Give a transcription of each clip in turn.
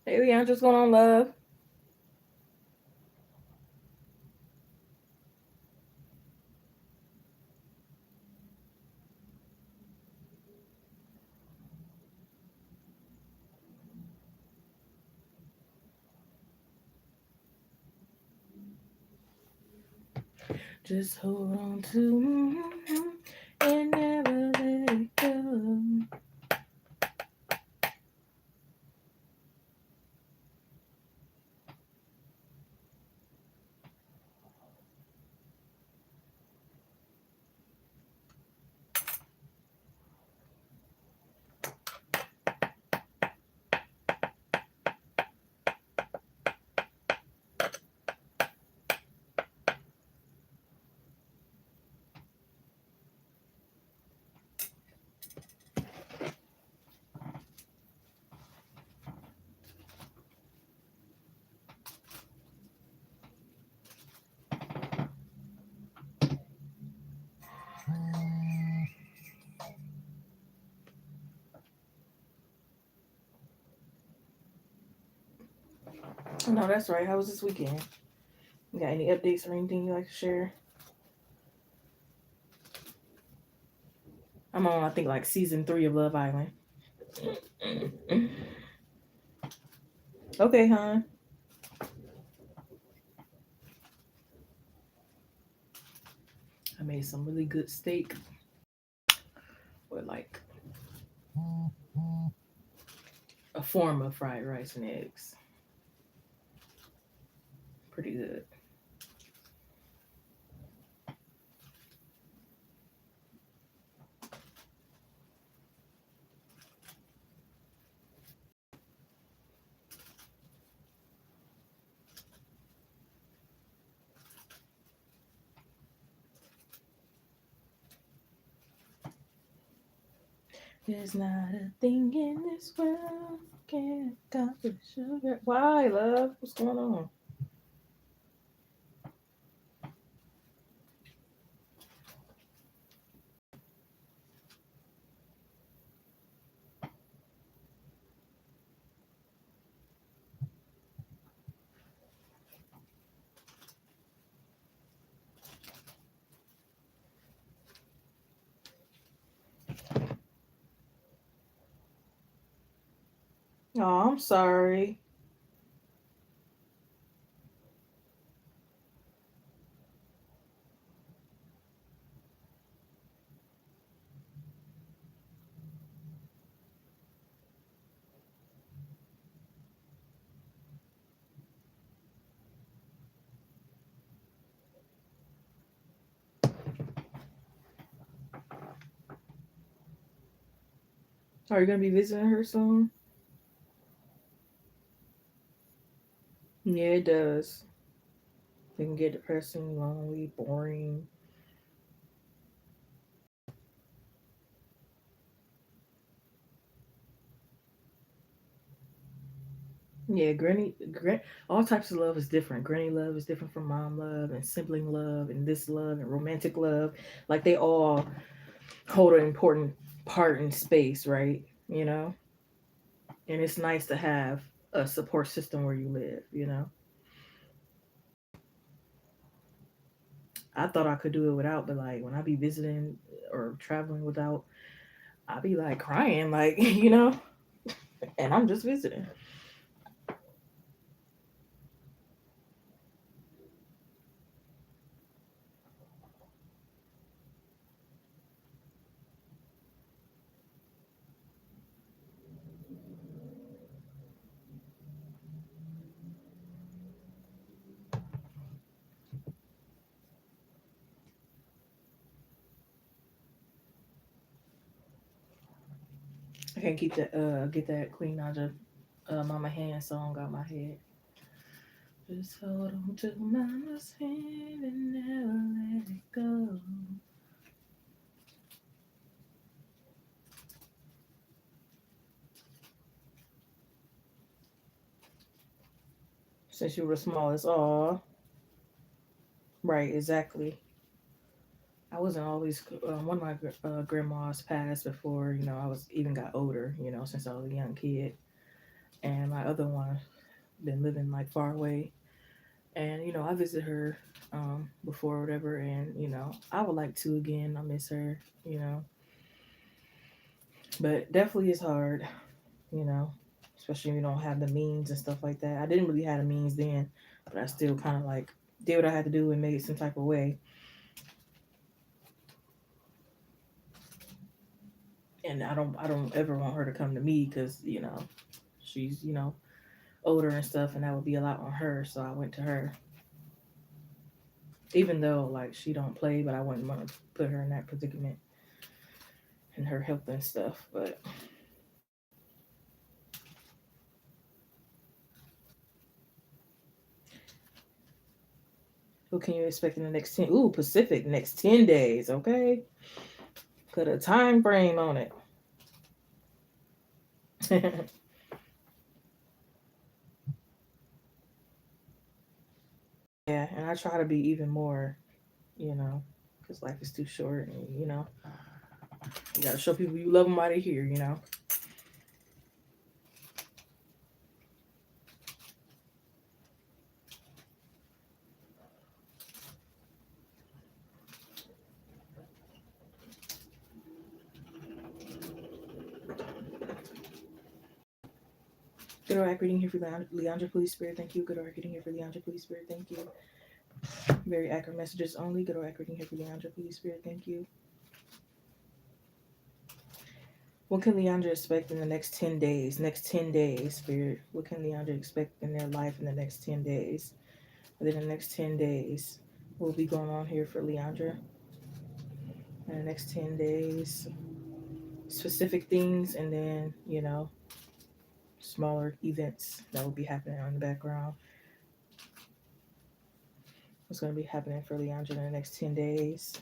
Hey, Leon, just going on, love? Just hold on to and never let it go. No, that's right. How was this weekend? You got any updates or anything you like to share? I'm on, I think, like season 3 of Love Island. Okay, hon. I made some really good steak with like a form of fried rice and eggs. Pretty good. There's not a thing in this world can't stop the sugar. Why, love? What's going on? Oh, I'm sorry. Are you gonna be visiting her soon? Yeah, it does. It can get depressing, lonely, boring. Yeah, all types of love is different. Granny love is different from mom love and sibling love and this love and romantic love. Like they all hold an important part in space, right? You know? And it's nice to have a support system where you live, you know? I thought I could do it without, but like when I be visiting or traveling without, I be like crying, like, you know? And I'm just visiting. I can't keep that get that Queen Naja Mama Hand song out my head. Just hold on to mama's hand and never let it go. Since you were small as all. Right, exactly. I wasn't always, one of my grandmas passed before, I was even got older, since I was a young kid. and my other one been living like far away. And I visit her before or whatever, and I would like to again. I miss her, but definitely it's hard, you know, especially if you don't have the means and stuff like that. I didn't really have the means then, but I still kind of like did what I had to do and made it some type of way. And I don't ever want her to come to me because she's older and stuff, and that would be a lot on her. So I went to her, even though like she don't play, but I wouldn't want to put her in that predicament and her health and stuff. But who can you expect in the next 10? Ooh, Pacific, next 10 days. Okay, put a time frame on it. Yeah, and I try to be even more, because life is too short, and you gotta show people you love them while they're here. Good Orac reading here for Leandra, please, Spirit, thank you. Good Orac reading here for Leandra, please, Spirit, thank you. Very accurate messages only. Good Orac reading here for Leandra, please, Spirit, thank you. What can Leandra expect in the next 10 days? Next 10 days, Spirit. What can Leandra expect in their life in the next 10 days? Within the next 10 days, what will be going on here for Leandra in the next 10 days? Specific things, and then, smaller events that will be happening in the background. What's going to be happening for Leandra in the next 10 days?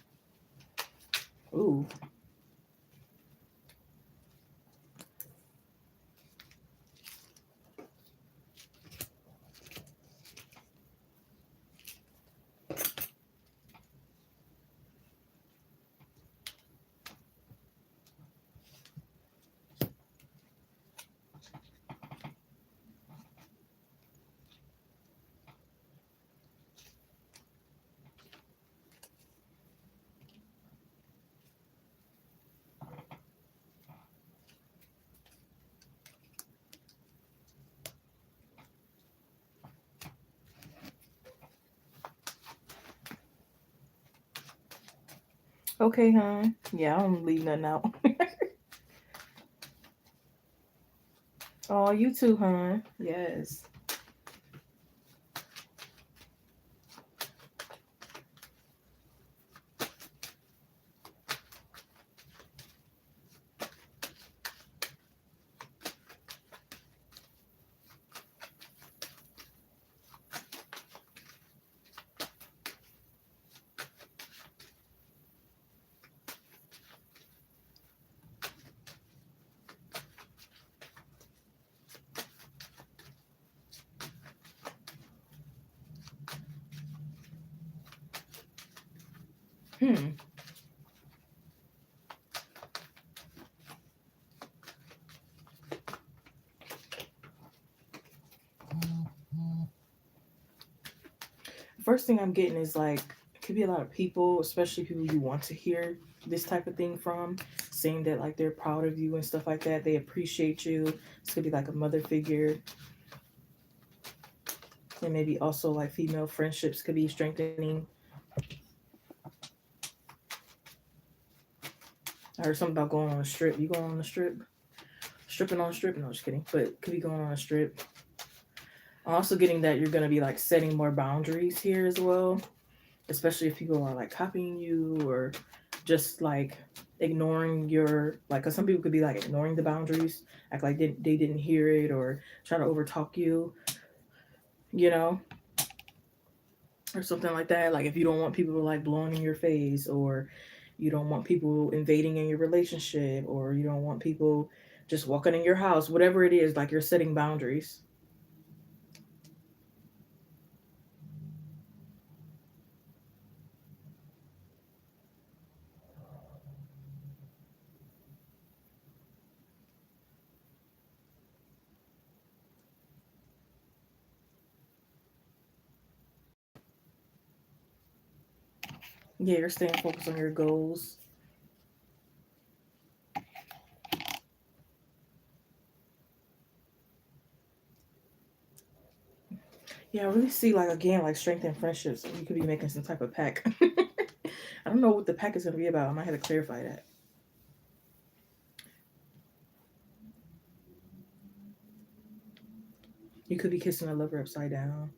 Ooh. Okay, hon. Yeah, I don't leave nothing out. Oh, you too, hon. Yes. Hmm. First thing I'm getting is like, it could be a lot of people, especially people you want to hear this type of thing from, saying that like they're proud of you and stuff like that. They appreciate you. This could be like a mother figure. And maybe also like female friendships could be strengthening. I heard something about going on a strip. You going on a strip? Stripping on a strip? No, just kidding. But could be going on a strip. I'm also getting that you're going to be like setting more boundaries here as well, especially if people are like copying you or just like ignoring your, like, because some people could be like ignoring the boundaries, act like they didn't hear it, or try to overtalk you, you know, or something like that. Like if you don't want people to like blowing in your face, or you don't want people invading in your relationship, or you don't want people just walking in your house, whatever it is, like you're setting boundaries. Yeah, you're staying focused on your goals. Yeah, I really see like again like strength and friendships. You could be making some type of pack. I don't know what the pack is gonna be about. I might have to clarify that. You could be kissing a lover upside down.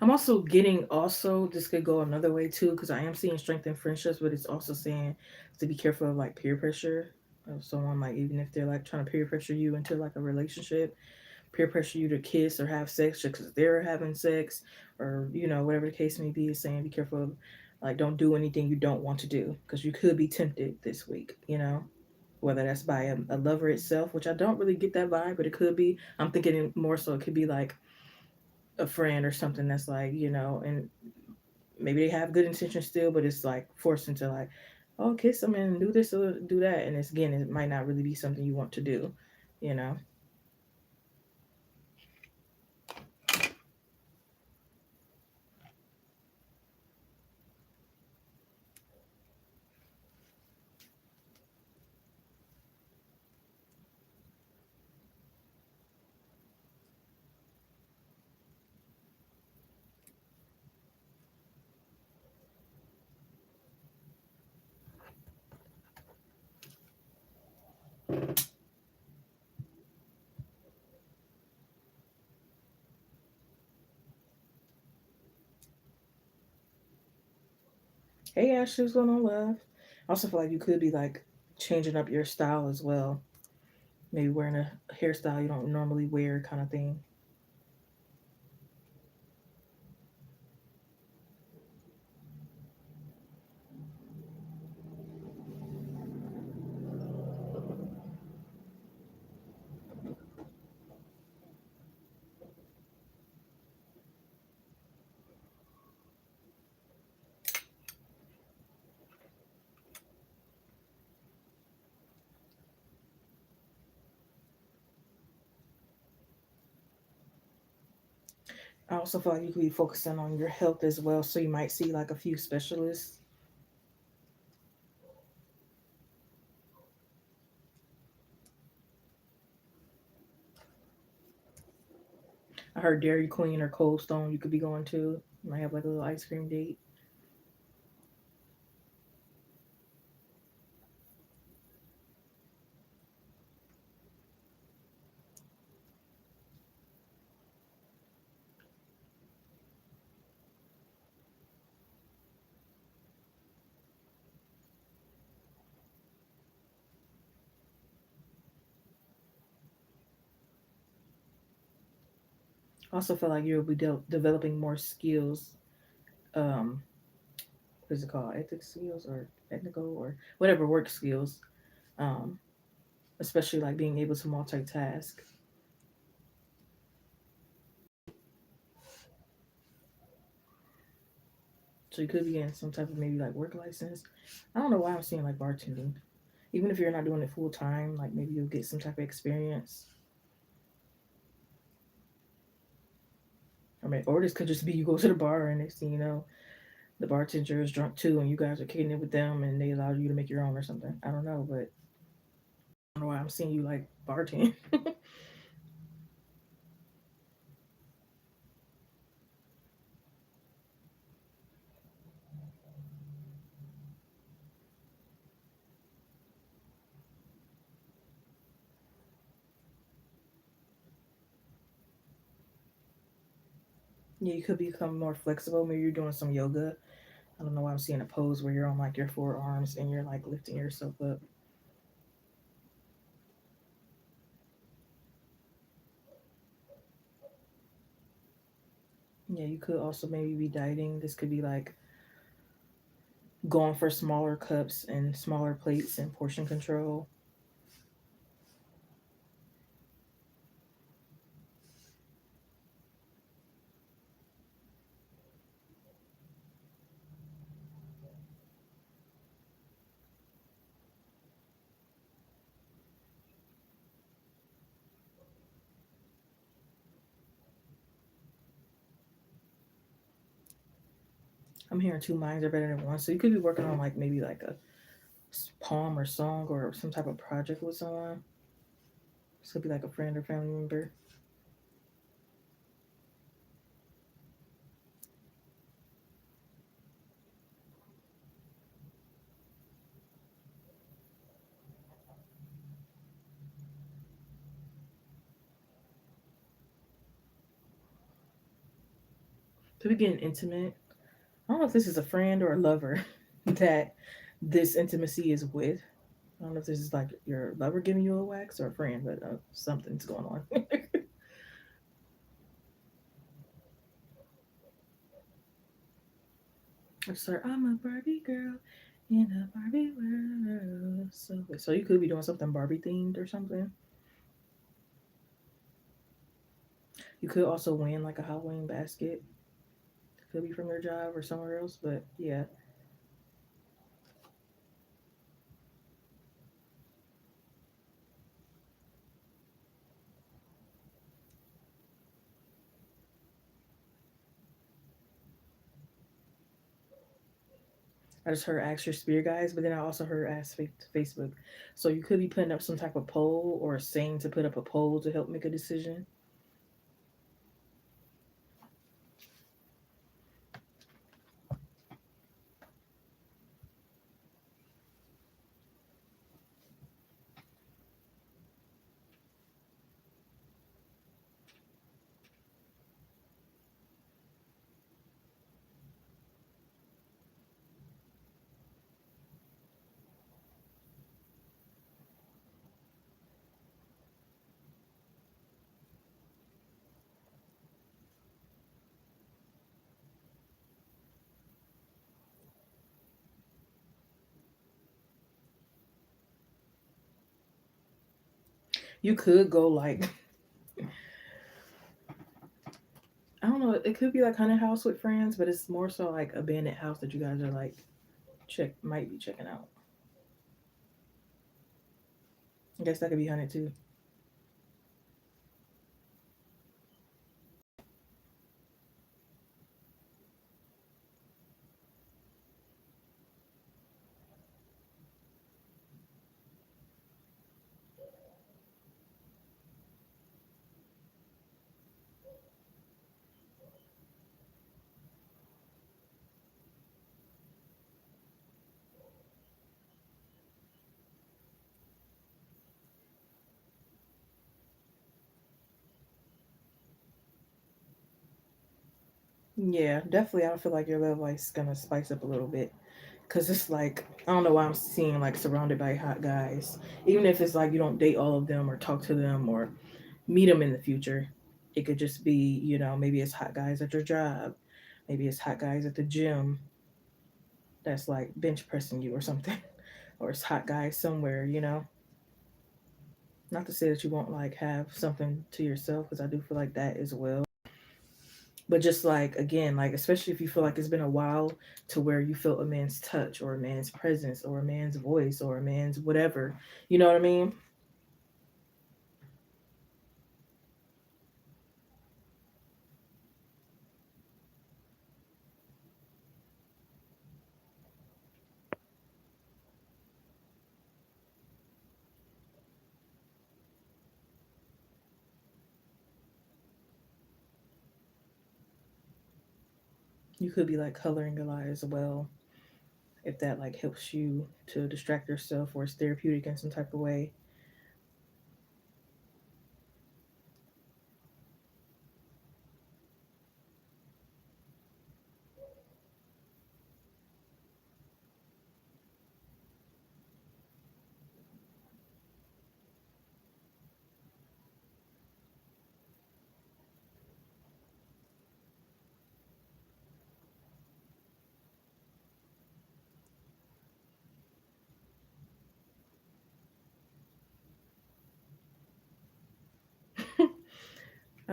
I'm also getting also this could go another way too because I am seeing strength in friendships, but it's also saying to be careful of like peer pressure of someone like even if they're like trying to peer pressure you into like a relationship, peer pressure you to kiss or have sex just because they're having sex or whatever the case may be. Is saying be careful of like don't do anything you don't want to do because you could be tempted this week. Whether that's by a lover itself, which I don't really get that vibe, but it could be. I'm thinking more so it could be like a friend or something that's like and maybe they have good intentions still, but it's like forced into like, oh, kiss them and do this or do that, and it's again, it might not really be something you want to do, you know. Hey Ashley, what's going on, love? I also feel like you could be like changing up your style as well, maybe wearing a hairstyle you don't normally wear kind of thing. I also feel like you could be focusing on your health as well, so you might see like a few specialists. I heard Dairy Queen or Cold Stone you could be going to. You might have like a little ice cream date. I also feel like you'll be developing more skills. Um, what is it called? Ethics skills or technical or whatever work skills. Um, Especially like being able to multitask. So you could be getting some type of maybe like work license. I don't know why I'm seeing like bartending. Even if you're not doing it full time, like maybe you'll get some type of experience. I mean, or this could just be you go to the bar and next thing you know, the bartender is drunk too, and you guys are kicking it with them, and they allow you to make your own or something. I don't know, but I don't know why I'm seeing you like bartend. Yeah, you could become more flexible. Maybe you're doing some yoga. I don't know why I'm seeing a pose where you're on like your forearms and you're like lifting yourself up. Yeah, you could also maybe be dieting. This could be like going for smaller cups and smaller plates and portion control. I'm hearing two minds are better than one. So you could be working on like maybe like a poem or song or some type of project with someone. This could be like a friend or family member. Could be getting intimate. I don't know if this is a friend or a lover that this intimacy is with. I don't know if this is like your lover giving you a wax or a friend, but something's going on. Or sorry, I'm a Barbie girl in a Barbie world. So you could be doing something Barbie themed or something. You could also win like a Halloween basket. Could be from your job or somewhere else, but yeah. I just heard ask your spirit guys, but then I also heard ask Facebook. So you could be putting up some type of poll or saying to put up a poll to help make a decision. You could go like I don't know. It could be like haunted house with friends, but it's more so like abandoned house that you guys are like might be checking out. I guess that could be haunted too. Yeah, definitely. I feel like your love life's gonna spice up a little bit because it's like I don't know why I'm seeing like surrounded by hot guys. Even if it's like you don't date all of them or talk to them or meet them in the future, it could just be maybe it's hot guys at your job, maybe it's hot guys at the gym that's like bench pressing you or something, or it's hot guys somewhere. Not to say that you won't like have something to yourself because I do feel like that as well. But just like again, like especially if you feel like it's been a while to where you feel a man's touch or a man's presence or a man's voice or a man's whatever, you know what I mean? You could be like coloring a lot as well if that like helps you to distract yourself or it's therapeutic in some type of way.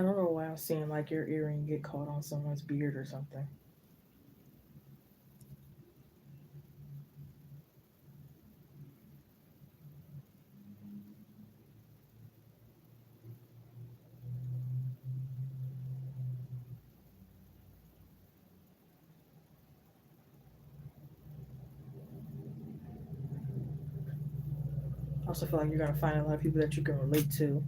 I don't know why I'm seeing like your earring get caught on someone's beard or something. I also feel like you're gonna find a lot of people that you can relate to.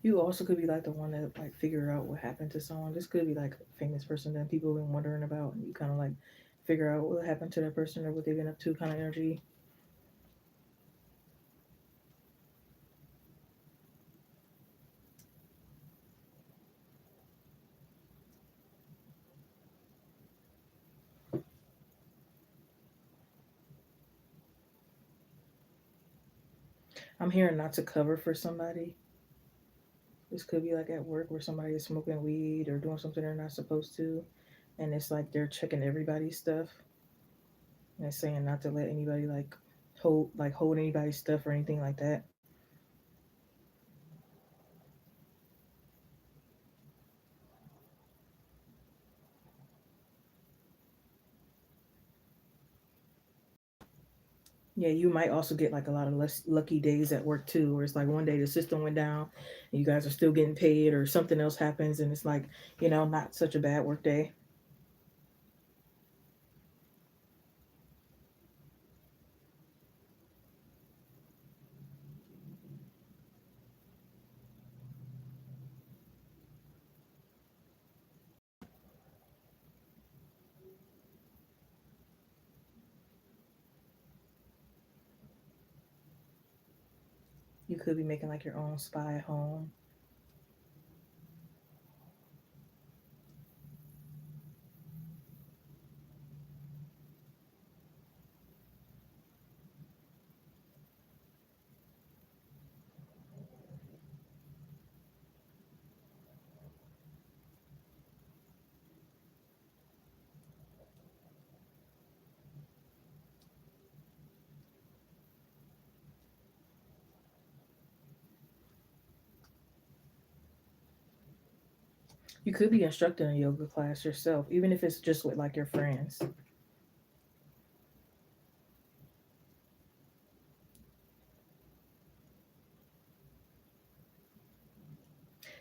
You also could be like the one that like figure out what happened to someone. This could be like a famous person that people have been wondering about, and you kind of like figure out what happened to that person or what they've been up to, kind of energy. I'm hearing not to cover for somebody. This could be like at work where somebody is smoking weed or doing something they're not supposed to, and it's like they're checking everybody's stuff and it's saying not to let anybody hold anybody's stuff or anything like that. Yeah, you might also get like a lot of less lucky days at work too, where it's like one day the system went down and you guys are still getting paid, or something else happens and it's like, not such a bad work day. You could be making like your own spy home. You could be instructing a yoga class yourself, even if it's just with like your friends.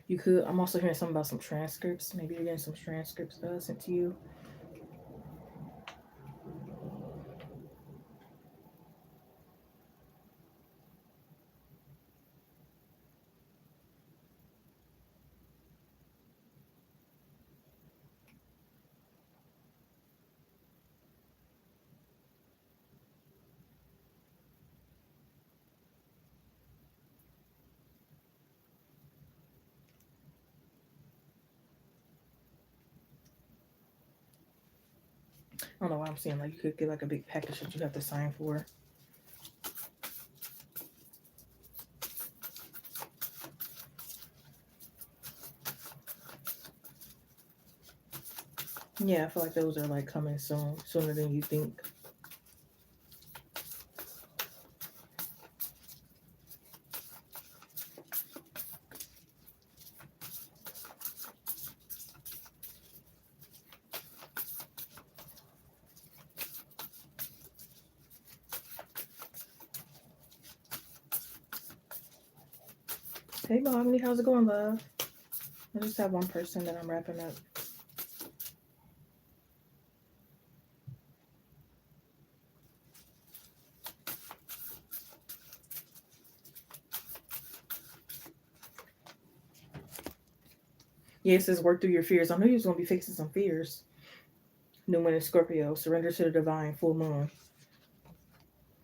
You could. I'm also hearing something about some transcripts. Maybe you're getting some transcripts sent to you. I don't know why I'm seeing like you could get like a big package that you have to sign for. Yeah, I feel like those are like coming soon, sooner than you think. Hey, Bobby, how's it going, love? I just have one person that I'm wrapping up. Yeah, it says work through your fears. I knew you was gonna be fixing some fears. New Moon in Scorpio. Surrender to the divine. Full moon.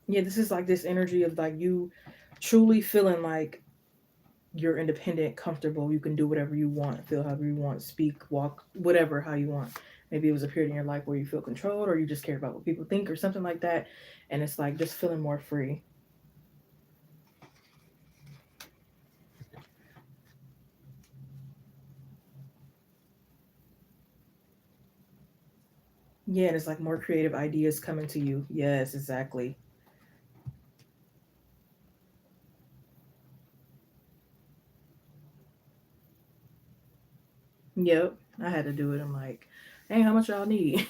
Yeah, this is like this energy of like you truly feeling like you're independent, comfortable. You can do whatever you want, feel however you want, speak, walk, whatever how you want. Maybe it was a period in your life where you feel controlled or you just care about what people think or something like that. And it's like just feeling more free. Yeah, and it's like more creative ideas coming to you. Yes, exactly. Yep. I had to do it. I'm like, hey, how much y'all need?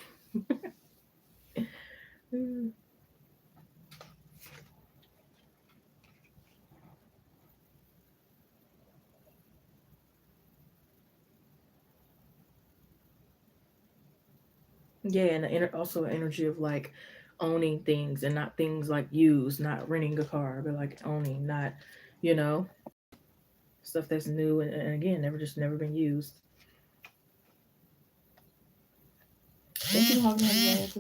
Yeah, and also an energy of like owning things and not things like used, not renting a car, but like owning, not, you know, stuff that's new and again, never been used. Thank you, Hogman.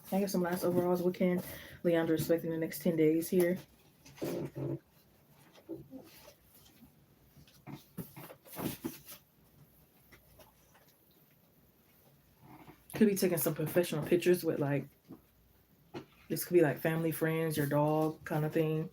Can I get some last overalls? What can Leandra expect in the next 10 days here? Could be taking some professional pictures with like, this could be like family, friends, your dog kind of thing.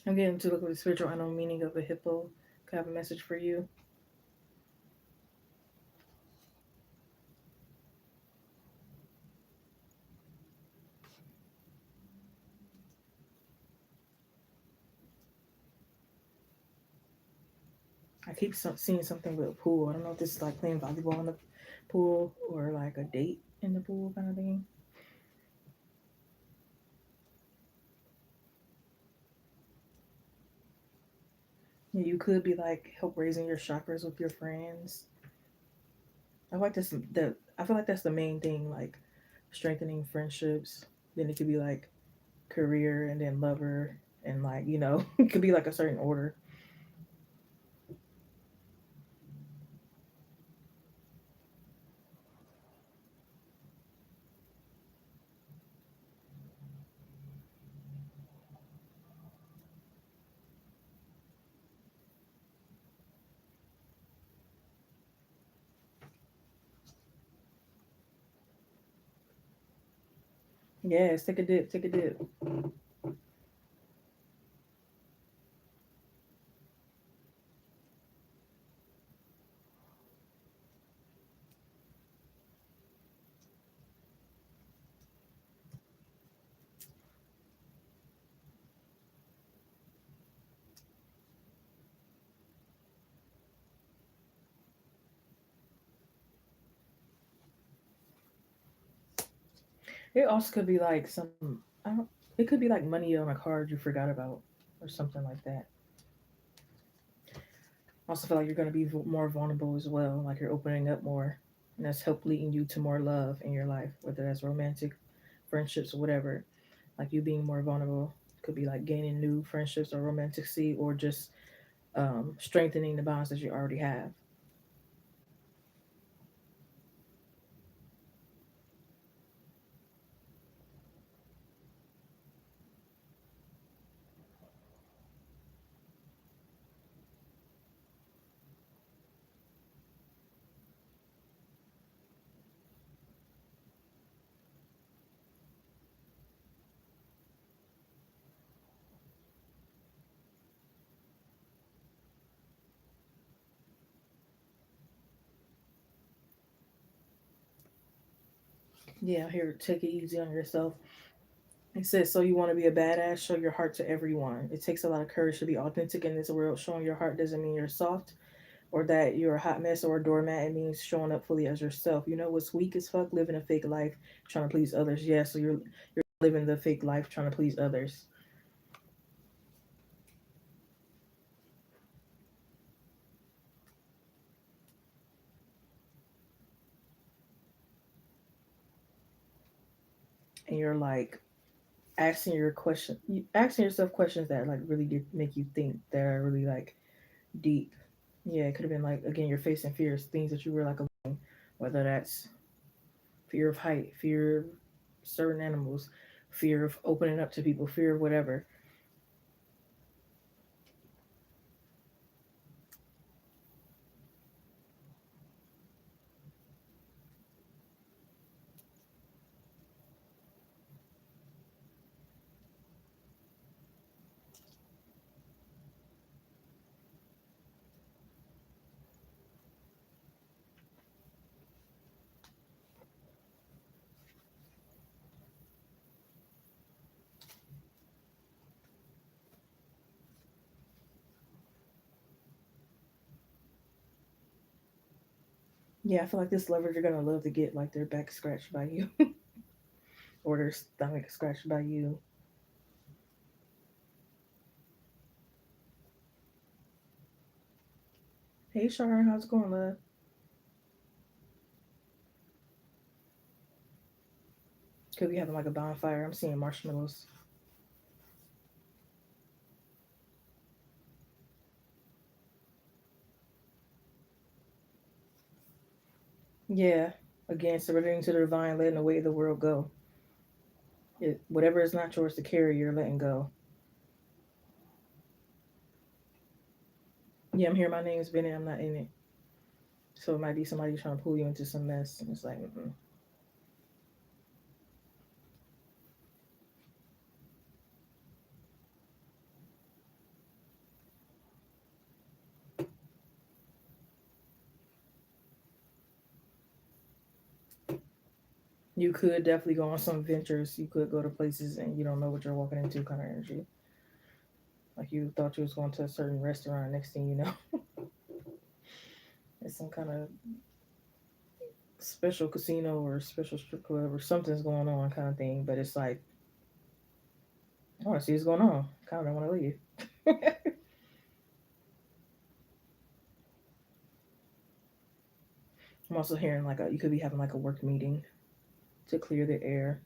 I'm getting to look at the spiritual unknown meaning of a hippo. Could I have a message for you? I keep seeing something with a pool. I don't know if this is like playing volleyball in the pool or like a date in the pool kind of thing. Yeah, you could be like help raising your chakras with your friends. I like this. I feel like that's the main thing, like strengthening friendships. Then it could be like career and then lover and like it could be like a certain order. Yes, take a dip, take a dip. It also could be like some. I don't. It could be like money on a card you forgot about or something like that. I also feel like you're going to be more vulnerable as well. Like you're opening up more, and that's help leading you to more love in your life, whether that's romantic, friendships, or whatever. Like you being more vulnerable could be like gaining new friendships or romanticy, or just strengthening the bonds that you already have. Yeah, here, take it easy on yourself. It says, so you want to be a badass, show your heart to everyone. It takes a lot of courage to be authentic in this world. Showing your heart doesn't mean you're soft or that you're a hot mess or a doormat. It means showing up fully as yourself. You know what's weak as fuck? Living a fake life, trying to please others. Yeah, so you're living the fake life trying to please others. And you're like asking yourself questions that like really make you think, that are really like deep. Yeah, it could have been like, again, you're facing fears, things that you were like, whether that's fear of height, fear of certain animals, fear of opening up to people, fear of whatever. Yeah, I feel like this lover, you're gonna love to get like their back scratched by you or their stomach scratched by you. Hey Sharon, how's it going, love? Could be having like a bonfire. I'm seeing marshmallows. Yeah. Again, surrendering to the divine, letting the weight of the world go. Whatever is not yours to carry, you're letting go. Yeah, I'm here. My name's Bennett. I'm not in it. So it might be somebody trying to pull you into some mess. And it's like, you could definitely go on some ventures. You could go to places and you don't know what you're walking into, kind of energy. Like you thought you was going to a certain restaurant. Next thing you know, it's some kind of special casino or special strip club or something's going on kind of thing. But it's like, I want to see what's going on. Kind of don't want to leave. I'm also hearing like you could be having like a work meeting to clear the air.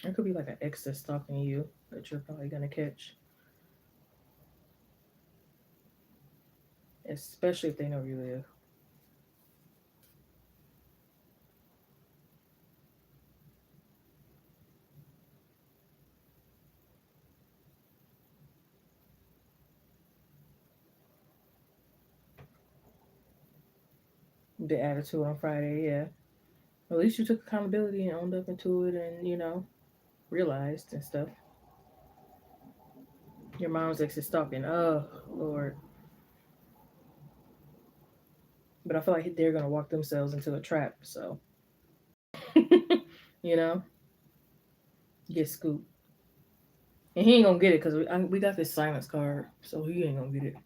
It could be like an ex that's stalking you that you're probably gonna catch, especially if they know where you live. The attitude on Friday, yeah. At least you took accountability and owned up into it, and realized and stuff. Your mom's ex is stalking. Oh Lord. But I feel like they're gonna walk themselves into a trap. So you know, get scooped, and he ain't gonna get it because we got this silence card, so he ain't gonna get it.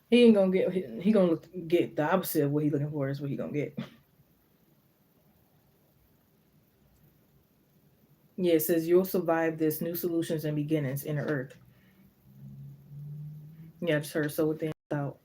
He ain't gonna get. He gonna get the opposite of what he looking for is what he gonna get. Yeah, it says you'll survive this. New solutions and beginnings in the earth. Yeah, I just heard so within without.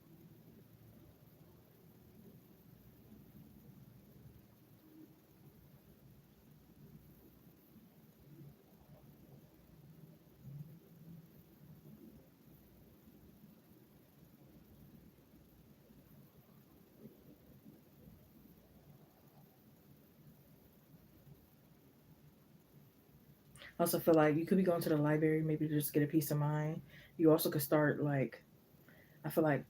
I also feel like you could be going to the library maybe to just get a peace of mind. You also could start like, I feel like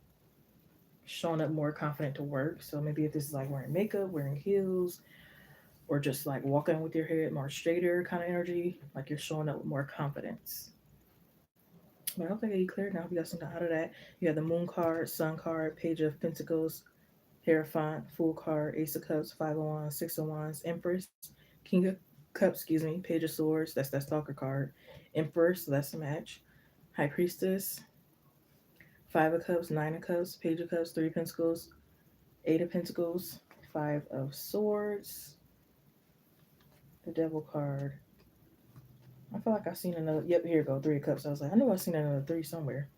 showing up more confident to work. So maybe if this is like wearing makeup, wearing heels, or just like walking with your head more straighter kind of energy, like you're showing up with more confidence. But I hope I get you cleared now. We got something out of that. You have the moon card, sun card, page of pentacles, hierophant, fool card, ace of cups, five of wands, six of wands, empress, king of cups, excuse me, page of swords, that's that stalker card, empress, so that's a match, high priestess, five of cups, nine of cups, page of cups, three of pentacles, eight of pentacles, five of swords, the devil card. I feel like I've seen another. Yep, here you go. Three of Cups. I was like, I know I've seen another three somewhere.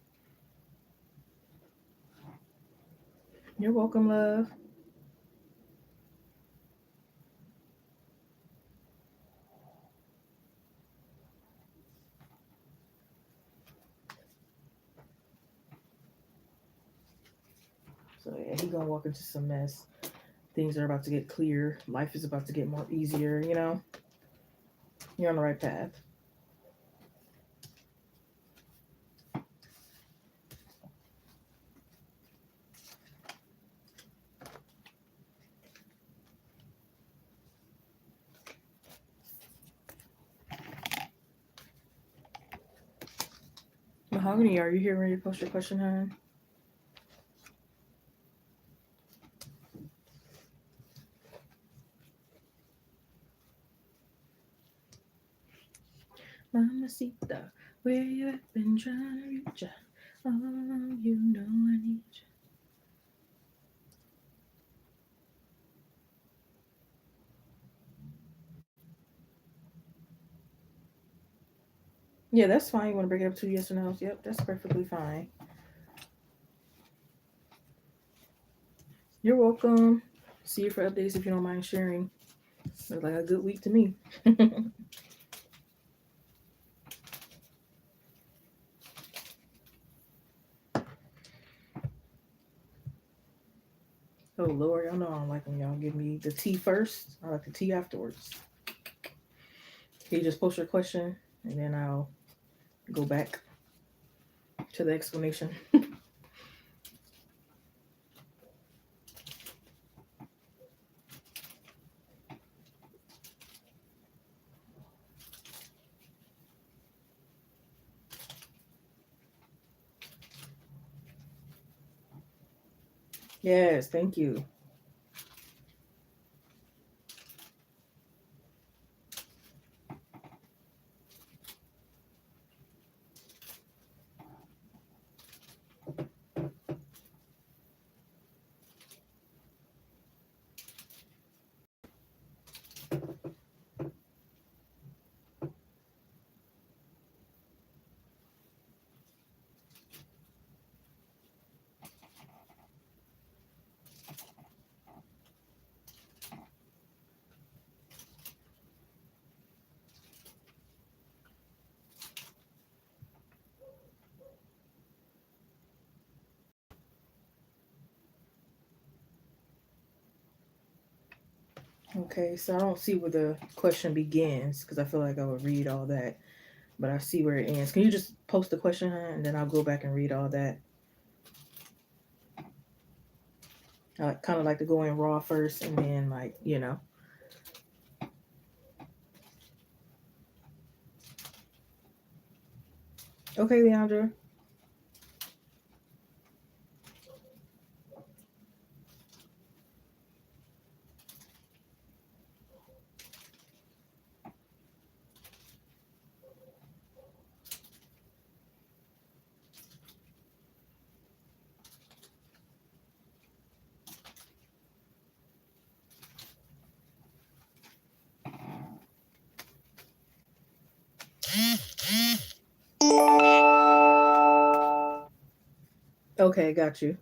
You're welcome, love. So yeah, he gonna walk into some mess. Things are about to get clear. Life is about to get more easier. You know, you're on the right path. Mahogany, are you here ready to post your question, hon? Mamacita, where you at? Been trying to reach ya. Oh, you know I need ya. Yeah, that's fine. You want to break it up to yes or no? Yep, that's perfectly fine. You're welcome. See you for updates if you don't mind sharing. Looks like a good week to me. Oh Lord, y'all know I don't like when y'all give me the tea first. I like the tea afterwards. You just post your question and then I'll go back to the explanation. Yes, thank you. Okay, so I don't see where the question begins because I feel like I would read all that, but I see where it ends. Can you just post the question, huh? And then I'll go back and read all that. I kind of like to go in raw first and then, like, you know. Okay, Leandra. Okay, got you.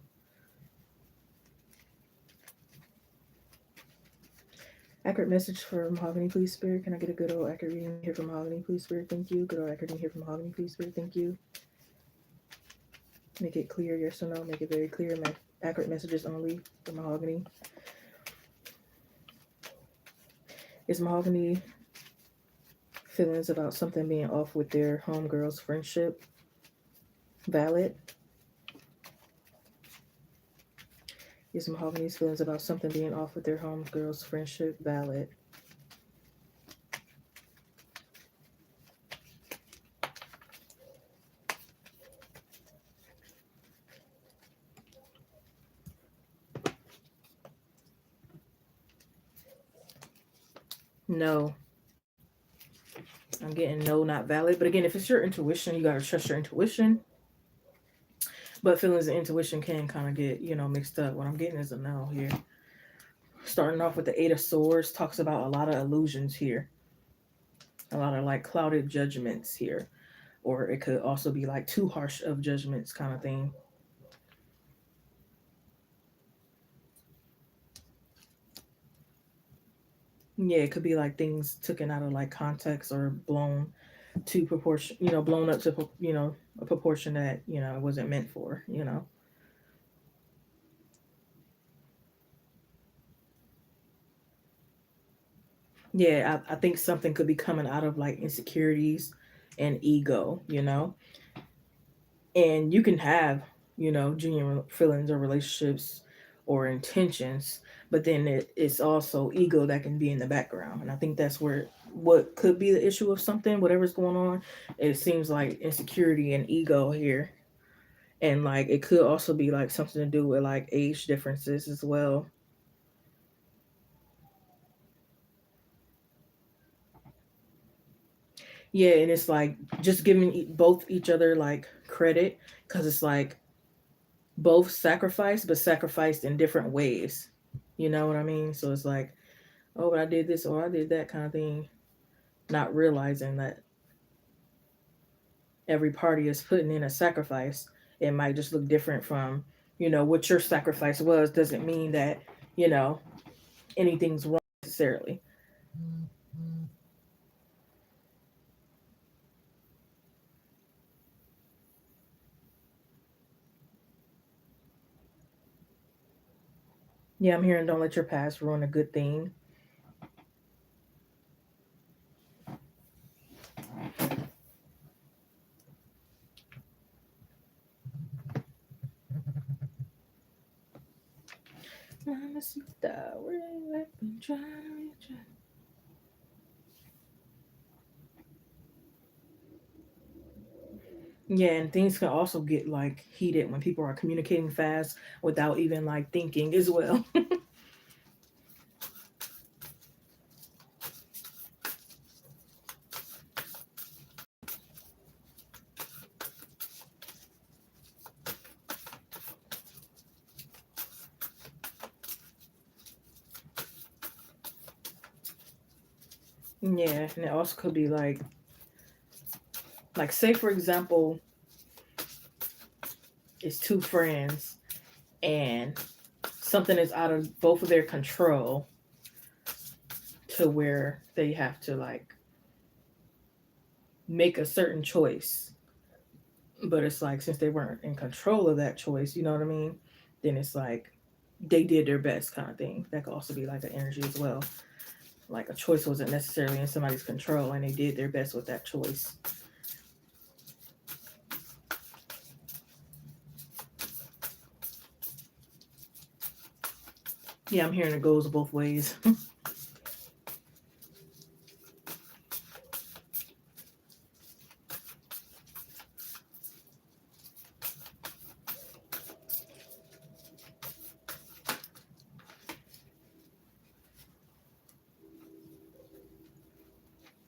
Accurate message for Mahogany, please, Spirit. Can I get a good old accurate reading here from Mahogany, please, Spirit? Thank you. Good old accurate reading here from Mahogany, please, Spirit. Thank you. Make it clear, yes or no. Make it very clear. Accurate messages only for Mahogany. Is Mahogany feelings about something being off with their homegirl's friendship valid? Is Mahogany's feelings about something being off with their homegirl's friendship valid? No. I'm getting no, not valid. But again, if it's your intuition, you gotta trust your intuition. But feelings and intuition can kind of get, mixed up. What I'm getting is a no here. Starting off with the Eight of Swords talks about a lot of illusions here. A lot of like clouded judgments here. Or it could also be like too harsh of judgments kind of thing. Yeah, it could be like things taken out of like context or blown to proportion, blown up to, a proportion that, it wasn't meant for. Yeah, I think something could be coming out of like insecurities and ego. And you can have, genuine feelings or relationships or intentions, but then it's also ego that can be in the background. And I think that's where what could be the issue of something, whatever's going on. It seems like insecurity and ego here. And like it could also be like something to do with like age differences as well. Yeah, and it's like just giving both each other like credit, because it's like both sacrificed, but sacrificed in different ways. You know what I mean? So it's like, oh, but I did this or I did that kind of thing, not realizing that every party is putting in a sacrifice. It might just look different from, what your sacrifice was, doesn't mean that, you know, anything's wrong necessarily. Yeah, I'm hearing don't let your past ruin a good thing. Mamacita, where you at? Been trying to reach you. Yeah, and things can also get like heated when people are communicating fast without even like thinking as well. Yeah, and it also could be like say for example, it's two friends and something is out of both of their control to where they have to like make a certain choice. But it's like since they weren't in control of that choice, you know what I mean? Then it's like they did their best kind of thing. That could also be like an energy as well. Like a choice wasn't necessarily in somebody's control and they did their best with that choice. Yeah, I'm hearing it goes both ways.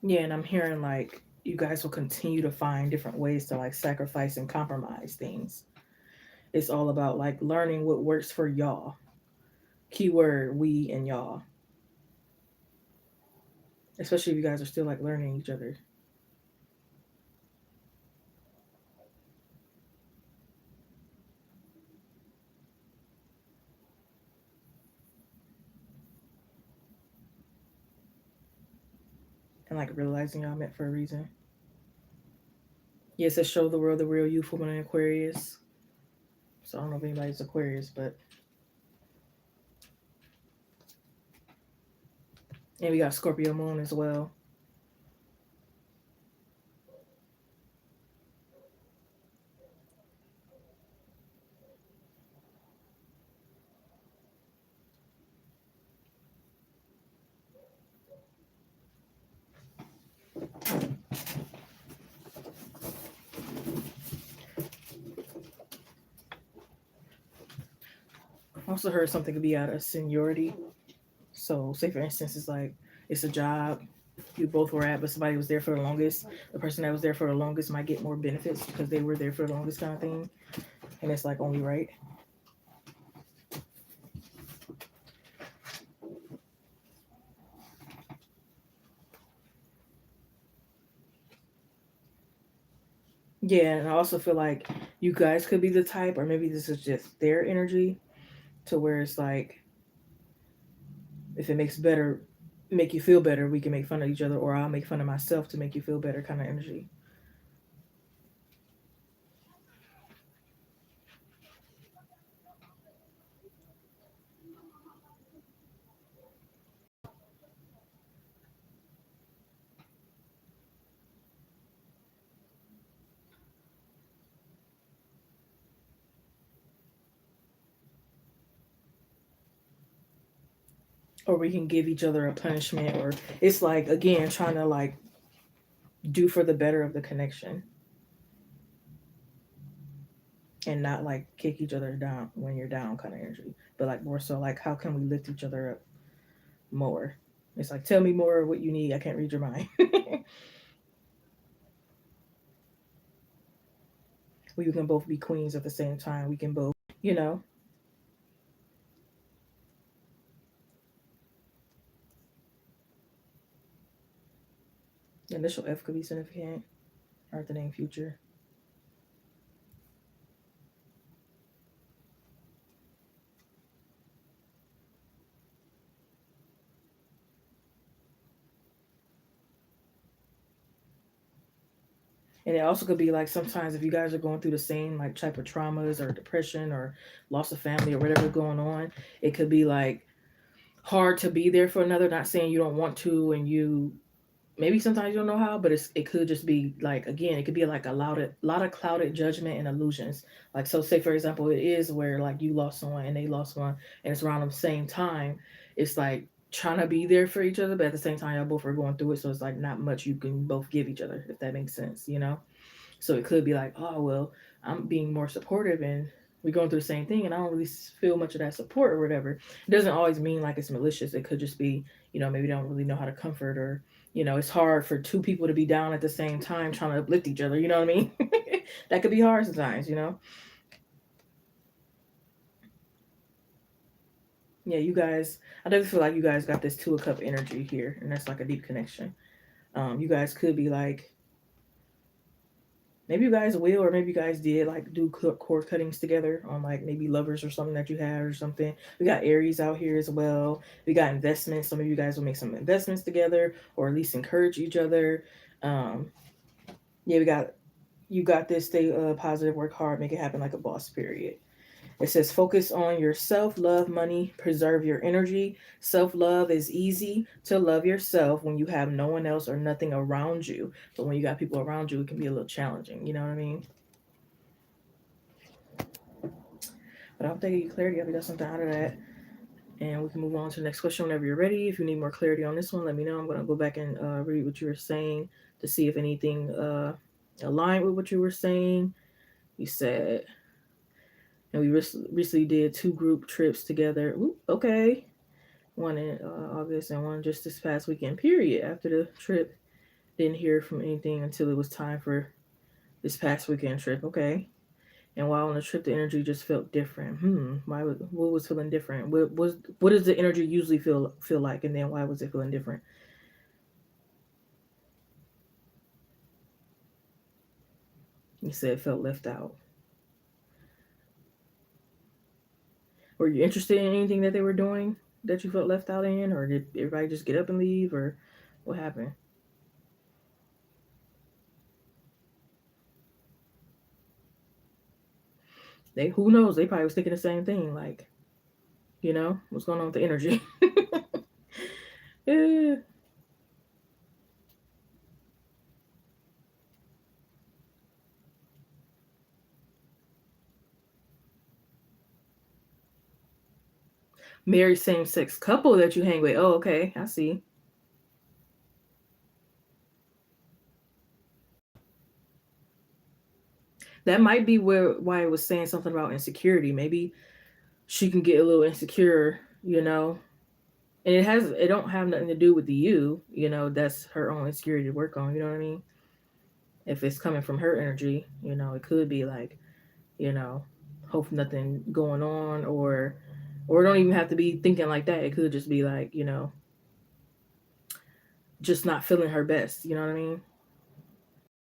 Yeah, and I'm hearing like you guys will continue to find different ways to like sacrifice and compromise things. It's all about like learning what works for y'all. Keyword we and y'all. Especially if you guys are still like learning each other. And like realizing y'all meant for a reason. Yes, it show the world the real you for an Aquarius. So I don't know if anybody's Aquarius, but and we got Scorpio moon as well. also heard something could be out of seniority. So, say for instance, it's like it's a job you both were at, but somebody was there for the longest. The person that was there for the longest might get more benefits because they were there for the longest, kind of thing. And it's like only right. Yeah, and I also feel like you guys could be the type, or maybe this is just their energy, to where it's like if it make you feel better, we can make fun of each other, or I'll make fun of myself to make you feel better, kind of energy. Or we can give each other a punishment, or it's like again trying to like do for the better of the connection and not like kick each other down when you're down, kind of energy, but like more so like how can we lift each other up more. It's like tell me more of what you need, I can't read your mind. We can both be queens at the same time, we can both, you know. The initial F could be significant, or the name future. And it also could be like sometimes if you guys are going through the same like type of traumas or depression or loss of family or whatever going on, it could be like hard to be there for another. Not saying you don't want to, and you maybe sometimes you don't know how, but it could just be like again, it could be like a lot of clouded judgment and illusions. Like so, say for example, it is where like you lost someone and they lost one, and it's around the same time. It's like trying to be there for each other, but at the same time, y'all both are going through it, so it's like not much you can both give each other, if that makes sense, you know. So it could be like, oh well, I'm being more supportive and we're going through the same thing, and I don't really feel much of that support or whatever. It doesn't always mean like it's malicious. It could just be, you know, maybe they don't really know how to comfort, or you know, it's hard for two people to be down at the same time trying to uplift each other. You know what I mean? That could be hard sometimes. You know? Yeah, you guys. I definitely feel like you guys got this two of cup energy here, and that's like a deep connection. You guys could be like maybe you guys will, or maybe you guys did like do cord cuttings together on like maybe lovers or something that you had or something. We got Aries out here as well. We got investments. Some of you guys will make some investments together, or at least encourage each other. Um, yeah, we got you got this. Stay positive, work hard, make it happen like a boss. Period. It says focus on yourself, love money, preserve your energy. Self love is easy to love yourself when you have no one else or nothing around you. But when you got people around you, it can be a little challenging. You know what I mean? But I'll take you clarity. I'll got something out of that. And we can move on to the next question whenever you're ready. If you need more clarity on this one, let me know. I'm going to go back and read what you were saying to see if anything aligned with what you were saying. You said, and we recently did two group trips together. Ooh, okay. One in August and one just this past weekend, period. After the trip, didn't hear from anything until it was time for this past weekend trip. Okay. And while on the trip, the energy just felt different. What was feeling different? What does the energy usually feel like? And then why was it feeling different? You said it felt left out. Were you interested in anything that they were doing that you felt left out in, or did everybody just get up and leave, or what happened? They who knows? They probably was thinking the same thing. Like, you know, what's going on with the energy? Yeah. Married same sex couple that you hang with. Oh, okay, I see. That might be why it was saying something about insecurity. Maybe she can get a little insecure, you know. And it don't have nothing to do with the you, you know, that's her own insecurity to work on, you know what I mean? If it's coming from her energy, you know, it could be like, you know, hope nothing going on, or it don't even have to be thinking like that. It could just be like, you know, just not feeling her best, you know what I mean?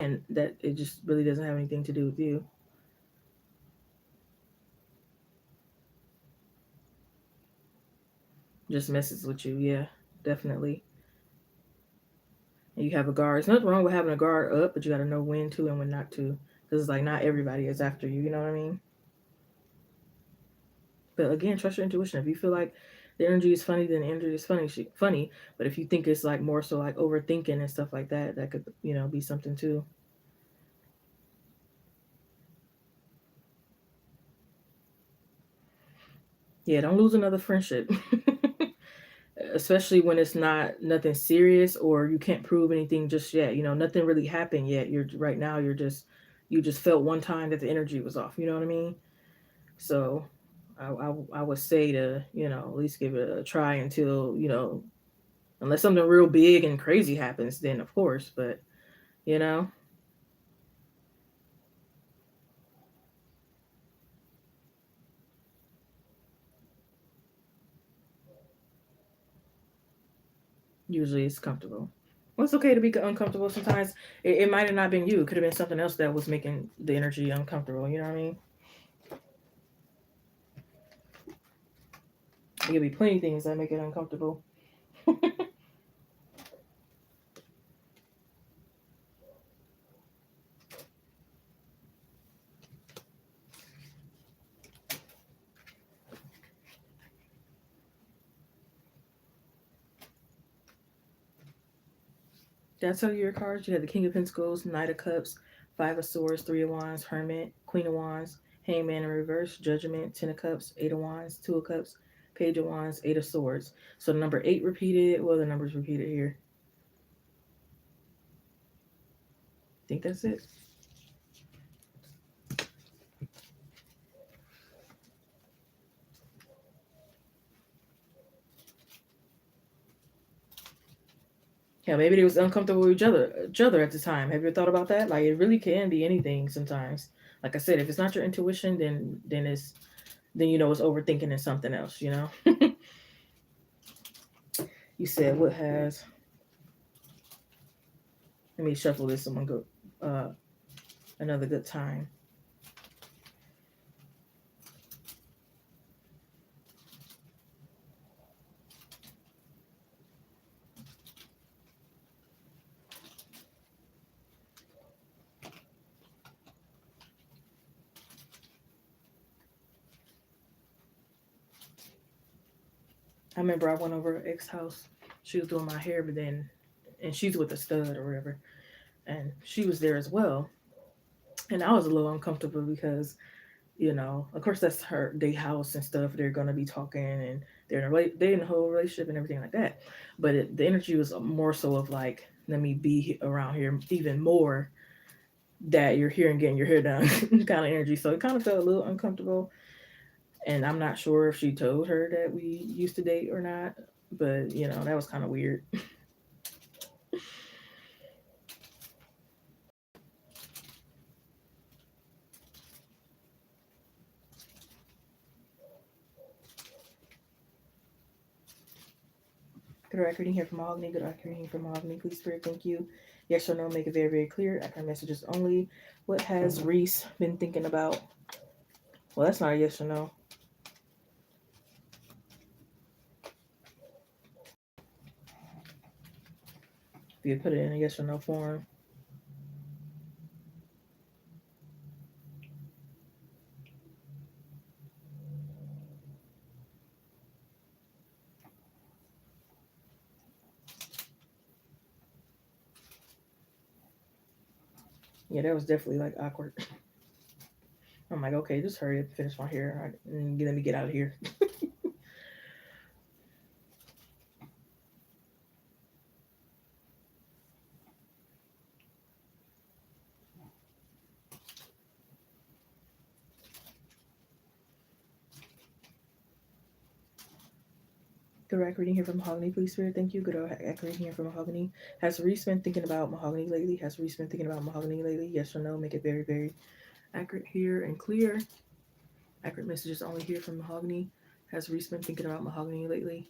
And that it just really doesn't have anything to do with you. Just messes with you, yeah, definitely. And you have a guard. There's nothing wrong with having a guard up, but you got to know when to and when not to, because it's like not everybody is after you. You know what I mean? But again, trust your intuition. If you feel like the energy is funny, then the energy is funny. But if you think it's like more so like overthinking and stuff like that, that could, you know, be something too. Yeah, don't lose another friendship. Especially when it's not nothing serious or you can't prove anything just yet. You know, nothing really happened yet. You're right now. You just felt one time that the energy was off. You know what I mean? So, I would say to, you know, at least give it a try until, you know, unless something real big and crazy happens, then of course. But you know, usually it's comfortable. Well, it's okay to be uncomfortable sometimes. It might have not been you. It could have been something else that was making the energy uncomfortable. You know what I mean? It could be plenty of things that make it uncomfortable. Did I tell you your cards? You had the King of Pentacles, Knight of Cups, Five of Swords, Three of Wands, Hermit, Queen of Wands, Hangman in reverse, Judgment, Ten of Cups, Eight of Wands, Two of Cups, Page of Wands, Eight of Swords. So the number eight repeated. Well, the numbers repeated here. I think that's it. Yeah, maybe they was uncomfortable with each other at the time. Have you thought about that? Like it really can be anything sometimes. Like I said, if it's not your intuition, then you know it's overthinking and something else. You know. You said what has? Let me shuffle this. Someone go. Another good time. I remember I went over her ex house. She was doing my hair, but then, and she's with a stud or whatever, and she was there as well. And I was a little uncomfortable because, you know, of course that's her day house and stuff. They're gonna be talking and they're in a whole relationship and everything like that. But the energy was more so of like, let me be around here even more. That you're here and getting your hair done kind of energy. So it kind of felt a little uncomfortable. And I'm not sure if she told her that we used to date or not, but you know, that was kind of weird. Good art reading here from Mahogany. Good art reading from Mahogany. Please, Spirit, thank you. Yes or no, make it very, very clear. Accurate messages only. What has Reese been thinking about? Well, that's not a yes or no. If you put it in a yes or no form. Yeah, that was definitely like awkward. I'm like, okay, just hurry up and finish my hair and let me get out of here. Good accurate reading here from Mahogany, please, Spirit. Thank you. Good accurate reading here from Mahogany. Has Reese been thinking about Mahogany lately? Has Reese been thinking about Mahogany lately? Yes or no? Make it very, very accurate here and clear. Accurate messages only here from Mahogany. Has Reese been thinking about Mahogany lately?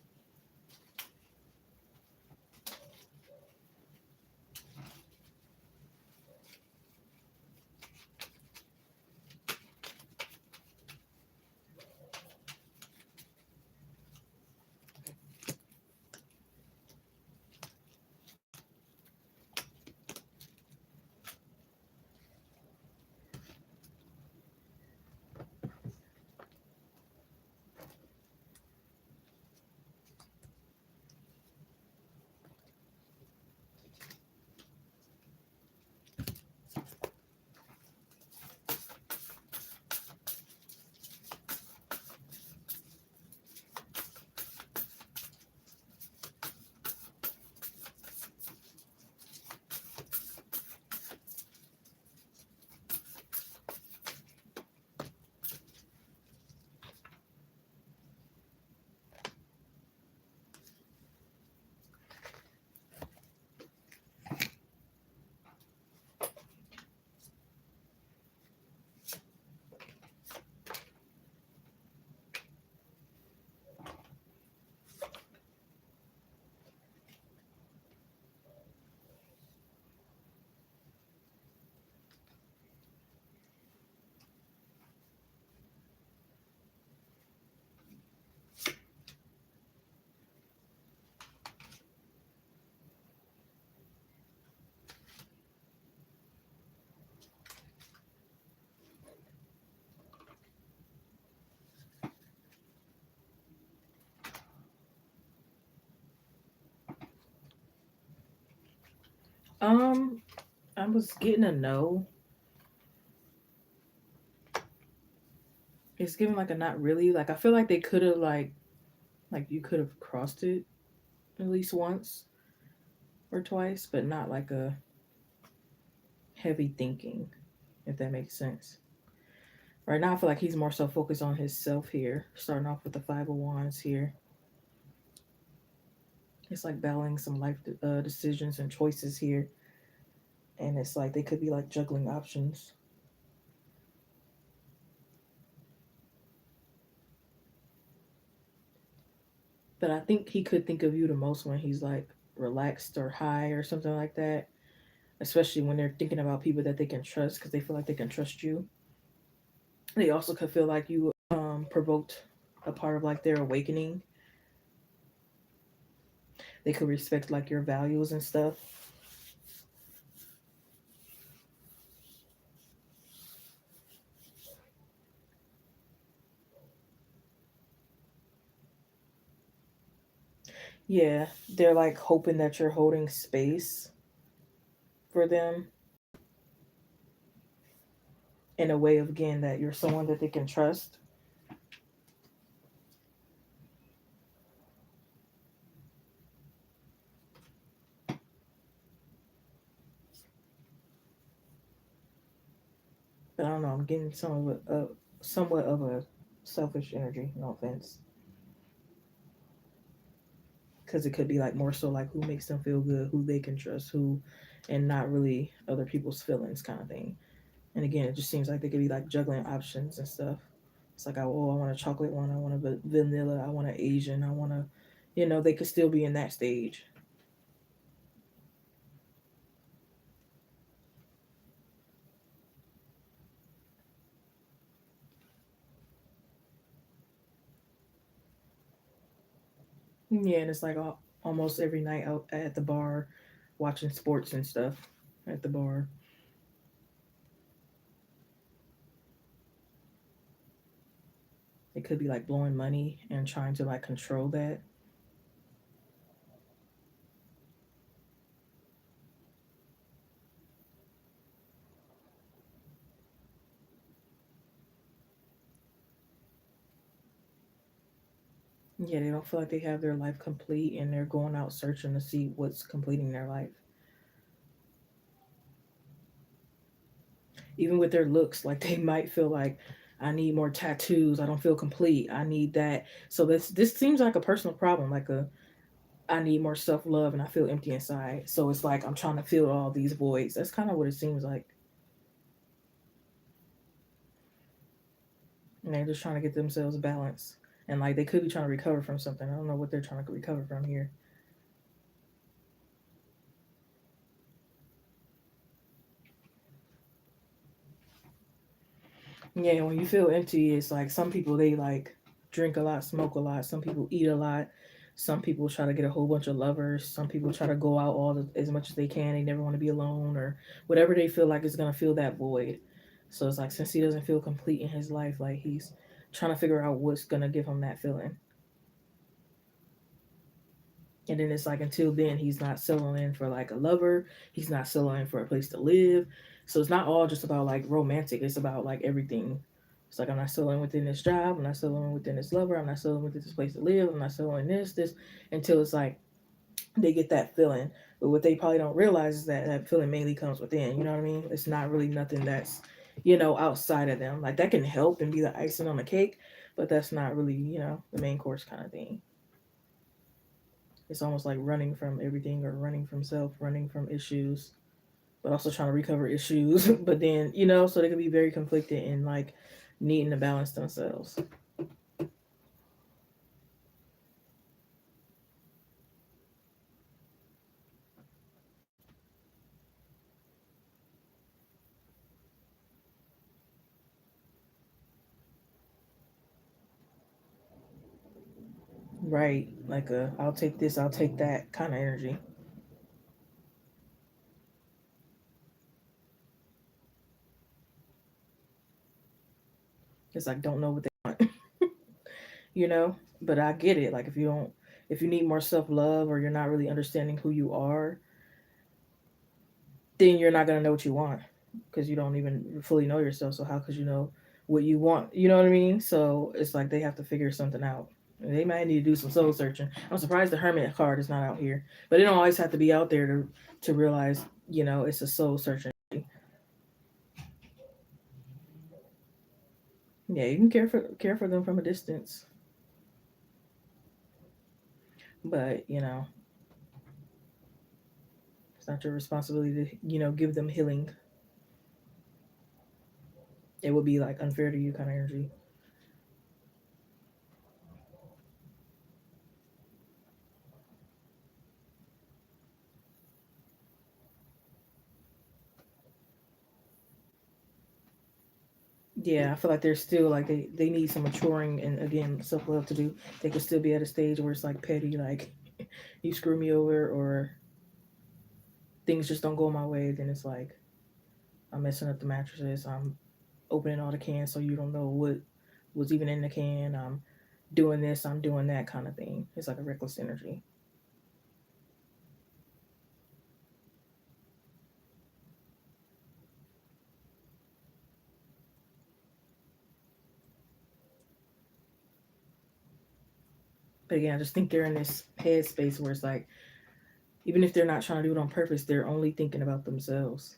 Um, I was getting a no. It's giving like a not really. Like I feel like they could have like you could have crossed it at least once or twice, but not like a heavy thinking, if that makes sense. Right now, I feel like he's more so focused on his self here, starting off with the Five of Wands here. It's like battling some life decisions and choices here. And it's like they could be like juggling options. But I think he could think of you the most when he's like relaxed or high or something like that. Especially when they're thinking about people that they can trust because they feel like they can trust you. They also could feel like you provoked a part of like their awakening. They could respect like your values and stuff. Yeah, they're like hoping that you're holding space for them in a way of again that you're someone that they can trust. But I don't know. I'm getting somewhat of a selfish energy. No offense, because it could be like more so like who makes them feel good, who they can trust, who, and not really other people's feelings kind of thing. And again, it just seems like they could be like juggling options and stuff. It's like, oh, I want a chocolate one, I want a vanilla, I want an Asian, I want a, they could still be in that stage. Yeah, and it's like almost every night out at the bar, watching sports and stuff at the bar. It could be like blowing money and trying to like control that. Yeah, they don't feel like they have their life complete and they're going out searching to see what's completing their life. Even with their looks, like they might feel like, I need more tattoos. I don't feel complete. I need that. So this seems like a personal problem, like a I need more self love and I feel empty inside. So it's like I'm trying to fill all these voids. That's kind of what it seems like. And they're just trying to get themselves balanced. And like they could be trying to recover from something. I don't know what they're trying to recover from here. Yeah, when you feel empty, it's like some people they like drink a lot, smoke a lot. Some people eat a lot. Some people try to get a whole bunch of lovers. Some people try to go out as much as they can. They never want to be alone or whatever they feel like is gonna fill that void. So it's like since he doesn't feel complete in his life, like he's trying to figure out what's gonna give him that feeling. And then it's like until then, he's not settling for like a lover. He's not settling for a place to live. So it's not all just about like romantic. It's about like everything. It's like I'm not settling within this job. I'm not settling within this lover. I'm not settling within this place to live. I'm not settling this until it's like they get that feeling. But what they probably don't realize is that that feeling mainly comes within. You know what I mean? It's not really nothing that's outside of them. Like that can help and be the icing on the cake, but that's not really the main course kind of thing. It's almost like running from everything or running from self, running from issues, but also trying to recover issues. But then, so they can be very conflicted and like needing to balance themselves. Right. Like a I'll take this, I'll take that kind of energy. It's like don't know what they want, you know? But I get it. Like if you need more self love or you're not really understanding who you are, then you're not gonna know what you want because you don't even fully know yourself. So how could you know what you want? You know what I mean? So it's like they have to figure something out. They might need to do some soul searching. I'm surprised the Hermit card is not out here, but it don't always have to be out there to realize it's a soul searching. Yeah, you can care for them from a distance, but it's not your responsibility to give them healing. It would be like unfair to you kind of energy. Yeah, I feel like they're still like they need some maturing and again self love to do. They could still be at a stage where it's like petty, like you screw me over or things just don't go my way. Then it's like I'm messing up the mattresses. I'm opening all the cans so you don't know what was even in the can. I'm doing this. I'm doing that kind of thing. It's like a reckless energy. But again, I just think they're in this headspace where it's like even if they're not trying to do it on purpose, they're only thinking about themselves.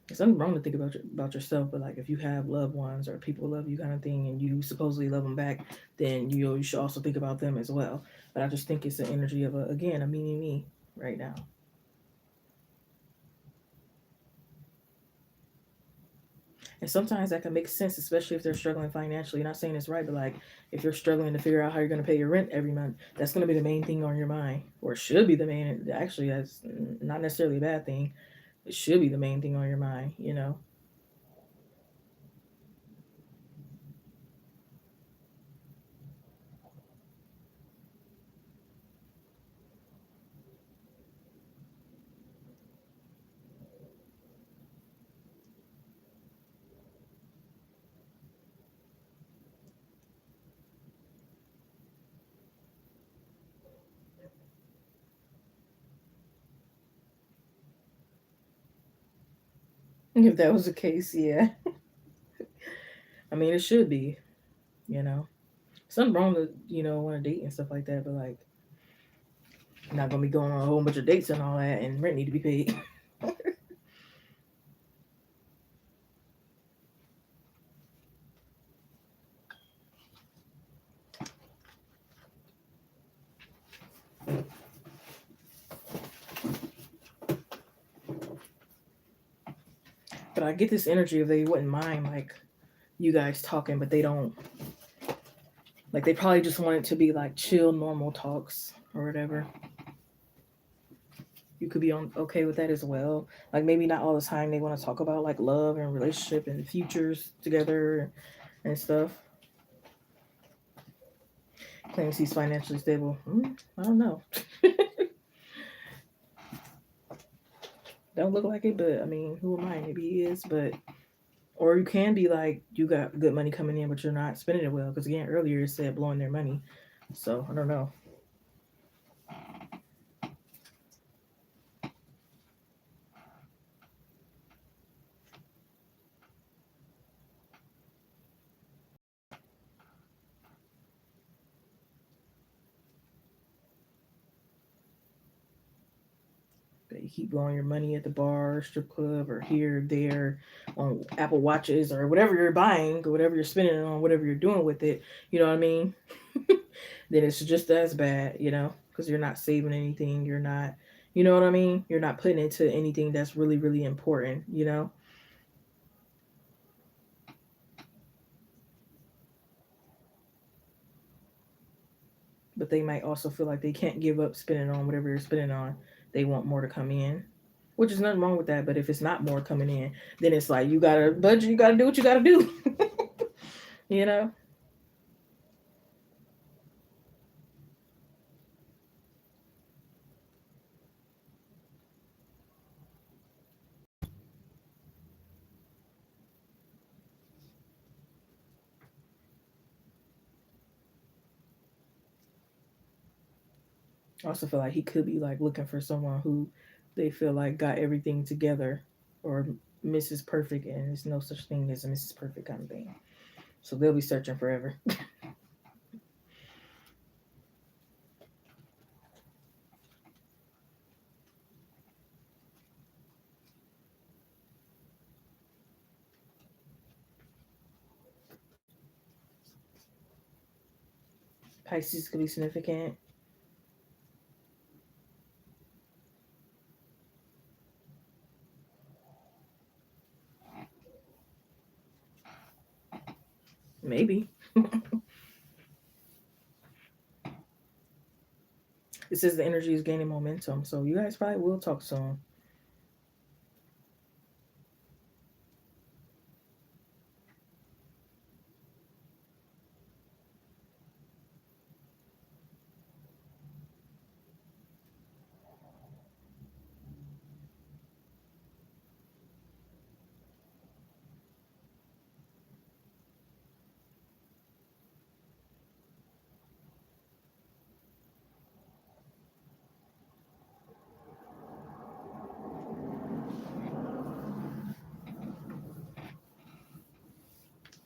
It's nothing wrong to think about yourself, but like if you have loved ones or people love you kind of thing, and you supposedly love them back, then you should also think about them as well. But I just think it's the energy of a me right now. And sometimes that can make sense, especially if they're struggling financially. Not saying it's right, but like if you're struggling to figure out how you're going to pay your rent every month, that's going to be the main thing on your mind, or it should be the main. Actually, that's not necessarily a bad thing. It should be the main thing on your mind. If that was the case, yeah. I mean, it should be. You know, something wrong to want to date and stuff like that, but like not gonna be going on a whole bunch of dates and all that, and rent need to be paid. But I get this energy of they wouldn't mind like you guys talking, but they don't like they probably just want it to be like chill, normal talks or whatever. You could be on okay with that as well. Like maybe not all the time they want to talk about like love and relationship and futures together and stuff. Claims he's financially stable. I don't know. Don't look like it, but I mean, who am I? Maybe he is, but or you can be like you got good money coming in, but you're not spending it well. Because again, earlier it said blowing their money, so I don't know. But you keep blowing your money at the bar, strip club, or here, there, on Apple Watches, or whatever you're buying, or whatever you're spending it on, whatever you're doing with it. You know what I mean? Then it's just as bad, because you're not saving anything. You're not, you know what I mean? You're not putting into anything that's really, really important. But they might also feel like they can't give up spending on whatever you're spending on. They want more to come in, which is nothing wrong with that. But if it's not more coming in, then it's like you gotta budget, you gotta do what you gotta do. you know? I also feel like he could be like looking for someone who they feel like got everything together or Mrs. Perfect, and there's no such thing as a Mrs. Perfect kind of thing. So they'll be searching forever. Pisces could be significant. Maybe. It says the energy is gaining momentum, so you guys probably will talk soon.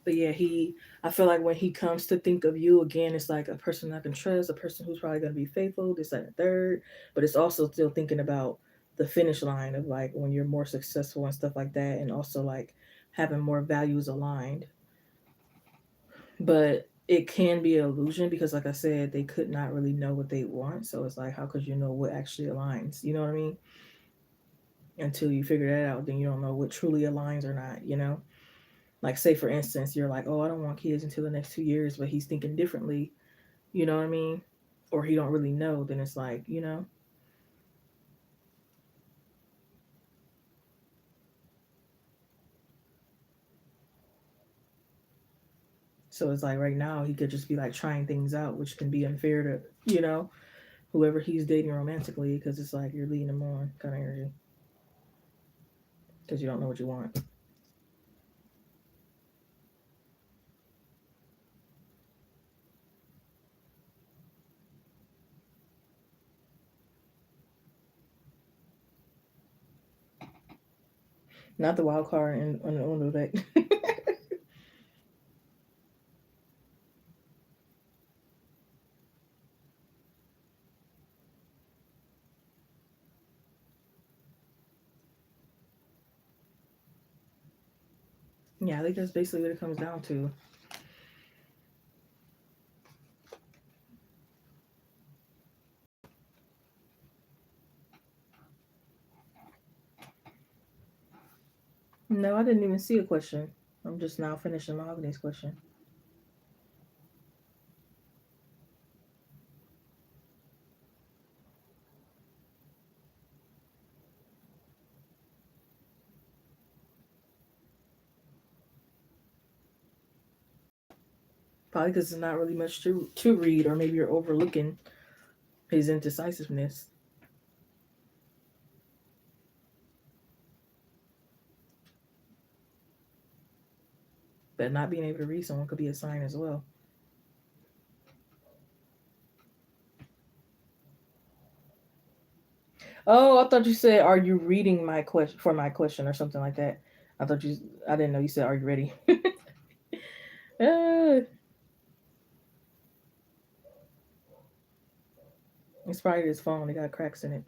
But yeah, I feel like when he comes to think of you again, it's like a person I can trust, a person who's probably going to be faithful, this, that, and the third. But it's also still thinking about the finish line of like when you're more successful and stuff like that, and also like having more values aligned. But it can be an illusion because, like I said, they could not really know what they want. So it's like, how could you know what actually aligns? You know what I mean? Until you figure that out, then you don't know what truly aligns or not. Like, say, for instance, you're like, oh, I don't want kids until the next 2 years, but he's thinking differently. You know what I mean? Or he don't really know. Then it's like. So it's like right now he could just be like trying things out, which can be unfair to whoever he's dating romantically because it's like you're leading him on kind of energy because you don't know what you want. Not the wild card on the Uno deck. Yeah, I think that's basically what it comes down to. No, I didn't even see a question. I'm just now finishing Mahogany's question. Probably because there's not really much to read, or maybe you're overlooking his indecisiveness. But not being able to read someone could be a sign as well. Oh, I thought you said, "Are you reading my question for my question or something like that?" I thought you. I didn't know you said, "Are you ready?" uh, it's probably his phone. It got cracks in it.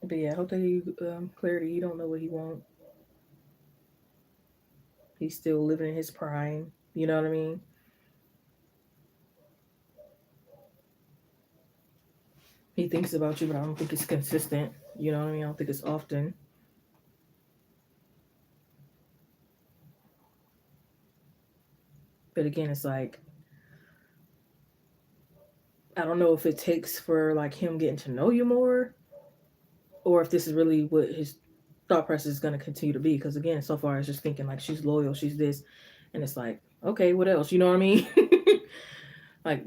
But yeah, I hope that he clarity. He don't know what he want. He's still living in his prime. You know what I mean? He thinks about you, but I don't think it's consistent. You know what I mean? I don't think it's often. But again, it's like I don't know if it takes for like him getting to know you more, or if this is really what his thought process is going to continue to be. Because again, so far it's just thinking like she's loyal, she's this, and it's like, okay, what else? You know what I mean? Like,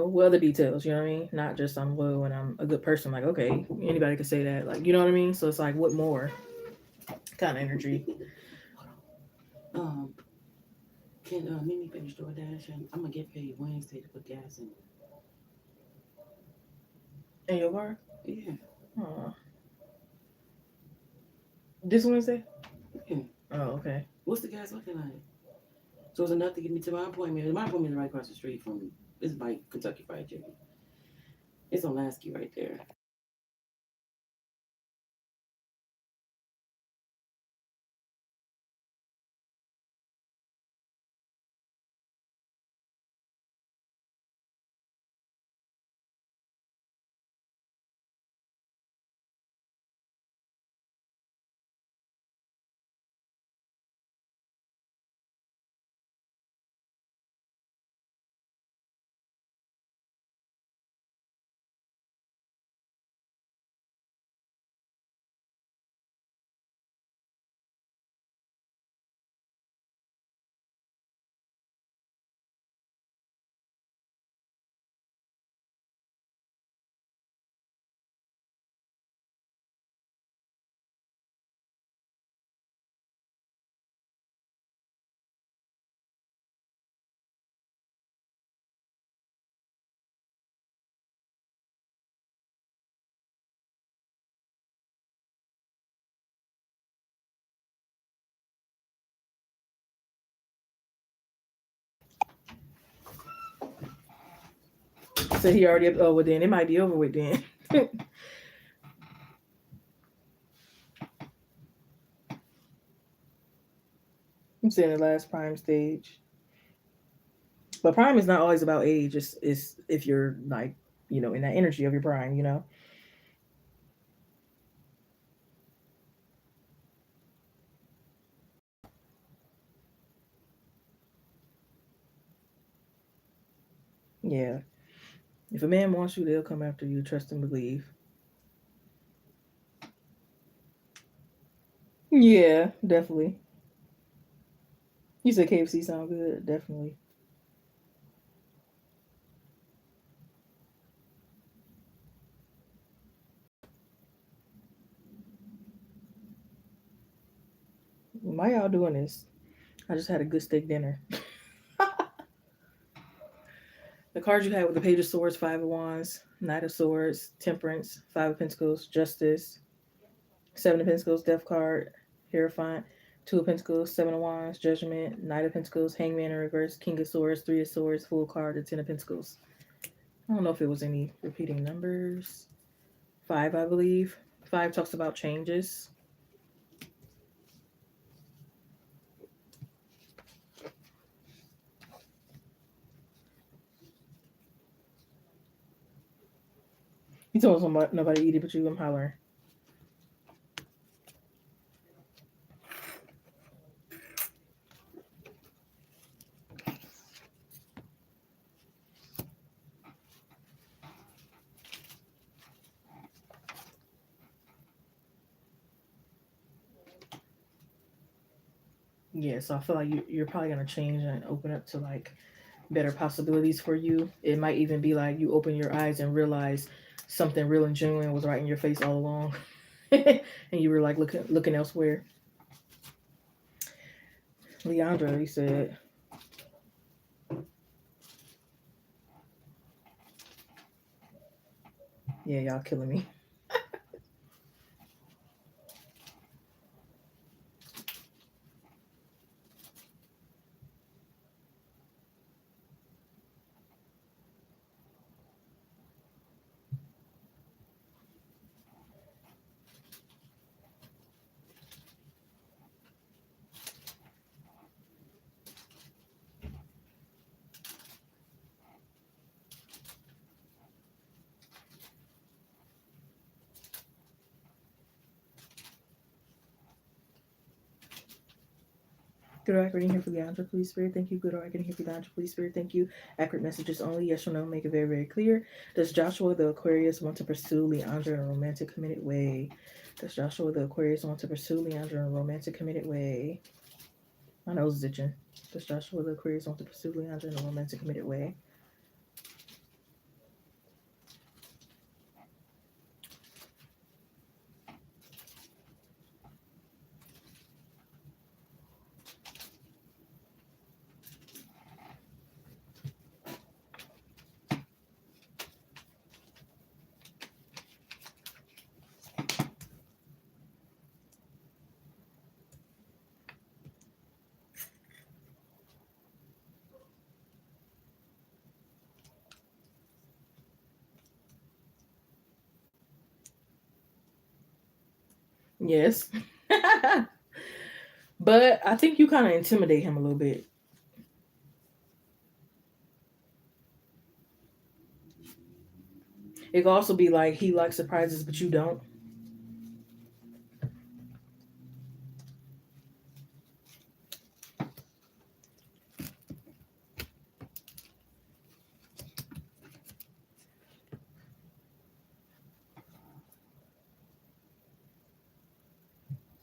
what other details? You know what I mean? Not just I'm loyal and I'm a good person. Like, okay, anybody could say that. Like, you know what I mean? So it's like, what more kind of energy? Um, can Mimi finish DoorDash? And I'm gonna get paid Wednesday to put gas in. In your car? Yeah, Oh, this Wednesday? yeah. Oh, okay. What's the gas looking like? So it's enough to get me to my appointment. My appointment is right across the street from this is by Kentucky Fried Chicken. It's on Lasky right there. So he already. Oh, well then it might be over with then. I'm saying the last prime stage, but prime is not always about age. It's if you're like in that energy of your prime. Yeah. If a man wants you, they'll come after you. Trust and believe. Yeah, definitely. You said KFC sound good. Definitely. Why y'all doing this? I just had a good steak dinner. The cards you had with the Page of Swords, Five of Wands, Knight of Swords, Temperance, Five of Pentacles, Justice, Seven of Pentacles, Death card, Hierophant, Two of Pentacles, Seven of Wands, Judgment, Knight of Pentacles, Hangman in reverse, King of Swords, Three of Swords, Full card, the Ten of Pentacles. I don't know if it was any repeating numbers. Five, I believe. Five talks about changes. You told somebody nobody eat it but you. I'm hollering. Yeah, so I feel like you're probably gonna change and open up to like better possibilities for you. It might even be like you open your eyes and realize something real and genuine was right in your face all along, and you were like looking elsewhere. Leandra, he said, "Yeah, y'all killing me." Good or accurate in here for Leandra, please, Spirit. Thank you. Good or accurate in here for Leandra, please, Spirit. Thank you. Accurate messages only. Yes or no. Make it very, very clear. Does Joshua the Aquarius want to pursue Leandra in a romantic, committed way? Does Joshua the Aquarius want to pursue Leandra in a romantic, committed way? My nose is itching. Does Joshua the Aquarius want to pursue Leandra in a romantic, committed way? Yes. But I think you kind of intimidate him a little bit. It could also be like he likes surprises, but you don't.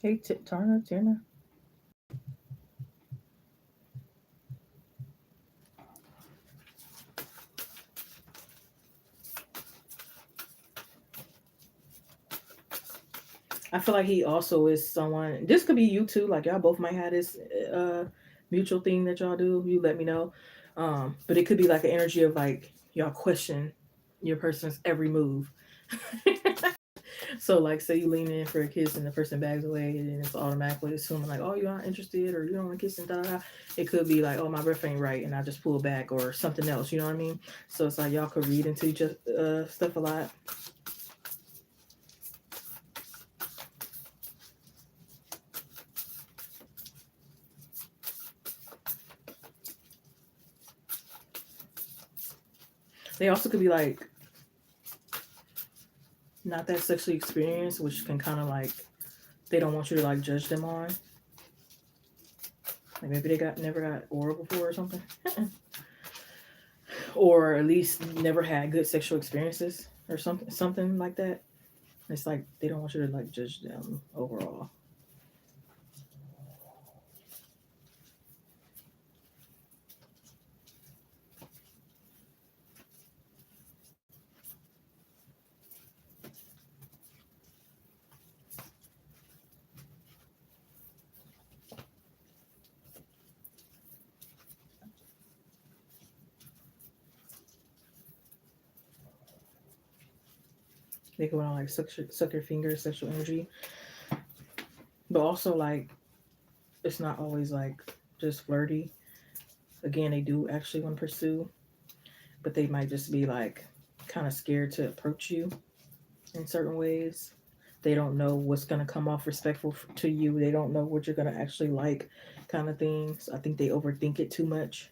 Hey, Turner. I feel like he also is someone. This could be you too. Like y'all both might have this mutual thing that y'all do. You let me know. But it could be like an energy of like y'all question your person's every move. So like, say you lean in for a kiss and the person backs away, and then it's automatically assuming like, oh, you're not interested, or you don't want to kiss and da da da. It could be like, oh, my breath ain't right, and I just pull back, or something else. You know what I mean? So it's like y'all could read into each stuff a lot. They also could be like not that sexually experienced, which can kind of like they don't want you to like judge them on. Like maybe they never got oral before or something, or at least never had good sexual experiences or something like that. It's like they don't want you to like judge them overall. They can want to like suck your fingers, sexual energy, but also like it's not always like just flirty. Again, they do actually want to pursue, but they might just be like kind of scared to approach you in certain ways. They don't know what's going to come off respectful to you. They don't know what you're going to actually like, kind of things. I think they overthink it too much.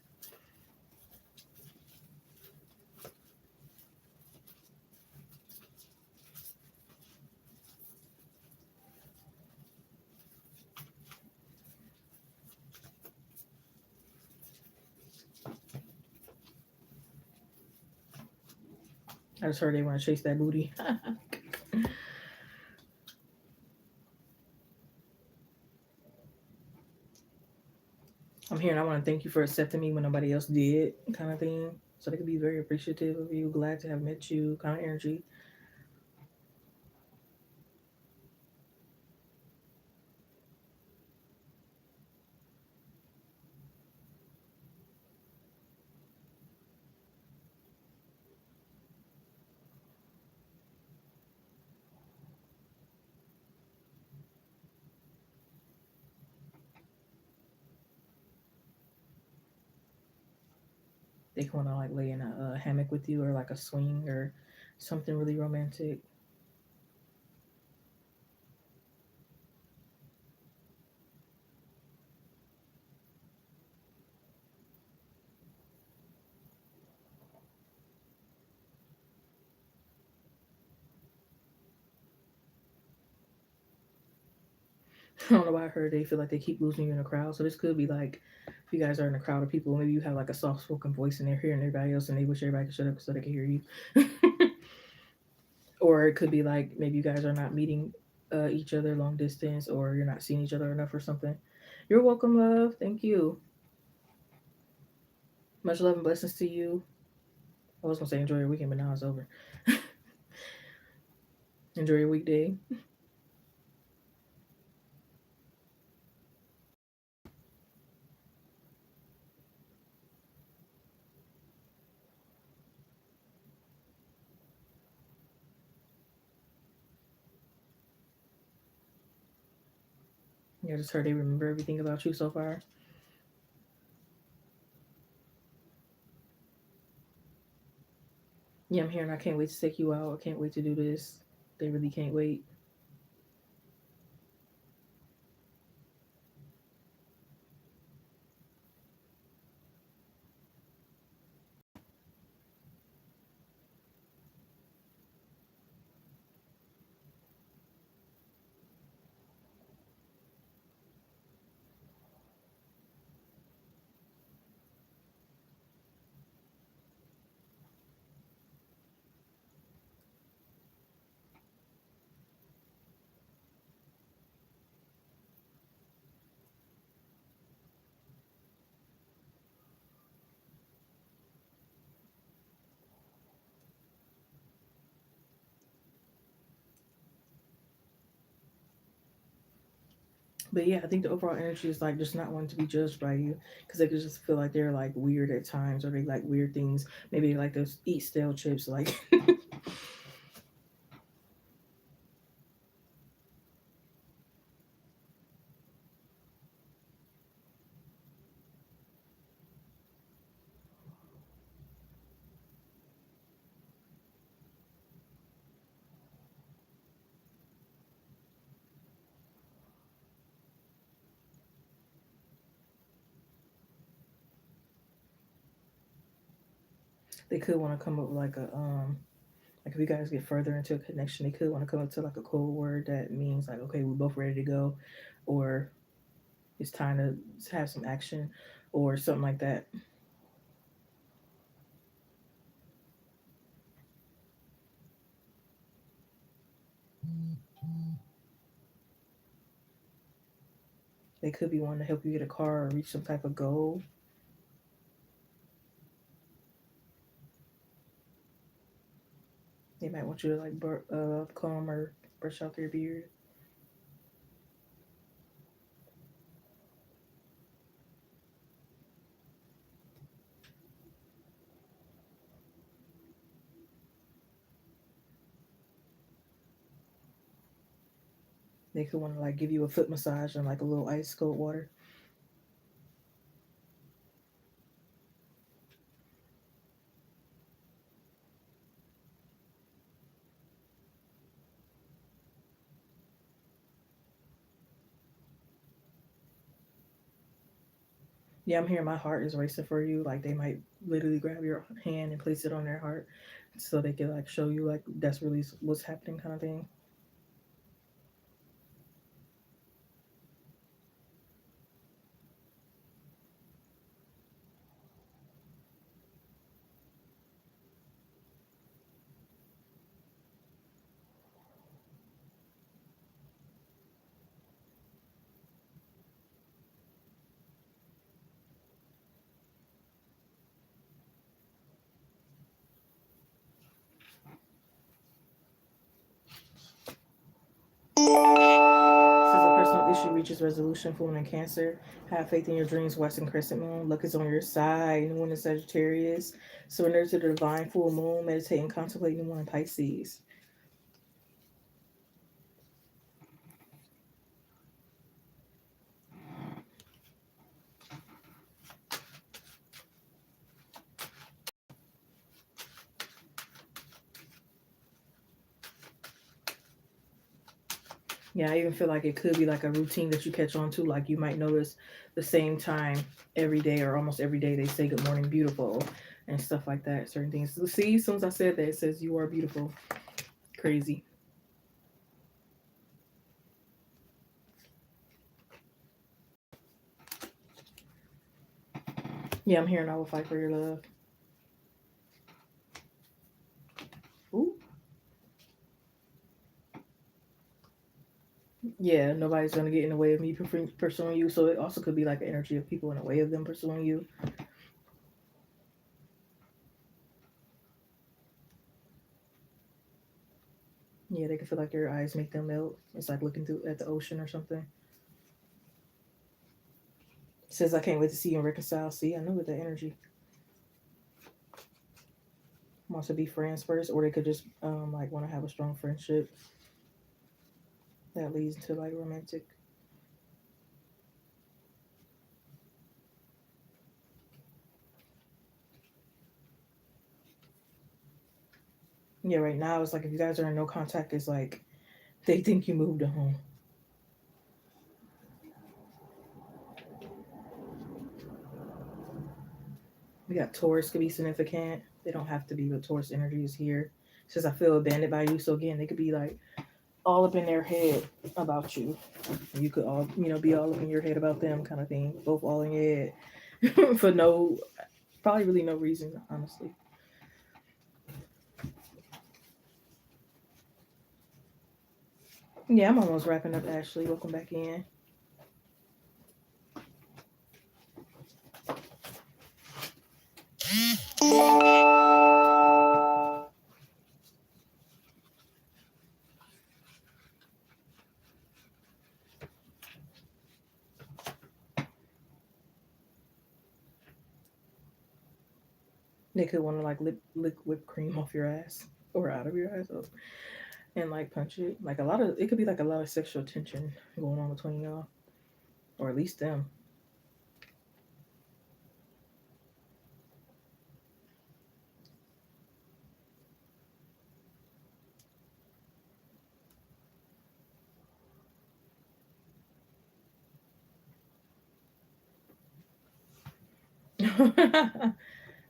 I just heard they want to chase that booty. I'm here and I want to thank you for accepting me when nobody else did, kind of thing. So they could be very appreciative of you, glad to have met you, kind of energy. They want to like lay in a hammock with you or like a swing or something really romantic. I don't know why I heard they feel like they keep losing you in a crowd. So this could be like if you guys are in a crowd of people, maybe you have like a soft spoken voice and they're hearing everybody else and they wish everybody could shut up so they can hear you. Or it could be like maybe you guys are not meeting each other long distance or you're not seeing each other enough or something. You're welcome, love. Thank you. Much love and blessings to you. I was gonna say enjoy your weekend, but now it's over. Enjoy your weekday. Yeah, I just heard they remember everything about you so far. Yeah, I'm here and I can't wait to take you out. I can't wait to do this. They really can't wait. But yeah, I think the overall energy is like just not wanting to be judged by you because they could just feel like they're like weird at times or they like weird things. Maybe they like to eat stale chips. Like they could want to come up with like if you guys get further into a connection, they could want to come up to like a code word that means like okay, we're both ready to go, or it's time to have some action, or something like that. They could be wanting to help you get a car or reach some type of goal. They might want you to like comb or brush out their beard. They could want to like give you a foot massage and like a little ice cold water. Yeah, I'm hearing my heart is racing for you. Like they might literally grab your hand and place it on their heart so they can like show you like that's really what's happening kind of thing. Aquarius resolution, full moon in Cancer. Have faith in your dreams, Western crescent moon. Luck is on your side. New moon in Sagittarius. Surrender to the divine full moon. Meditate and contemplate new moon in Pisces. Yeah, I even feel like it could be like a routine that you catch on to. Like you might notice the same time every day or almost every day they say good morning, beautiful, and stuff like that. Certain things. So see, as soon as I said that, it says you are beautiful. Crazy. Yeah, I'm hearing I will fight for your love. Ooh. Yeah, nobody's gonna get in the way of me pursuing you. So it also could be like an energy of people in the way of them pursuing you. Yeah, they can feel like your eyes make them melt. It's like looking through at the ocean or something. Says I can't wait to see you and reconcile. See, I know with the energy. Wants to be friends first, or they could just like want to have a strong friendship that leads to like romantic. Yeah, right now it's like if you guys are in no contact, it's like they think you moved home. We got Taurus could be significant. They don't have to be, but Taurus energy is here. Says I feel abandoned by you. So again, they could be like all up in their head about you. You could all be all up in your head about them, kind of thing. Both all in your head for no, probably really no reason, honestly. Yeah, I'm almost wrapping up. Ashley, welcome back in. They could want to like lick whipped cream off your ass or out of your ass and like punch it. Like a lot of it could be like a lot of sexual tension going on between y'all, or at least them.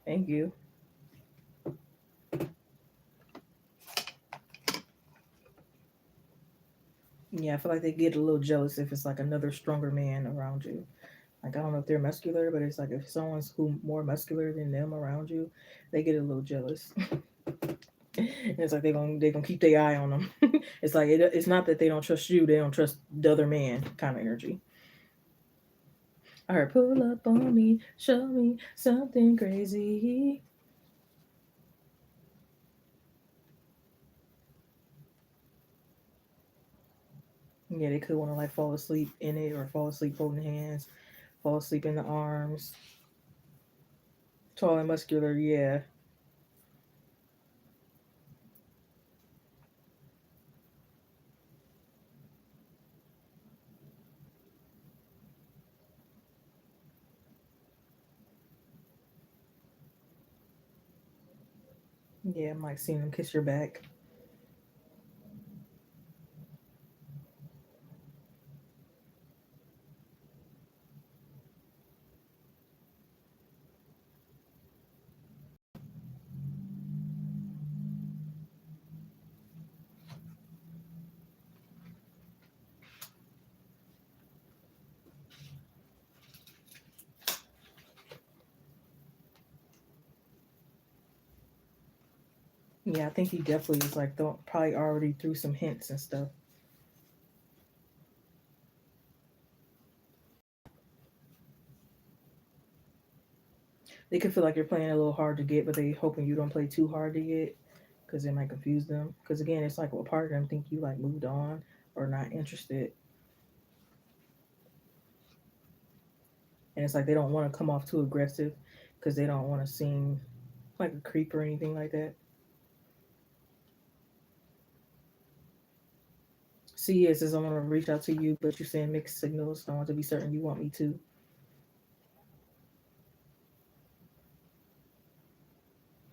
Thank you. Yeah, I feel like they get a little jealous if it's like another stronger man around you. Like I don't know if they're muscular, but it's like if someone's who more muscular than them around you, they get a little jealous. It's like they gonna keep their eye on them. It's like it's not that they don't trust you; they don't trust the other man kind of energy. I heard pull up on me, show me something crazy. Yeah, they could want to like fall asleep in it or fall asleep holding hands, fall asleep in the arms. Tall and muscular, yeah. Yeah, I'm like seeing them kiss your back. Yeah, I think he definitely is like probably already threw some hints and stuff. They could feel like you're playing a little hard to get, but they hoping you don't play too hard to get because it might confuse them. Because again, it's like well, part of them think you like moved on or not interested. and it's like they don't want to come off too aggressive because they don't want to seem like a creep or anything like that. C says I want to reach out to you, but you're saying mixed signals. I want to be certain you want me to.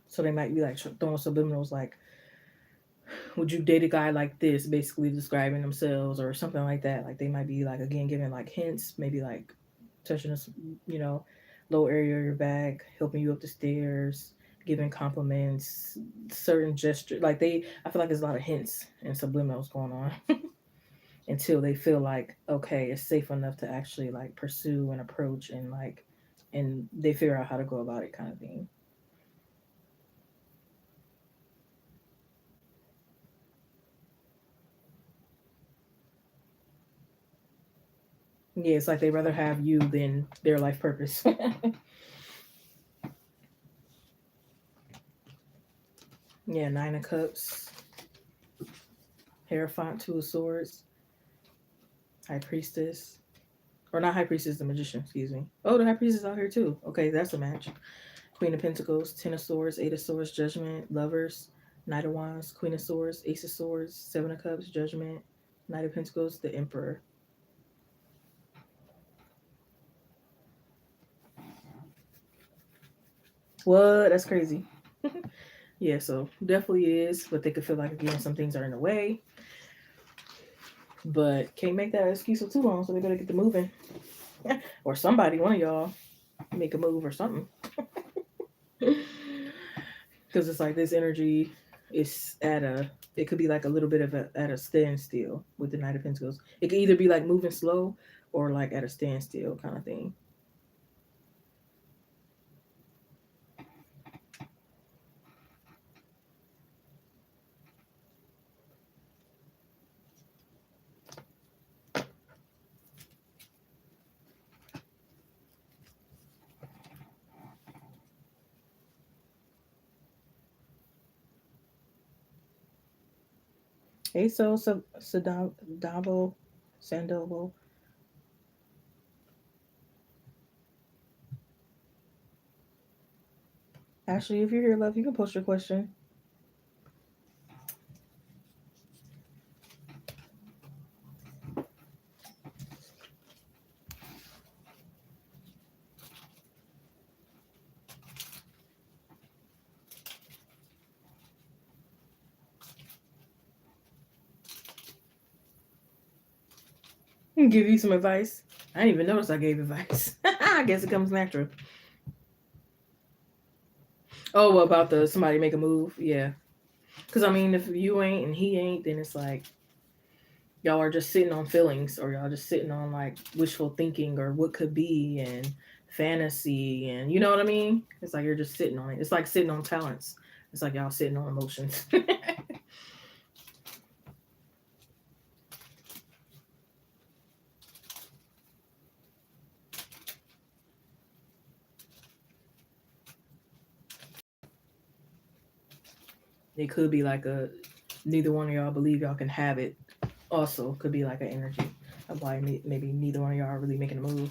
So they might be like throwing subliminals like, would you date a guy like this, basically describing themselves or something like that. Like they might be like, again, giving like hints, maybe like touching us, you know, low area of your back, helping you up the stairs, giving compliments, certain gesture. Like I feel like there's a lot of hints and subliminals going on until they feel like, okay, it's safe enough to actually like pursue and approach and like, and they figure out how to go about it kind of thing. Yeah, it's like they rather have you than their life purpose. Yeah, Nine of Cups, Hierophant, Two of Swords, High Priestess. Or not High Priestess, the Magician, excuse me. Oh, the High Priestess out here too. Okay, that's a match. Queen of Pentacles, Ten of Swords, Eight of Swords, Judgment, Lovers, Knight of Wands, Queen of Swords, Ace of Swords, Seven of Cups, Judgment, Knight of Pentacles, the Emperor. What? That's crazy. Yeah, so definitely is, but they could feel like again some things are in the way, but can't make that excuse for too long, so they better get to moving. Or somebody, one of y'all, make a move or something. Because it's like this energy is at a, it could be like a little bit of at a standstill with the Knight of Pentacles. It could either be like moving slow or like at a standstill kind of thing. Hey, so Sadavo, Sandovo. Ashley, if you're here, love, you can post your question. I can give you some advice. I didn't even notice I gave advice. I guess it comes natural. Oh, about the somebody make a move, yeah. Because I mean, if you ain't and he ain't, then it's like y'all are just sitting on feelings, or y'all just sitting on like wishful thinking, or what could be, and fantasy, and you know what I mean. It's like you're just sitting on it. It's like sitting on talents. It's like y'all sitting on emotions. It could be like a neither one of y'all believe y'all can have it. Also, could be like an energy of why maybe neither one of y'all are really making a move.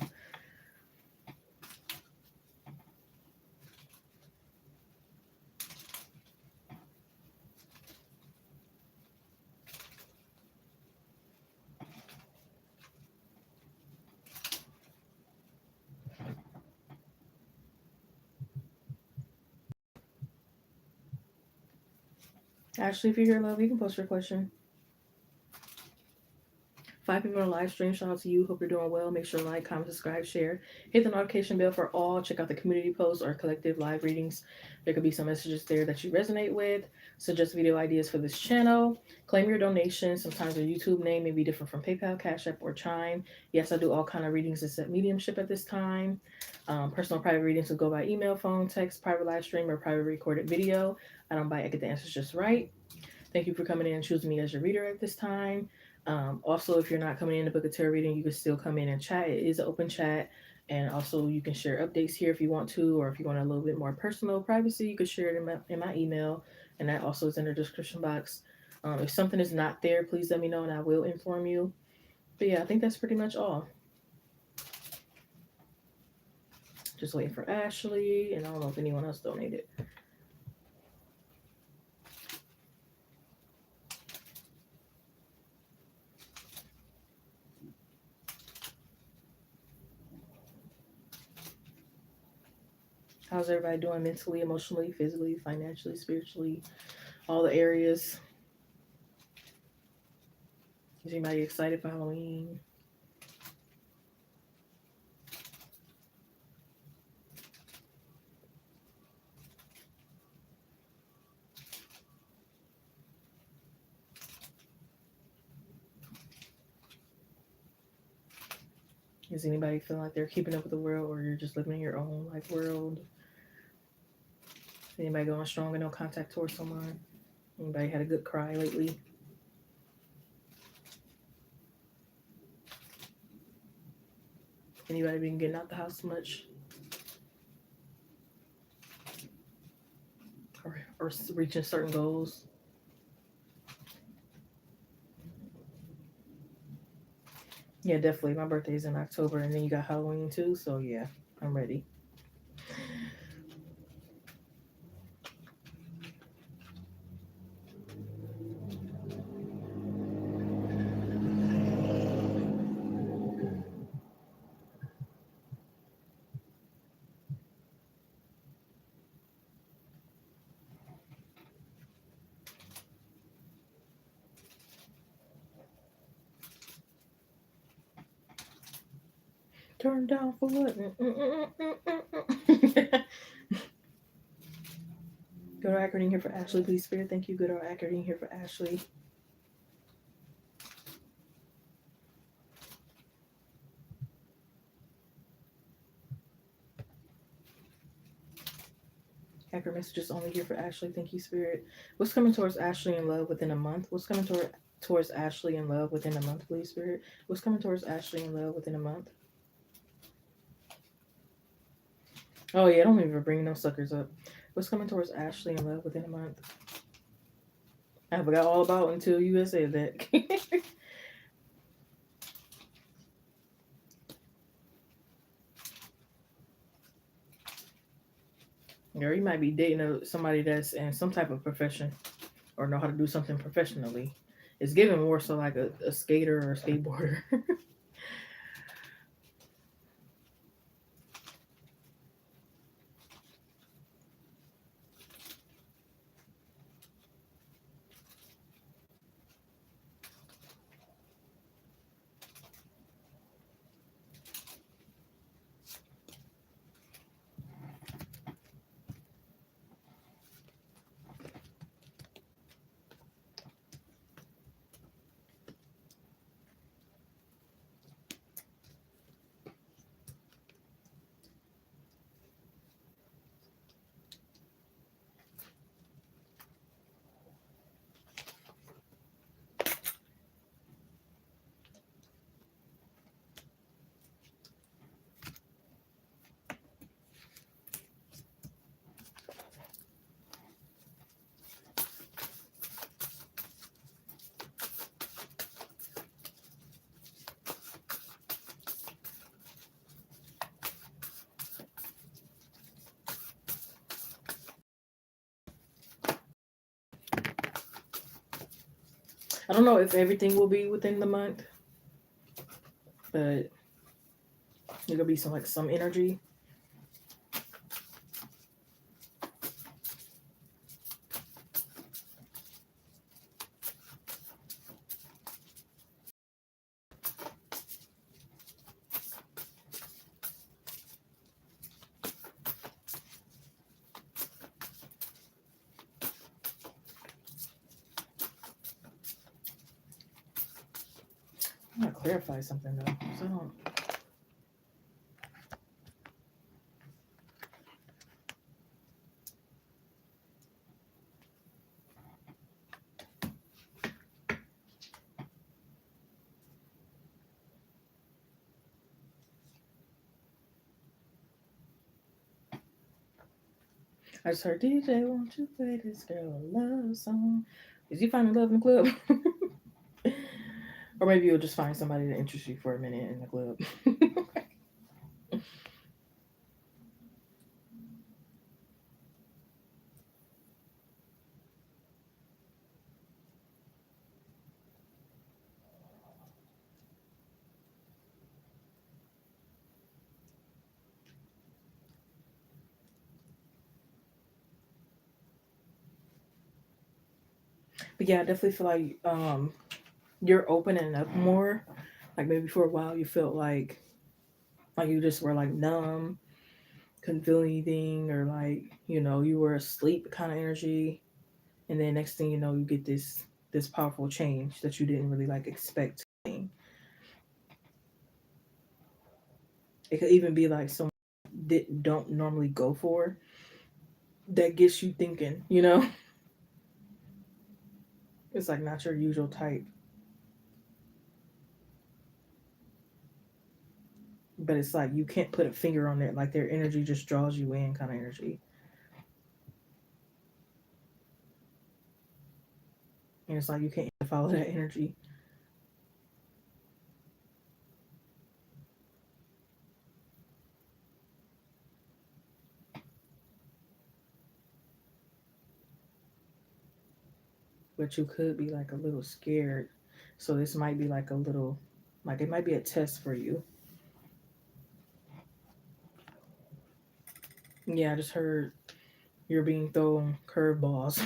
Ashley, if you're here, love, you can post your question. 5 people on live stream. Shout out to you. Hope you're doing well. Make sure to like, comment, subscribe, share. Hit the notification bell for all. Check out the community posts or collective live readings. There could be some messages there that you resonate with. Suggest video ideas for this channel. Claim your donation. Sometimes your YouTube name may be different from PayPal, Cash App, or Chime. Yes, I do all kind of readings except mediumship at this time. Personal private readings will go by email, phone, text, private live stream, or private recorded video. I don't bite. I get the answers just right. Thank you for coming in and choosing me as your reader at this time. Also, if you're not coming in to book a tarot reading, you can still come in and chat. It is an open chat. And also, you can share updates here if you want to, or if you want a little bit more personal privacy, you can share it in my email. And that also is in the description box. If something is not there, please let me know and I will inform you. But yeah, I think that's pretty much all. Just waiting for Ashley, and I don't know if anyone else donated. How's everybody doing mentally, emotionally, physically, financially, spiritually, all the areas? Is anybody excited for Halloween? Is anybody feeling like they're keeping up with the world, or you're just living in your own like world? Anybody going strong and no contact towards someone? Anybody had a good cry lately? Anybody been getting out the house much? Or reaching certain goals? Yeah, definitely. My birthday's in October, and then you got Halloween too. So yeah, I'm ready. Turn down for what? Good old acronym here for Ashley, please, Spirit. Thank you. Good old acronym here for Ashley. Accurate messages only here for Ashley. Thank you, Spirit. What's coming towards Ashley in love within a month? What's coming towards Ashley in love within a month, please, Spirit? What's coming towards Ashley in love within a month? Oh yeah, don't even bring no suckers up. What's coming towards Ashley in love within a month? I forgot all about until you had said that. Or you might be dating somebody that's in some type of profession or know how to do something professionally. It's given more so like a skater or a skateboarder. I don't know if everything will be within the month, but there'll be some energy. I'm gonna clarify something though. So I don't. I just heard DJ, won't you play this girl a love song? Is you finding love in the club? Or maybe you'll just find somebody to interest you for a minute in the club. But yeah, I definitely feel like you're opening up more. Like maybe for a while you felt like you just were like numb, couldn't feel anything, or like you were asleep kind of energy, and then next thing you know, you get this powerful change that you didn't really like expect. It could even be like someone that don't normally go for that gets you thinking. It's like not your usual type, but it's like you can't put a finger on it. Like their energy just draws you in, kind of energy, and it's like you can't follow that energy. But you could be like a little scared. So this might be like a little, like it might be a test for you. Yeah, I just heard you're being thrown curveballs,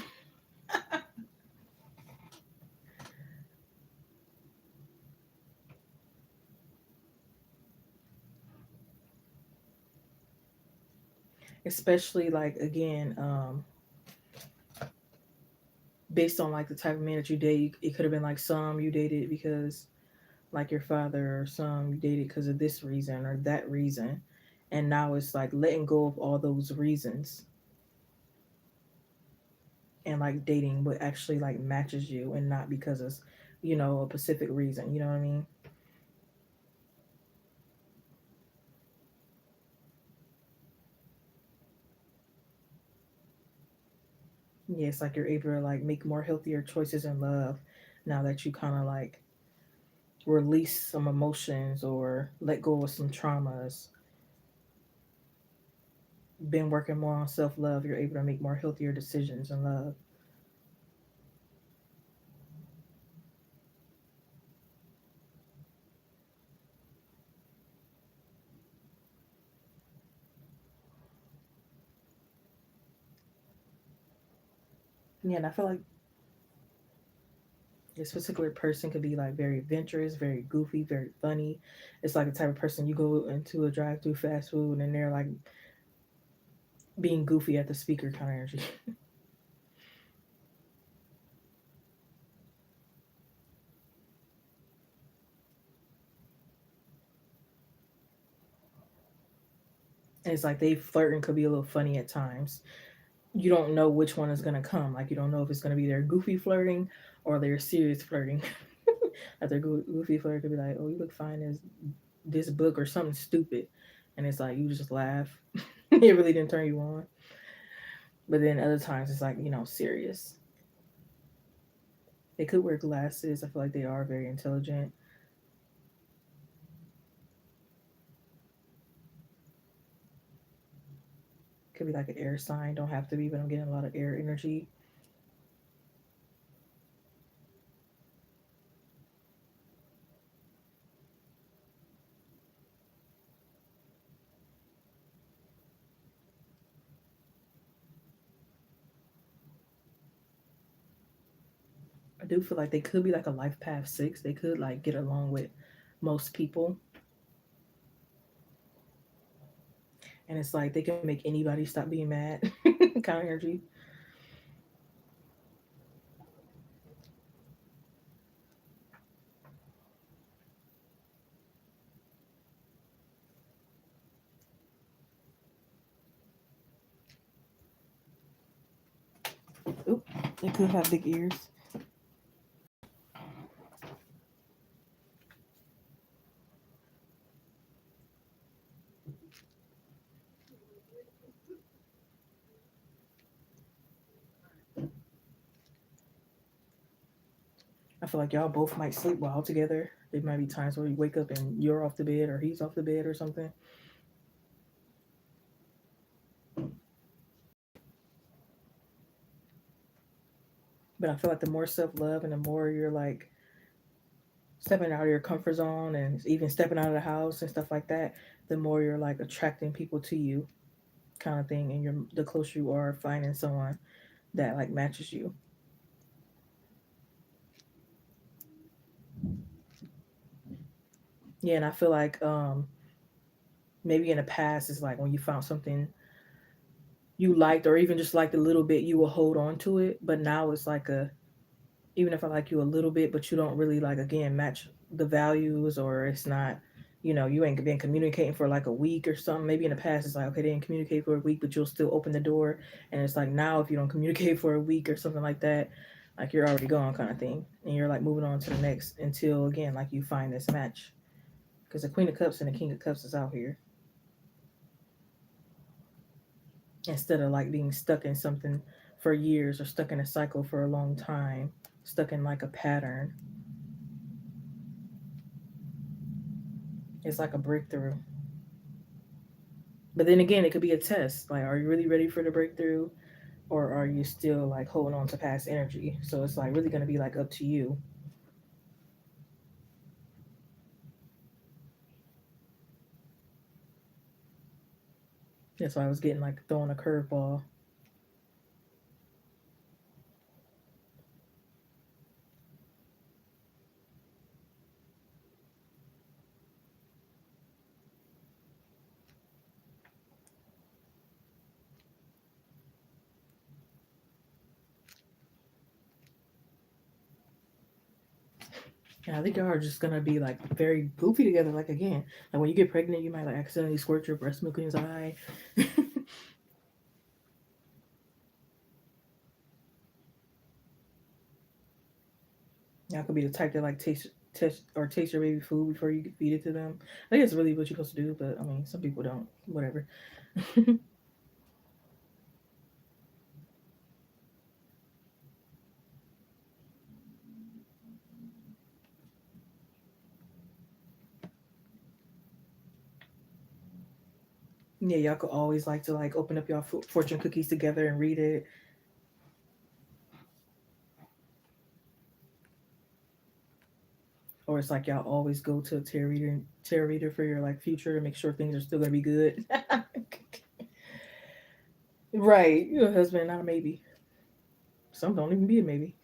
especially like again, based on like the type of man that you date. It could have been like some you dated because like your father, or some you dated because of this reason or that reason, and now it's like letting go of all those reasons and like dating what actually like matches you and not because of a specific reason. You know what I mean? Yeah, it's like you're able to like make more healthier choices in love now that you kind of like release some emotions or let go of some traumas. Been working more on self love, you're able to make more healthier decisions in love. Yeah, and I feel like this particular person could be like very adventurous, very goofy, very funny. It's like the type of person you go into a drive through fast food and they're like being goofy at the speaker kind of energy. And it's like they flirting could be a little funny at times. You don't know which one is gonna come. Like you don't know if it's gonna be their goofy flirting or their serious flirting. Like their goofy flirt could be like, "Oh, you look fine as this book," or something stupid, and it's like you just laugh. It really didn't turn you on. But then other times it's like serious. They could wear glasses. I feel like they are very intelligent. Could be like an air sign. Don't have to be, but I'm getting a lot of air energy. I do feel like they could be like a life path 6. They could like get along with most people, and it's like they can make anybody stop being mad. Kind of energy. Oop, they could have big ears. I feel like y'all both might sleep well together. There might be times where you wake up and you're off the bed or he's off the bed or something. But I feel like the more self love and the more you're like stepping out of your comfort zone and even stepping out of the house and stuff like that, the more you're like attracting people to you, kind of thing. And you're the closer you are finding someone that like matches you. Yeah, and I feel like maybe in the past it's like when you found something you liked or even just liked a little bit, you will hold on to it. But now it's like a even if I like you a little bit, but you don't really like again match the values or it's not, you ain't been communicating for like a week or something. Maybe in the past it's like okay, they didn't communicate for a week, but you'll still open the door, and it's like now if you don't communicate for a week or something like that, like you're already gone kind of thing, and you're like moving on to the next until again like you find this match because the Queen of Cups and the King of Cups is out here instead of like being stuck in something for years or stuck in a cycle for a long time, stuck in like a pattern. It's like a breakthrough. But then again, it could be a test. Like, are you really ready for the breakthrough? Or are you still like holding on to past energy? So it's like really going to be like up to you. That's why I was getting like throwing a curveball. And I think y'all are just going to be like very goofy together. Like, again, like when you get pregnant, you might like accidentally squirt your breast milk in his eye. Y'all could be the type that like taste your baby food before you feed it to them. I think it's really what you're supposed to do, but I mean, some people don't. Whatever. Yeah, y'all could always like to like open up y'all fortune cookies together and read it, or it's like y'all always go to a tarot reader for your like future to make sure things are still gonna be good. Right, you're a husband, not a maybe. Some don't even be a maybe.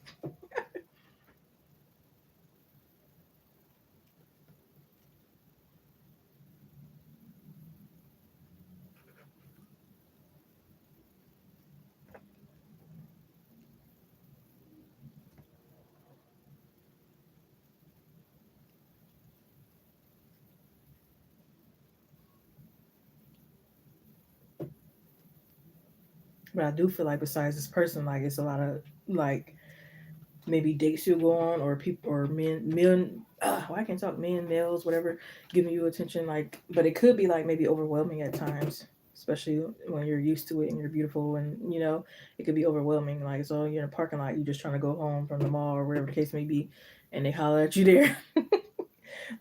But I do feel like besides this person, like it's a lot of like maybe dates you'll go on or people or men. Well, I can talk men, males, whatever, giving you attention. Like, but it could be like maybe overwhelming at times, especially when you're used to it and you're beautiful, and it could be overwhelming. Like, so you're in a parking lot, you're just trying to go home from the mall or whatever the case may be, and they holler at you there,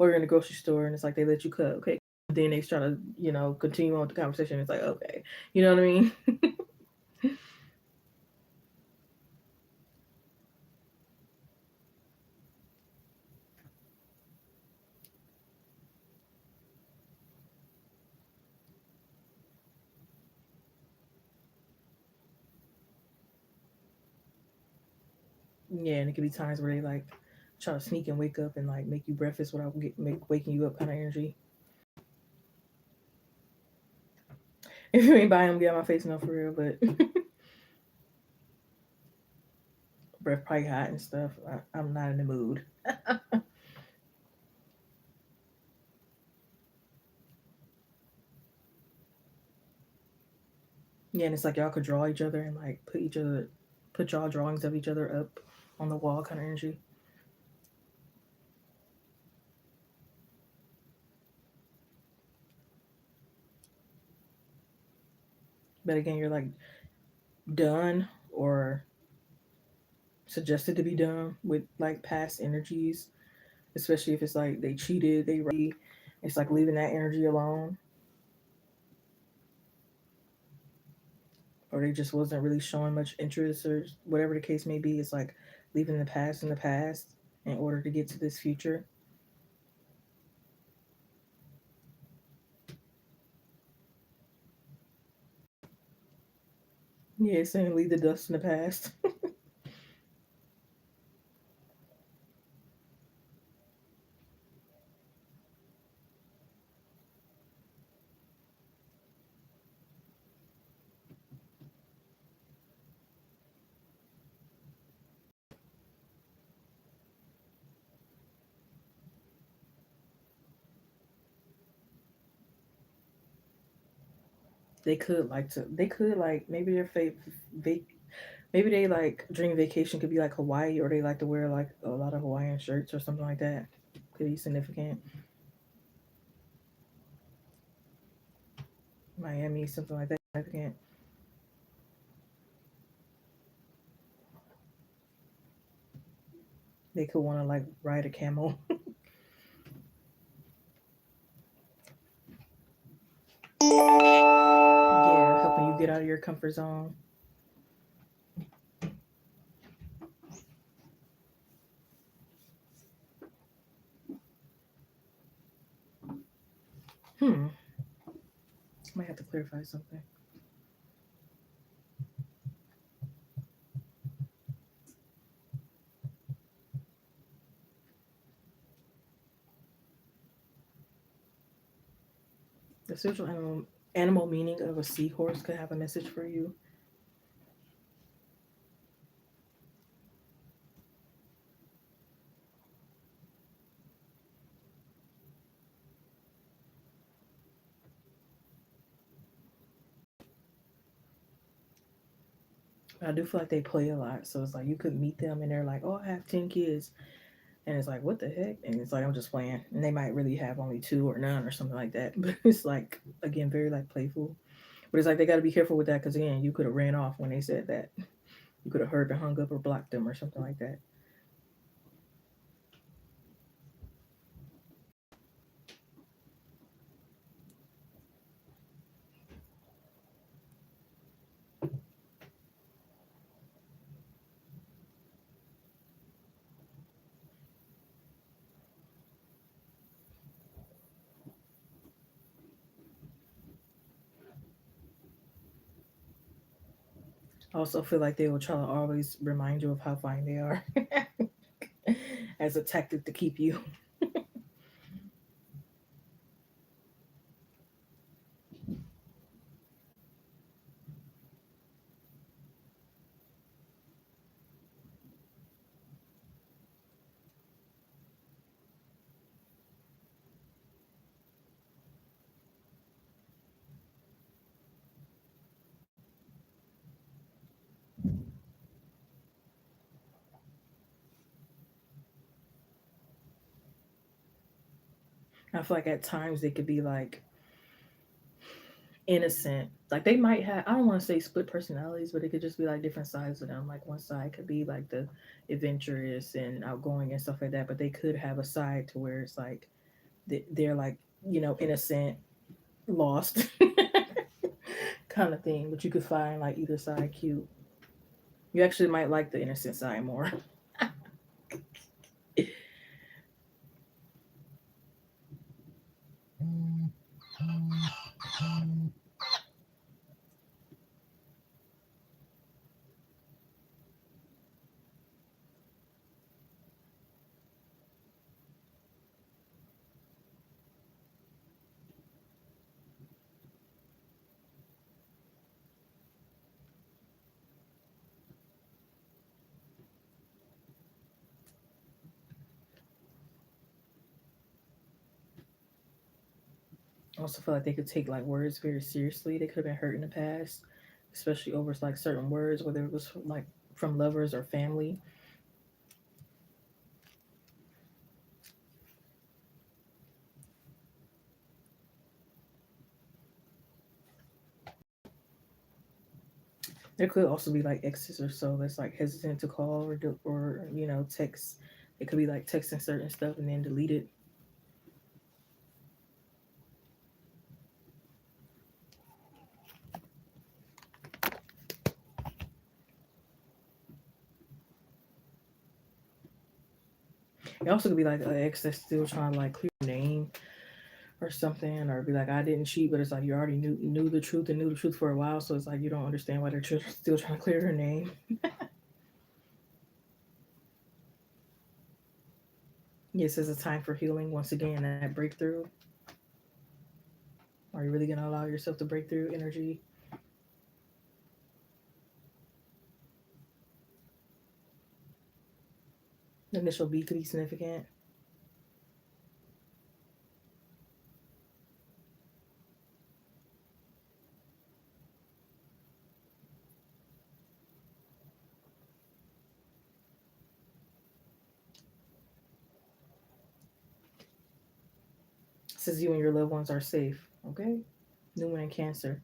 or you're in the grocery store and it's like they let you cut, okay. Then they try to continue on with the conversation. It's like okay, you know what I mean? Yeah, and it could be times where they like try to sneak and wake up and like make you breakfast without waking you up kind of energy. If you ain't buying them, get out my face, no, for real. But breath probably hot and stuff. I'm not in the mood. Yeah, and it's like y'all could draw each other and like put y'all drawings of each other up on the wall kind of energy. But again, you're like done or suggested to be done with like past energies, especially if it's like they cheated, it's like leaving that energy alone, or they just wasn't really showing much interest or whatever the case may be. It's like leaving the past in the past in order to get to this future. Yeah, saying leave the dust in the past. They could like to. They could like maybe their maybe they like dream vacation could be like Hawaii, or they like to wear like a lot of Hawaiian shirts or something like that. Could be significant. Miami, something like that. Significant. They could want to like ride a camel. Yeah, helping you get out of your comfort zone. Hmm. Might have to clarify something. The spiritual animal meaning of a seahorse could have a message for you. I do feel like they play a lot, so it's like you could meet them and they're like, "Oh, I have 10 kids," and it's like, "What the heck?" And it's like, "I'm just playing," and they might really have only two or none or something like that. But it's like again, very like playful. But it's like they got to be careful with that because again, you could have ran off when they said that. You could have heard and hung up or blocked them or something like that. I also feel like they will try to always remind you of how fine they are as a tactic to keep you. I feel like at times they could be like innocent. Like they might have, I don't want to say split personalities, but it could just be like different sides of them. Like one side could be like the adventurous and outgoing and stuff like that, but they could have a side to where it's like they're like, innocent, lost kind of thing. But you could find like either side cute. You actually might like the innocent side more. I also feel like they could take like words very seriously. They could have been hurt in the past, especially over like certain words, whether it was like from lovers or family. There could also be like exes or so that's like hesitant to call or text. It could be like texting certain stuff and then delete it. It also could be like an ex that's still trying to like clear your name or something, or be like, I didn't cheat, but it's like you already knew the truth and knew the truth for a while, so it's like you don't understand why they're still trying to clear her name. Yes, it's a time for healing once again. That breakthrough. Are you really gonna allow yourself to break through energy? The initial B could be significant. says you and your loved ones are safe. Okay. New one in Cancer.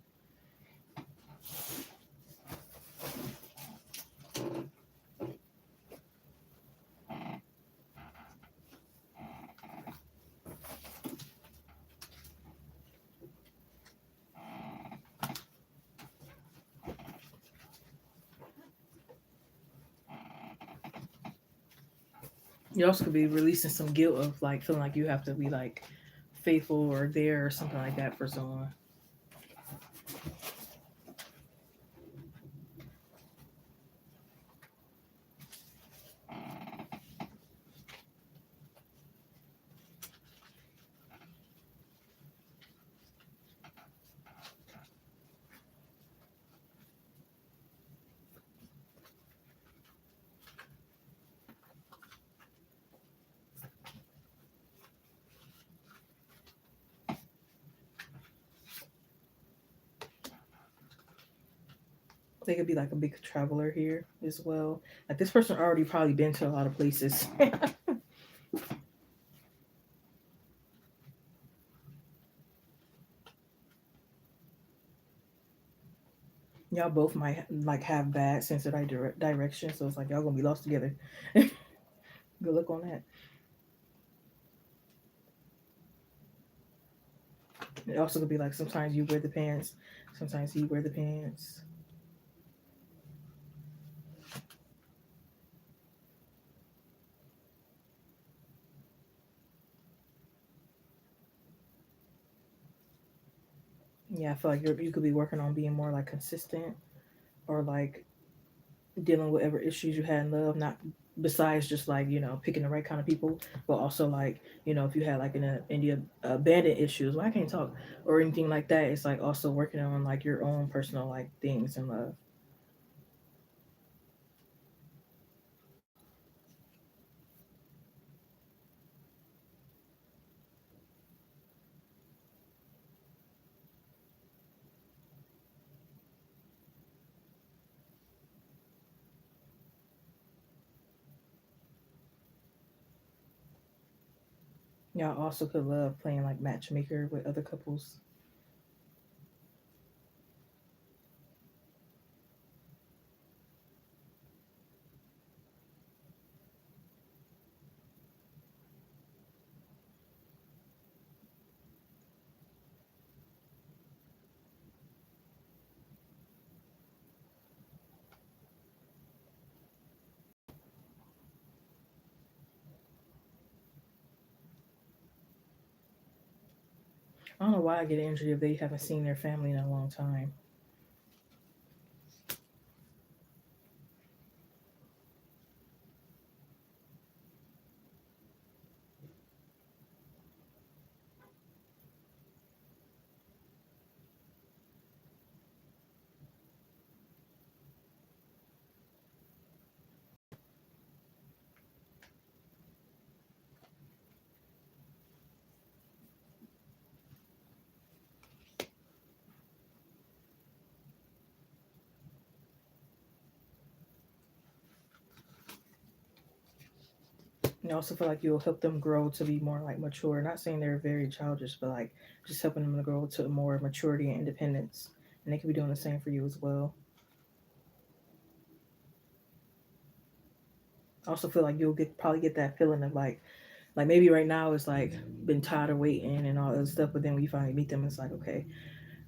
You also could be releasing some guilt of like feeling like you have to be like faithful or there or something like that for someone. They could be like a big traveler here as well. Like this person already probably been to a lot of places. Y'all both might like have bad sense of direction, so it's like y'all gonna be lost together. Good luck on that. It also could be like sometimes you wear the pants, sometimes he wear the pants. Yeah, I feel like you could be working on being more like consistent or like dealing with whatever issues you had in love, not besides just like picking the right kind of people, but also like if you had like an India abandoned issues, well, I can't talk or anything like that. It's like also working on like your own personal like things in love. Y'all also could love playing like matchmaker with other couples. I don't know why I get energy if they haven't seen their family in a long time. And I also feel like you'll help them grow to be more like mature. Not saying they're very childish, but like just helping them to grow to more maturity and independence. And they could be doing the same for you as well. I also feel like you'll get probably get that feeling of like maybe right now it's like been tired of waiting and all that stuff, but then when you finally meet them, it's like okay,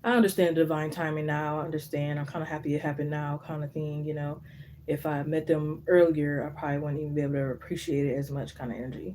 I understand divine timing now. I understand. I'm kind of happy it happened now, kind of thing. If I met them earlier, I probably wouldn't even be able to appreciate it as much, kind of energy.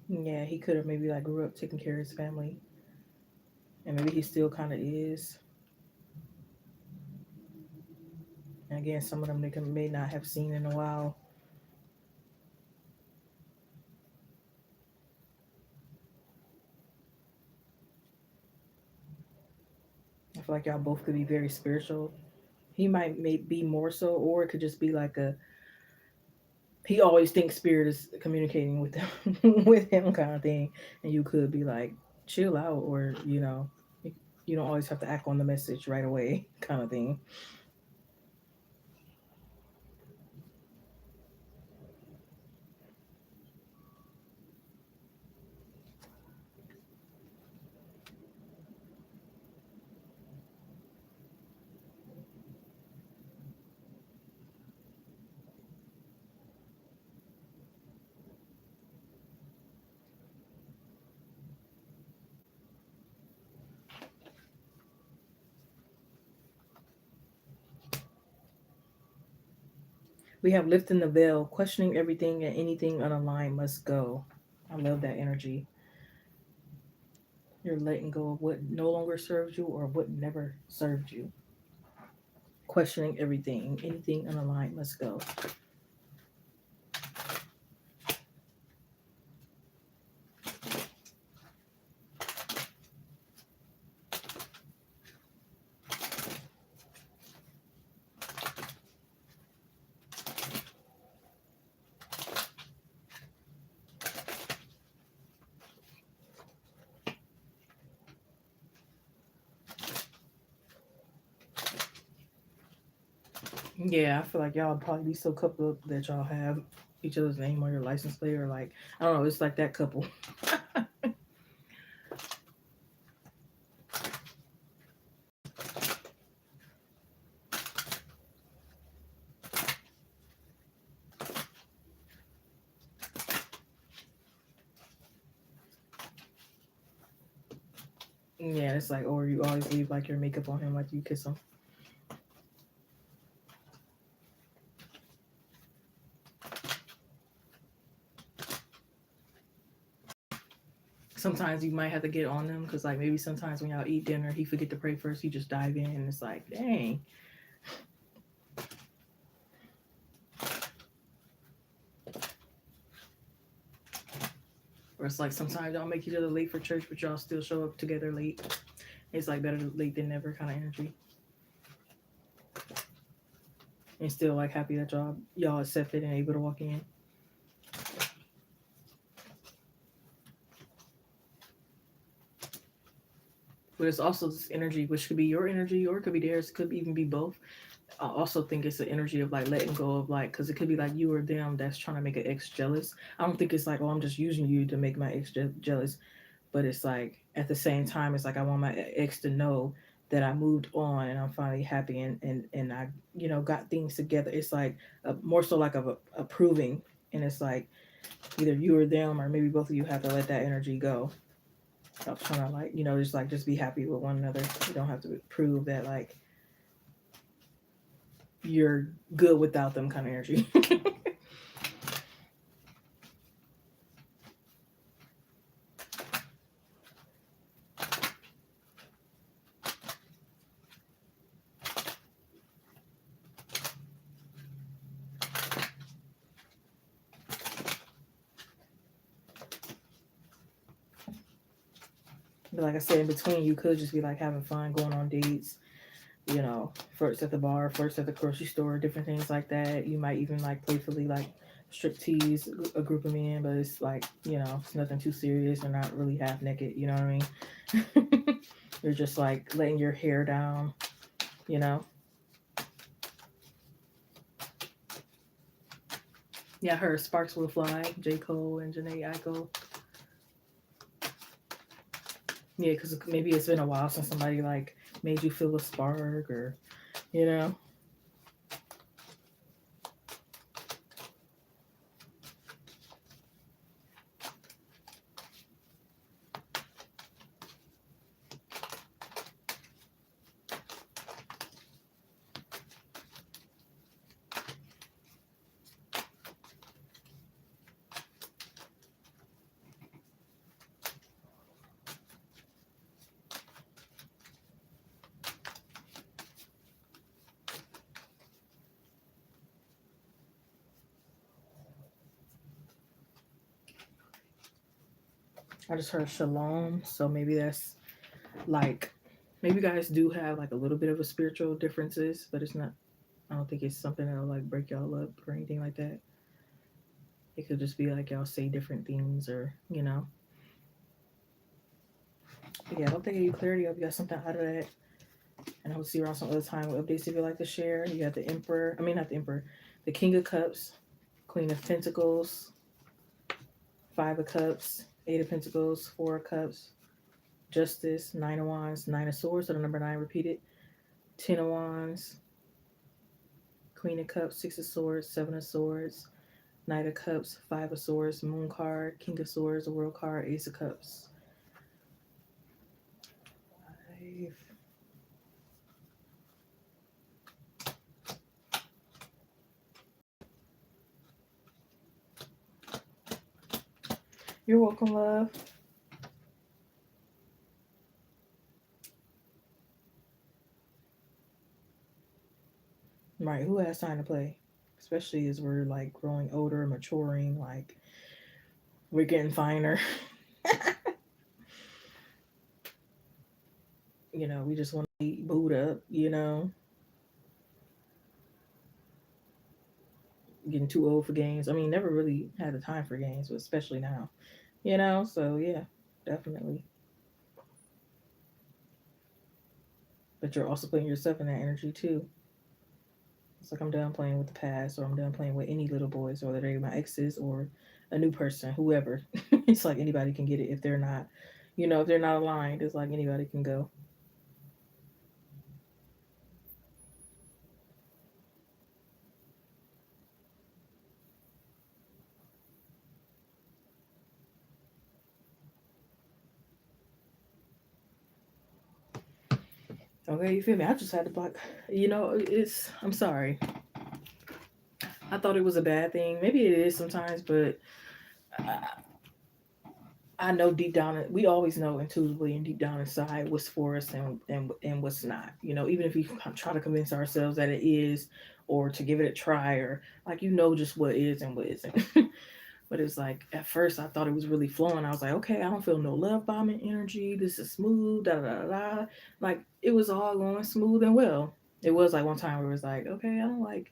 Yeah, he could have maybe like grew up taking care of his family, and maybe he still kind of is. And again, some of them they may not have seen in a while. I feel like y'all both could be very spiritual. He might may be more so, or it could just be like a he always thinks spirit is communicating with them with him kind of thing, and you could be like chill out, or you don't always have to act on the message right away kind of thing. We have lifting the veil, questioning everything and anything unaligned must go. I love that energy. You're letting go of what no longer serves you or what never served you. Questioning everything, anything unaligned must go. Yeah, I feel like y'all probably be so coupled up that y'all have each other's name on your license plate, or like I don't know, it's like that couple. Yeah, it's like, or you always leave like your makeup on him, like you kiss him. Sometimes you might have to get on them because like maybe sometimes when y'all eat dinner, he forget to pray first. He just dive in, and it's like, dang. Or it's like sometimes y'all make each other late for church, but y'all still show up together late. It's like better late than never kind of energy. And still like happy that y'all accepted and able to walk in. But it's also this energy, which could be your energy or it could be theirs. It could even be both. I also think it's an energy of like letting go of like, because it could be like you or them that's trying to make an ex jealous. I don't think it's like, oh, I'm just using you to make my ex jealous. But it's like at the same time, it's like I want my ex to know that I moved on and I'm finally happy, and I got things together. It's like more so like of approving, and it's like either you or them or maybe both of you have to let that energy go. I was trying to like just be happy with one another. You don't have to prove that like you're good without them kind of energy. But like I said, in between you could just be like having fun, going on dates, first at the bar, first at the grocery store, different things like that. You might even like playfully like strip tease a group of men, but it's like, it's nothing too serious. They're not really half naked, you know what I mean? You're just like letting your hair down, you know? Yeah, I heard Sparks Will Fly, J. Cole and Janae Eiko. Yeah, because maybe it's been a while since somebody like made you feel a spark, or, you know? I just heard shalom, so maybe that's like Maybe you guys do have like a little bit of a spiritual differences, but it's not. I don't think it's something that'll like break y'all up or anything like that. It could just be like y'all say different things, or But yeah, I hope they give you clarity. I hope you got something out of that. And I will see you around some other time with updates if you'd like to share. You got the Emperor. I mean, not the Emperor. The King of Cups, Queen of Pentacles, Five of Cups, Eight of Pentacles, Four of Cups, Justice, Nine of Wands, Nine of Swords. So the number nine repeated. Ten of Wands, Queen of Cups, Six of Swords, Seven of Swords, Knight of Cups, Five of Swords, Moon card, King of Swords, the World card, Ace of Cups. Five. You're welcome, love. Right, who has time to play? Especially as we're like growing older, maturing, like we're getting finer. We just want to be booed up, getting too old for games. I mean, never really had the time for games, but especially now, so yeah, definitely. But you're also putting yourself in that energy too. It's like I'm done playing with the past, or I'm done playing with any little boys, whether they're my exes or a new person, whoever. It's like anybody can get it if they're not, if they're not aligned. It's like anybody can go. Okay, you feel me? I just had to block. I'm sorry. I thought it was a bad thing. Maybe it is sometimes, but I, I know deep down, we always know intuitively and deep down inside what's for us and what's not. Even if we try to convince ourselves that it is, or to give it a try, or like just what is and what isn't. But it's like at first I thought it was really flowing. I was like, okay, I don't feel no love bombing energy. This is smooth. Da da da da. Like it was all going smooth and well. It was like one time where it was like, okay, I don't like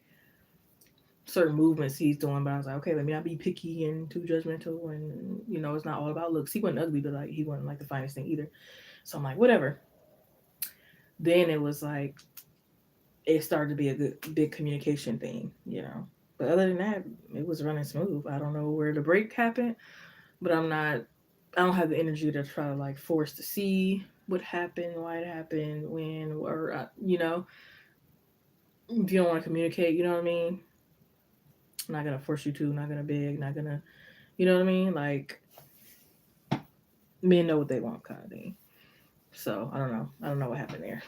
certain movements he's doing, but I was like, okay, let me not be picky and too judgmental, and it's not all about looks. He wasn't ugly, but like he wasn't like the finest thing either. So I'm like, whatever. Then it was like it started to be a good big communication thing. But other than that, it was running smooth. I don't know where the break happened, but I don't have the energy to try to like force to see what happened, why it happened, when, or if you don't want to communicate, you know what I mean. I'm not gonna force you to, not gonna beg, not gonna, you know what I mean. Like men know what they want, kind of thing. So I don't know. I don't know what happened there.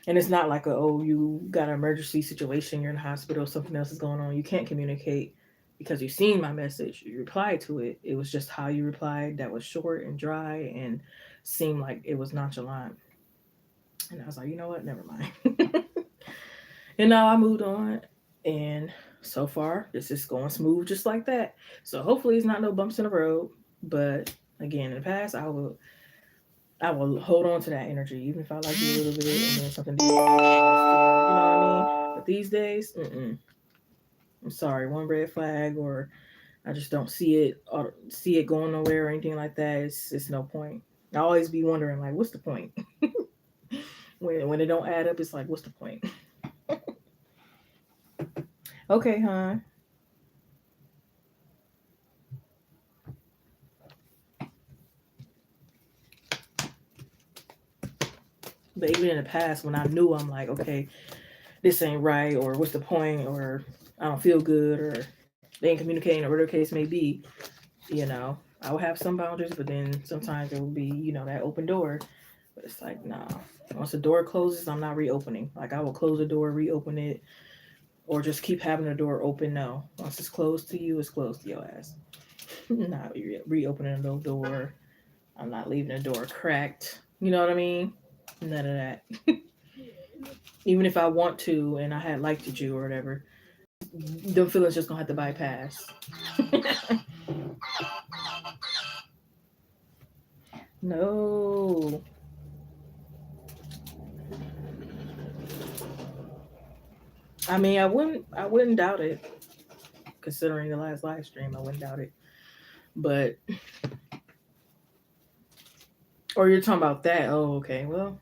And it's not like you got an emergency situation, you're in the hospital, something else is going on, you can't communicate because you've seen my message, you replied to it. It was just how you replied that was short and dry and seemed like it was nonchalant. And I was like, you know what? Never mind. And now I moved on, and so far this is going smooth just like that. So hopefully it's not no bumps in the road. But again, in the past, I will hold on to that energy, even if I like you a little bit, and then something different. You know what I mean? But these days, I'm sorry, one red flag, or I just don't see it going nowhere or anything like that. It's no point. I always be wondering like, what's the point? When it don't add up, it's like, what's the point? Okay, hon. But even in the past, when I knew, I'm like, okay, this ain't right, or what's the point, or I don't feel good, or they ain't communicating, or whatever the case may be, I will have some boundaries, but then sometimes it will be, that open door. But it's like, nah. Once the door closes, I'm not reopening. Like I will close the door, reopen it, or just keep having the door open. No. Once it's closed to you, it's closed to your ass. Not reopening the door. I'm not leaving the door cracked. You know what I mean? None of that. Even if I want to and I had liked you or whatever, the feelings just gonna have to bypass. No. I mean, I wouldn't doubt it. Considering the last live stream, I wouldn't doubt it. But, or you're talking about that? Oh, okay. Well,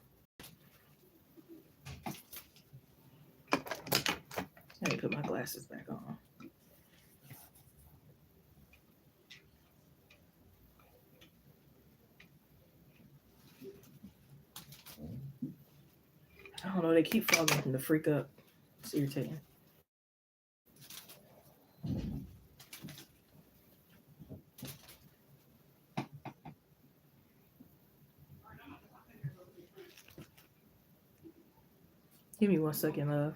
let me put my glasses back on. I don't know. They keep falling the freak up. It's irritating. Give me 1 second, love.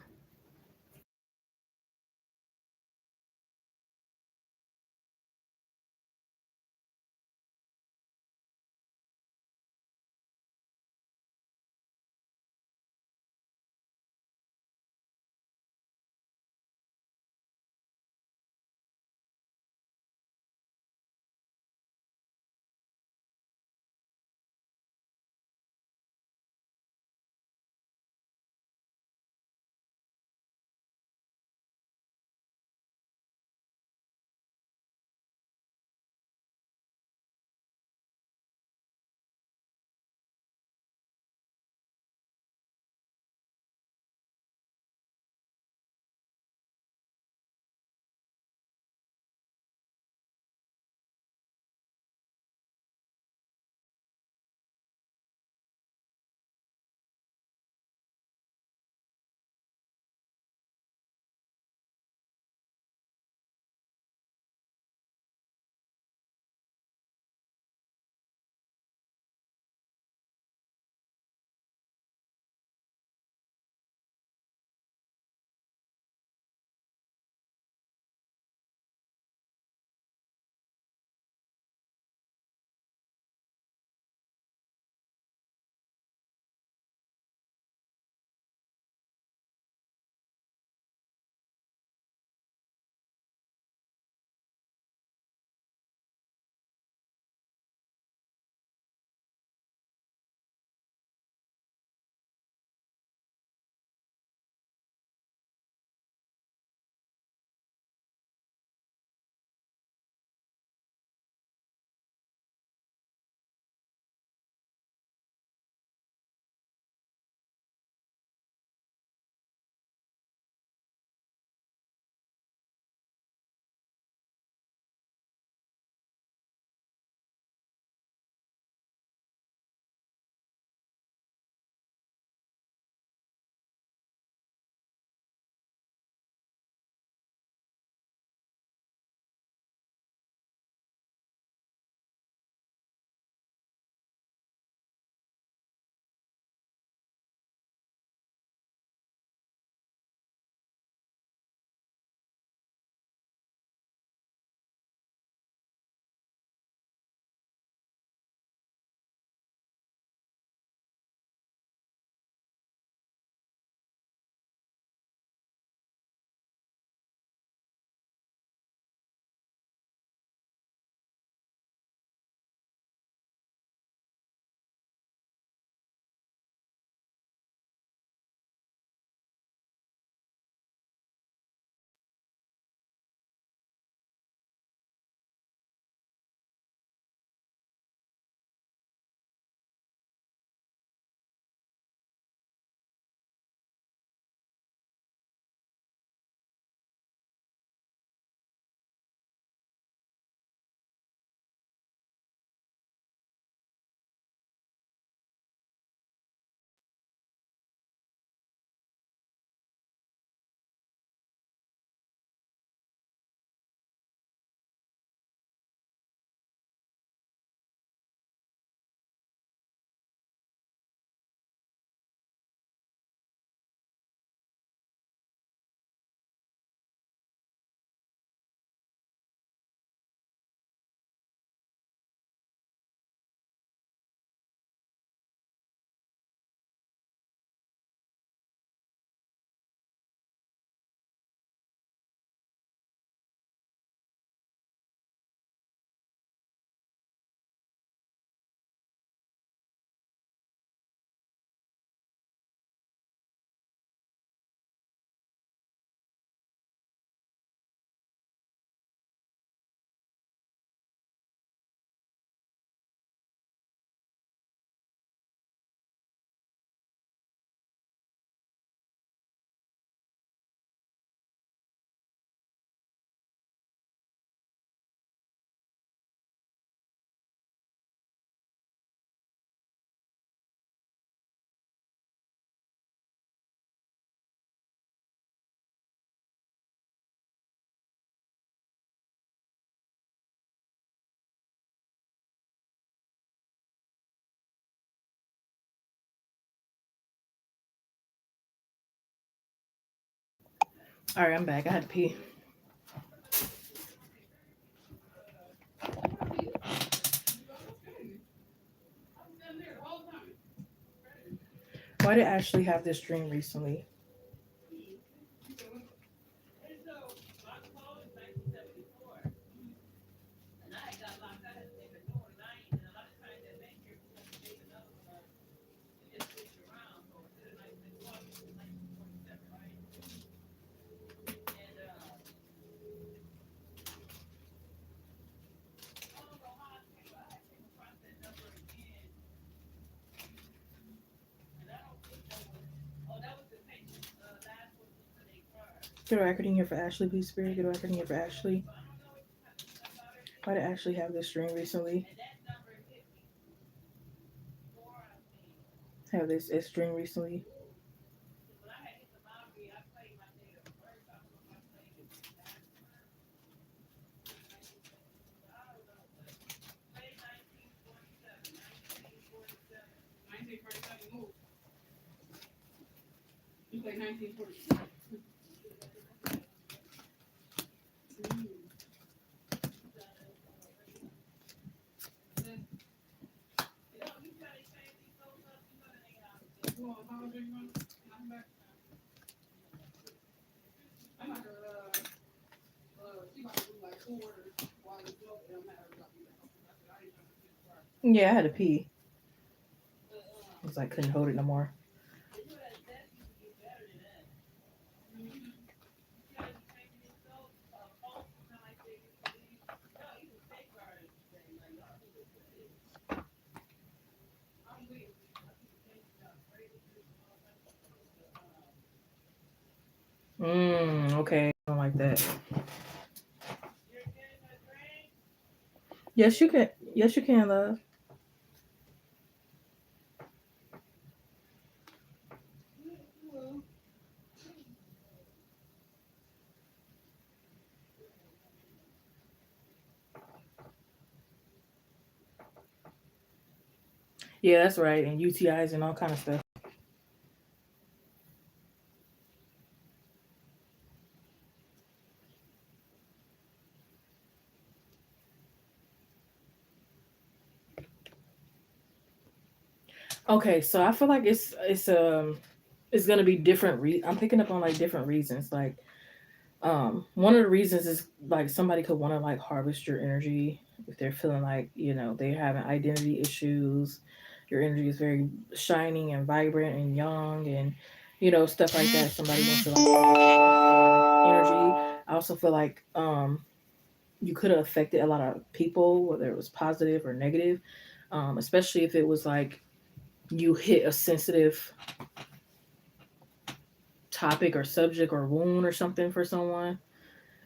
All right, I'm back. I had to pee. Why did Ashley have this dream recently? Get a record in here for Ashley, please, Spirit. Get a record in here for Ashley. Why did Ashley have this dream recently? Have this dream recently? Yeah, I had to pee. It's like couldn't hold it no more. Okay. I don't like that. Yes, you can. Yes, you can, love. Yeah, that's right. And UTIs and all kind of stuff. Okay, so I feel like it's gonna be different. I'm picking up on like different reasons. Like one of the reasons is like somebody could want to like harvest your energy if they're feeling like they're having identity issues. Your energy is very shining and vibrant and young and stuff like that. Somebody wants to like energy. I also feel like you could have affected a lot of people, whether it was positive or negative, especially if it was like you hit a sensitive topic or subject or wound or something for someone.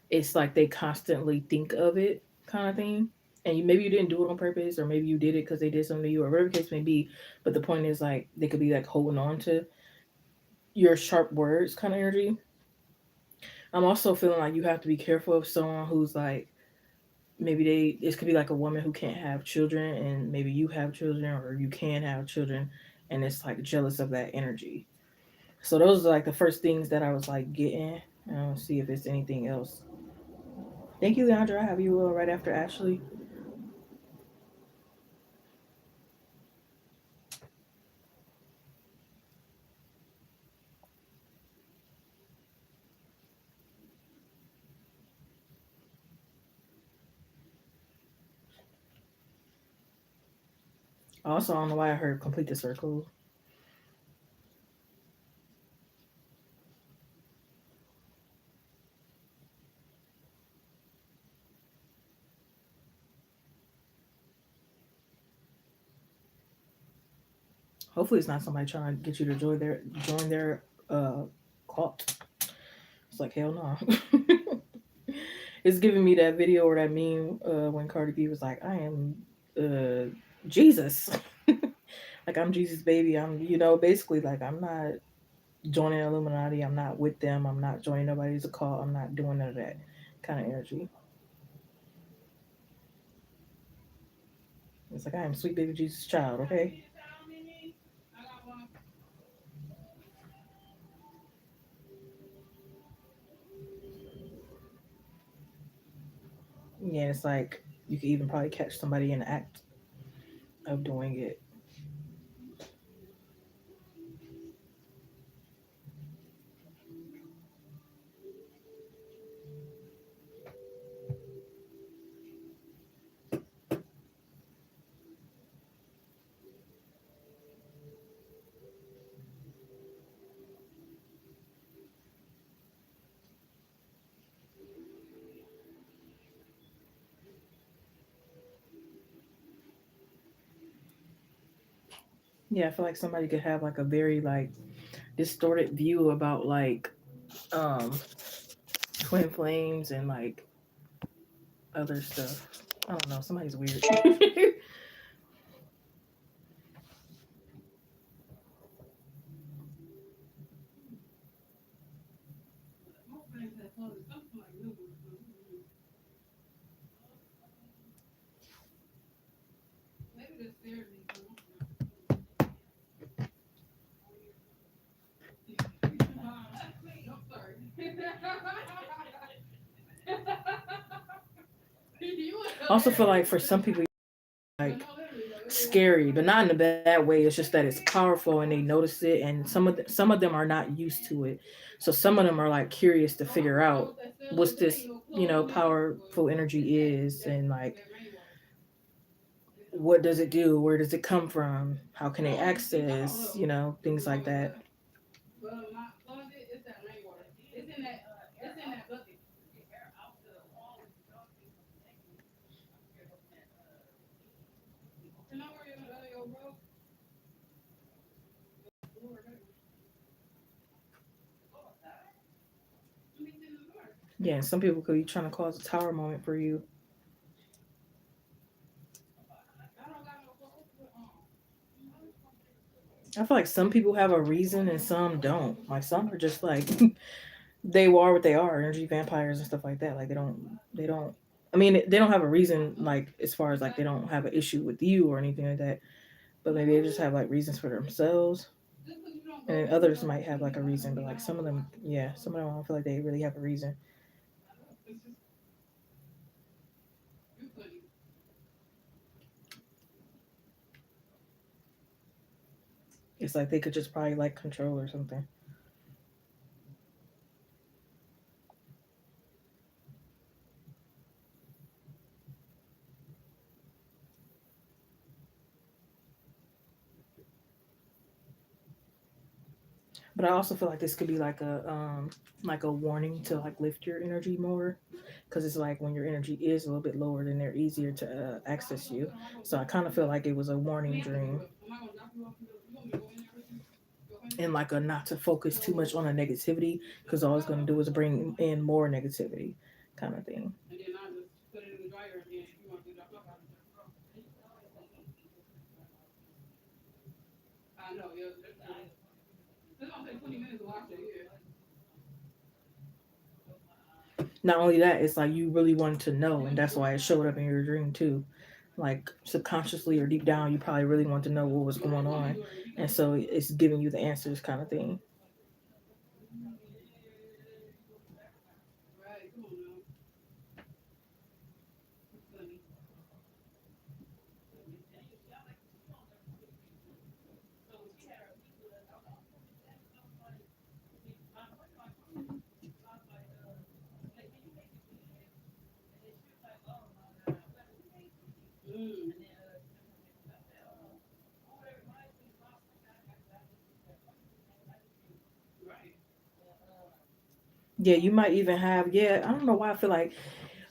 It's like they constantly think of it, kind of thing. And maybe you didn't do it on purpose, or maybe you did it because they did something to you, or whatever the case may be. But the point is, like, they could be like holding on to your sharp words, kind of energy. I'm also feeling like you have to be careful of someone who's like, maybe this could be like a woman who can't have children, and maybe you have children, or you can have children, and it's like jealous of that energy. So those are like the first things that I was like getting. See if it's anything else. Thank you, Leandra. I have you right after Ashley. Also, I don't know why I heard complete the circle. Hopefully, it's not somebody trying to get you to join their cult. It's like hell no. It's giving me that video or that meme when Cardi B was like, "I am Jesus." Like I'm Jesus baby. I'm basically like I'm not joining Illuminati. I'm not with them. I'm not joining nobody's cult. I'm not doing none of that kind of energy. It's like I am sweet baby Jesus child. Okay. Yeah, it's like you could even probably catch somebody in the act of doing it. Yeah, I feel like somebody could have like a very like distorted view about like um twin flames and like other stuff. I don't know. Somebody's weird. I also feel like for some people, like scary, but not in a bad way. It's just that it's powerful and they notice it, and some of them are not used to it. So some of them are like curious to figure out what's this, powerful energy is, and like what does it do, where does it come from, how can they access, things like that. Yeah, and some people could be trying to cause a tower moment for you. I feel like some people have a reason and some don't. Like some are just like they are what they are, energy vampires and stuff like that. Like they don't. I mean, they don't have a reason like as far as like they don't have an issue with you or anything like that. But maybe they just have like reasons for themselves, and then others might have like a reason. But like some of them, yeah, some of them I don't feel like they really have a reason. It's like they could just probably like control or something. But I also feel like this could be like a warning to like lift your energy more, because it's like when your energy is a little bit lower, then they're easier to access you. So I kind of feel like it was a warning dream, and like a not to focus too much on the negativity, because all it's going to do is bring in more negativity, kind of thing. Not only that, it's like you really wanted to know, and that's why it showed up in your dream too. Like subconsciously or deep down, you probably really want to know what was going on, and so it's giving you the answers, kind of thing. Yeah, you might even have. Yeah, I don't know why I feel like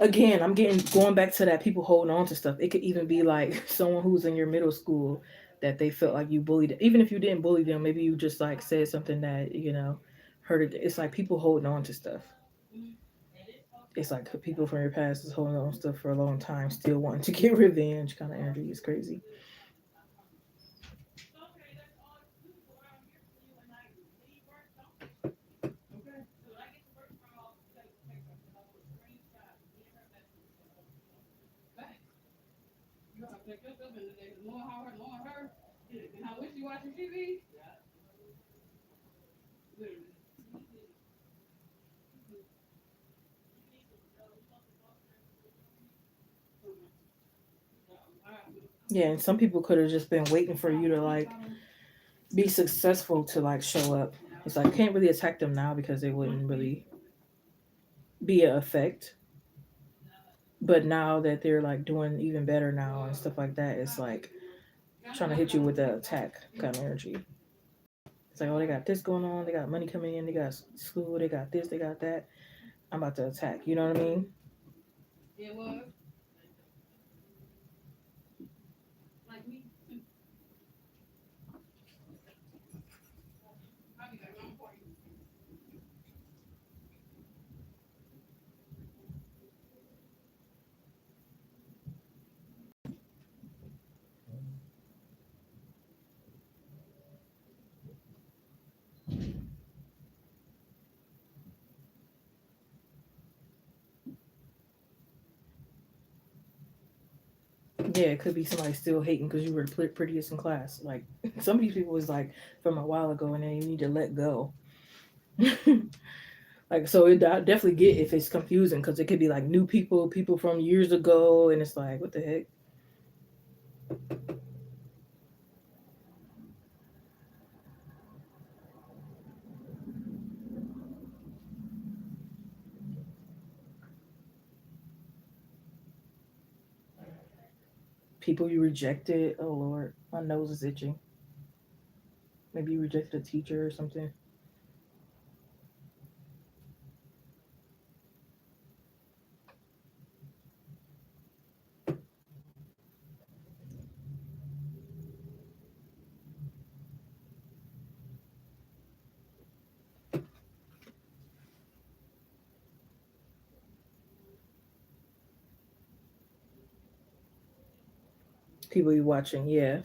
again, I'm getting going back to that people holding on to stuff. It could even be like someone who's in your middle school that they felt like you bullied. Even if you didn't bully them, maybe you just like said something that hurt it. It's like people holding on to stuff. It's like people from your past is holding on to stuff for a long time, still wanting to get revenge. Kind of energy is crazy. Yeah, and some people could have just been waiting for you to like be successful to like show up. It's like can't really attack them now because they wouldn't really be an effect. But now that they're like doing even better now and stuff like that, it's like trying to hit you with the attack kind of energy. It's like, oh, they got this going on, they got money coming in, they got school, they got this, they got that. I'm about to attack. You know what I mean? Yeah, it could be somebody still hating because you were the prettiest in class. Like some of these people was like from a while ago, and then you need to let go. Like so, I definitely get if it's confusing because it could be like new people, people from years ago, and it's like, what the heck? People you rejected. Oh Lord, my nose is itching. Maybe you rejected a teacher or something. People you watching, yeah.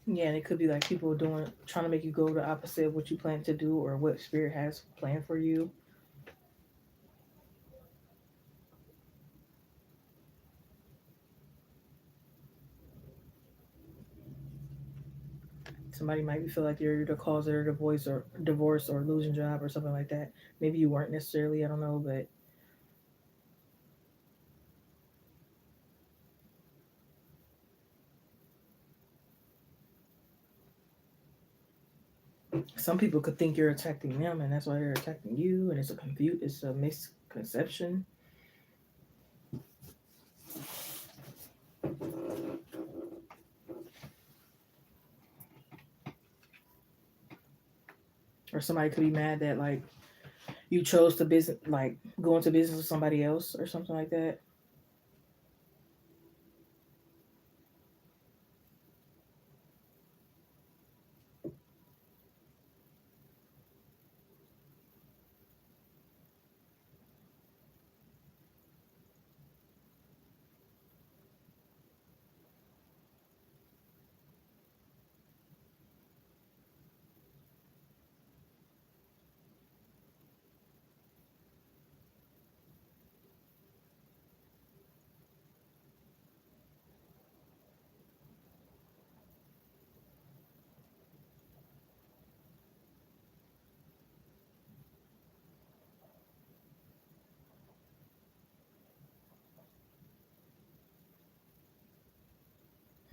Yeah, and it could be like people doing trying to make you go the opposite of what you plan to do or what spirit has planned for you. Somebody might feel like you're the cause of their divorce or losing job or something like that. Maybe you weren't necessarily, I don't know, but some people could think you're attacking them and that's why they're attacking you and it's a misconception. Or somebody could be mad that like you chose to business like go into business with somebody else or something like that.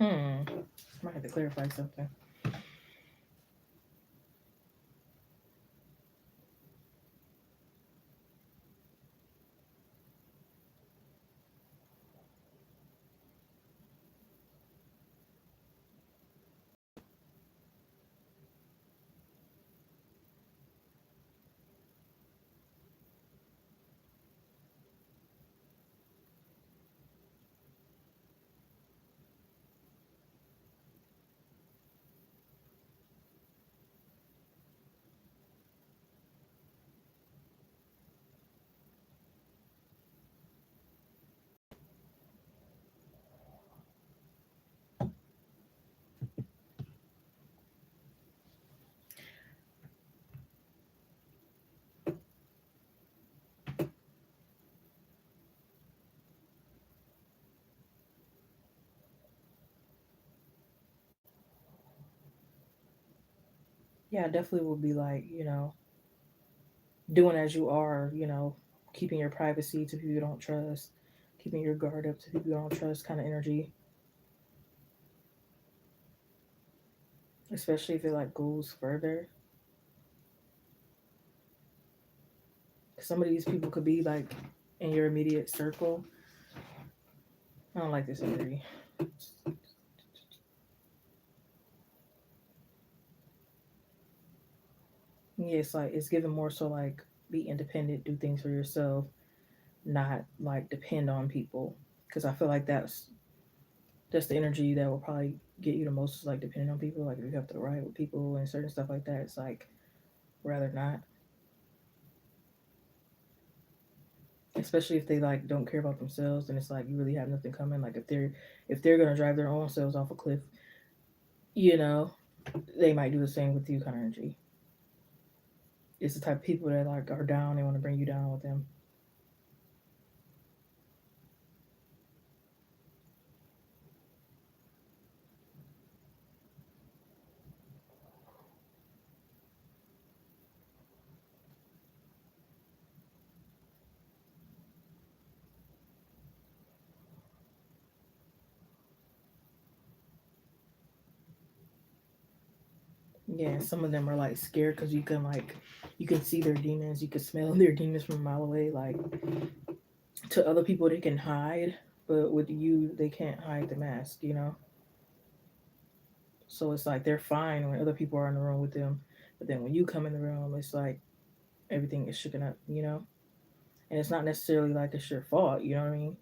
Hmm. Might have to clarify something. Yeah, I definitely will be like, doing as you are, keeping your privacy to people you don't trust, keeping your guard up to people you don't trust kind of energy, especially if it like goes further. 'Cause some of these people could be like in your immediate circle. I don't like this energy. Yeah, it's like it's given more so like be independent, do things for yourself, not like depend on people. Because I feel like that's the energy that will probably get you the most is like depending on people. Like if you have to ride with people and certain stuff like that, it's like rather not. Especially if they like don't care about themselves, and it's like you really have nothing coming. Like if they're gonna drive their own selves off a cliff, you know, they might do the same with you kind of energy. It's the type of people that like are down, they want to bring you down with them. Yeah, some of them are like scared because you can see their demons, you can smell their demons from a mile away. Like to other people, they can hide, but with you, they can't hide the mask. So it's like they're fine when other people are in the room with them, but then when you come in the room, it's like everything is shooken up. And it's not necessarily like it's your fault. You know what I mean?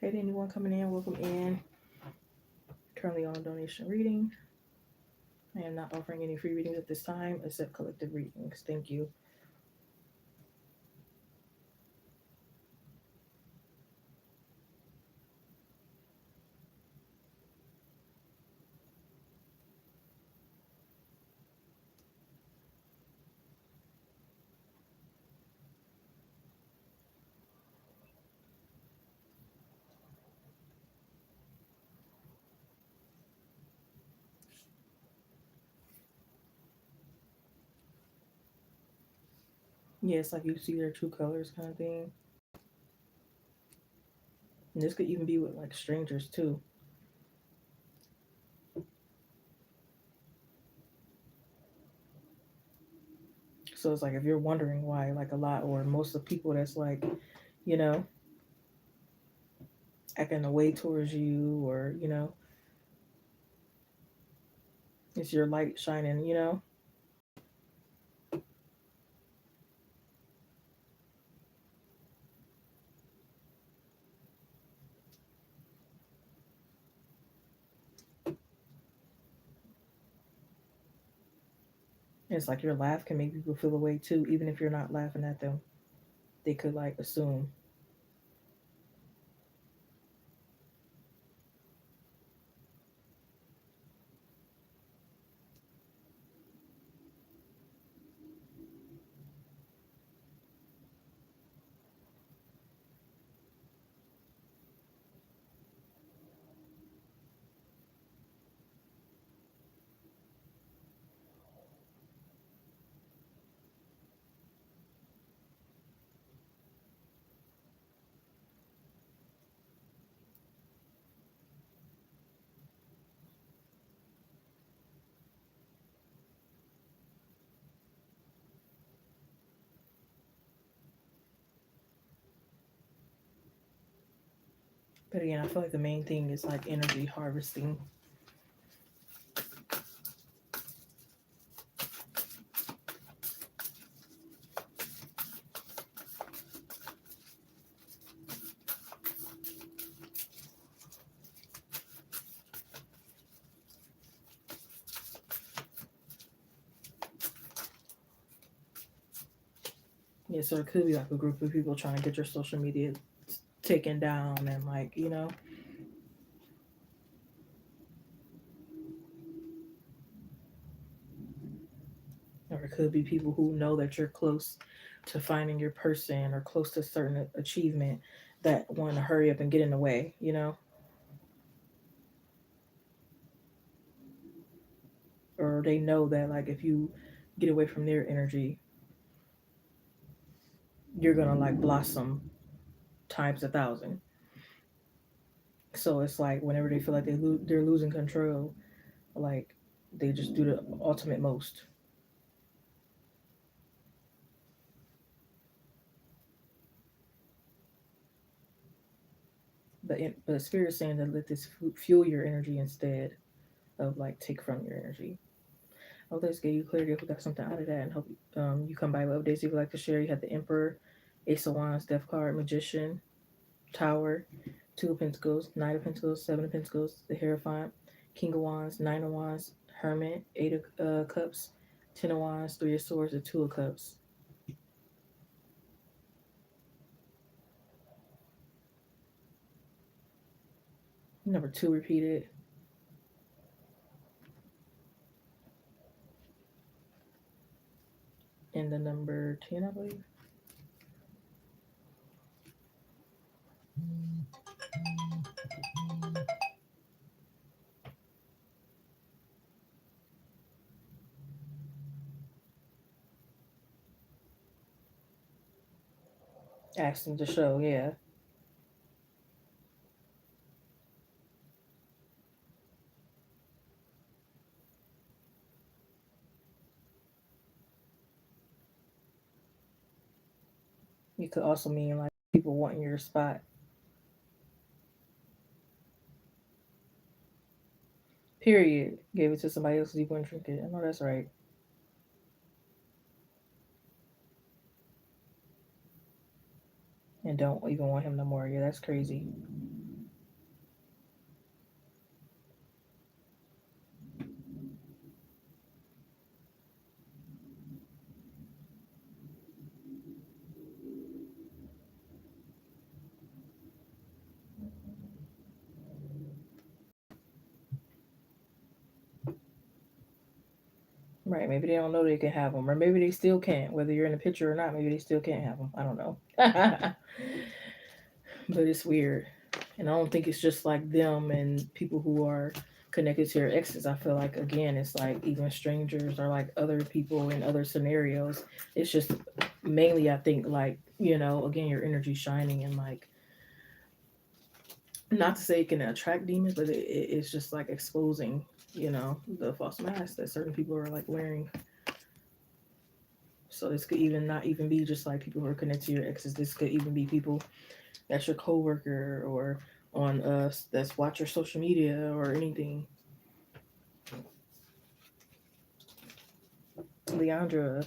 Hey, to anyone coming in, welcome in. Currently on donation reading. I am not offering any free readings at this time except collective readings. Thank you. Yeah, it's like you see their true colors kind of thing. And this could even be with like strangers too. So it's like if you're wondering why, like a lot or most of the people that's like, you know, acting away towards you or, it's your light shining. It's like your laugh can make people feel away too, even if you're not laughing at them. They could like assume. But again, I feel like the main thing is like energy harvesting. Yeah, so it could be like a group of people trying to get your social media taken down and like, or it could be people who know that you're close to finding your person or close to a certain achievement that want to hurry up and get in the way. Or they know that like if you get away from their energy, you're gonna like blossom times 1,000. So it's like whenever they feel like they're losing control, like they just do the ultimate most. But spirit's saying to let this fuel your energy instead of like take from your energy. I hope this gave you clarity. If we got something out of that, and hope you come by with updates if you'd like to share. You had the Emperor, Ace of Wands, Death card, Magician, Tower, Two of Pentacles, Knight of Pentacles, Seven of Pentacles, the Hierophant, King of Wands, Nine of Wands, Hermit, Eight of Cups, Ten of Wands, Three of Swords, and Two of Cups. Number two repeated, and the number 10, I believe. Asked them to show, yeah. It could also mean like people wanting your spot. Period. Gave it to somebody else because you wouldn't drink it. I know that's right. And don't even want him no more. Yeah, that's crazy. Right. Maybe they don't know they can have them, or maybe they still can't. Whether you're in the picture or not, maybe they still can't have them. I don't know. But it's weird. And I don't think it's just like them and people who are connected to your exes. I feel like, again, it's like even strangers or like other people in other scenarios. It's just mainly, I think, like, again, your energy shining and like, not to say it can attract demons, but it's just like exposing, the false mask that certain people are like wearing. So this could even not even be just like people who are connected to your exes. This could even be people that's your coworker or on that's watch your social media or anything. Leandra.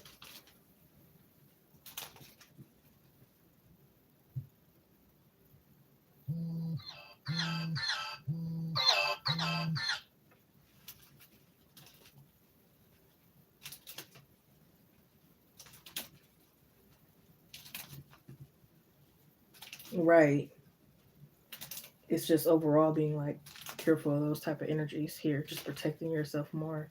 Right. It's just overall being like careful of those type of energies here, just protecting yourself more.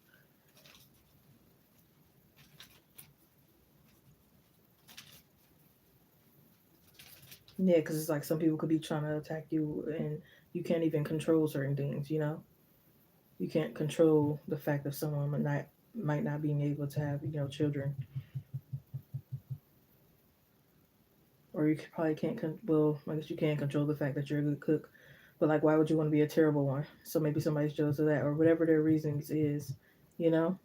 Yeah, because it's like some people could be trying to attack you and you can't even control certain things. You can't control the fact of someone might not being able to have, children. Or you probably can't, well, I guess you can control the fact that you're a good cook. But like, why would you want to be a terrible one? So maybe somebody's jealous of that, or whatever their reasons is, you know?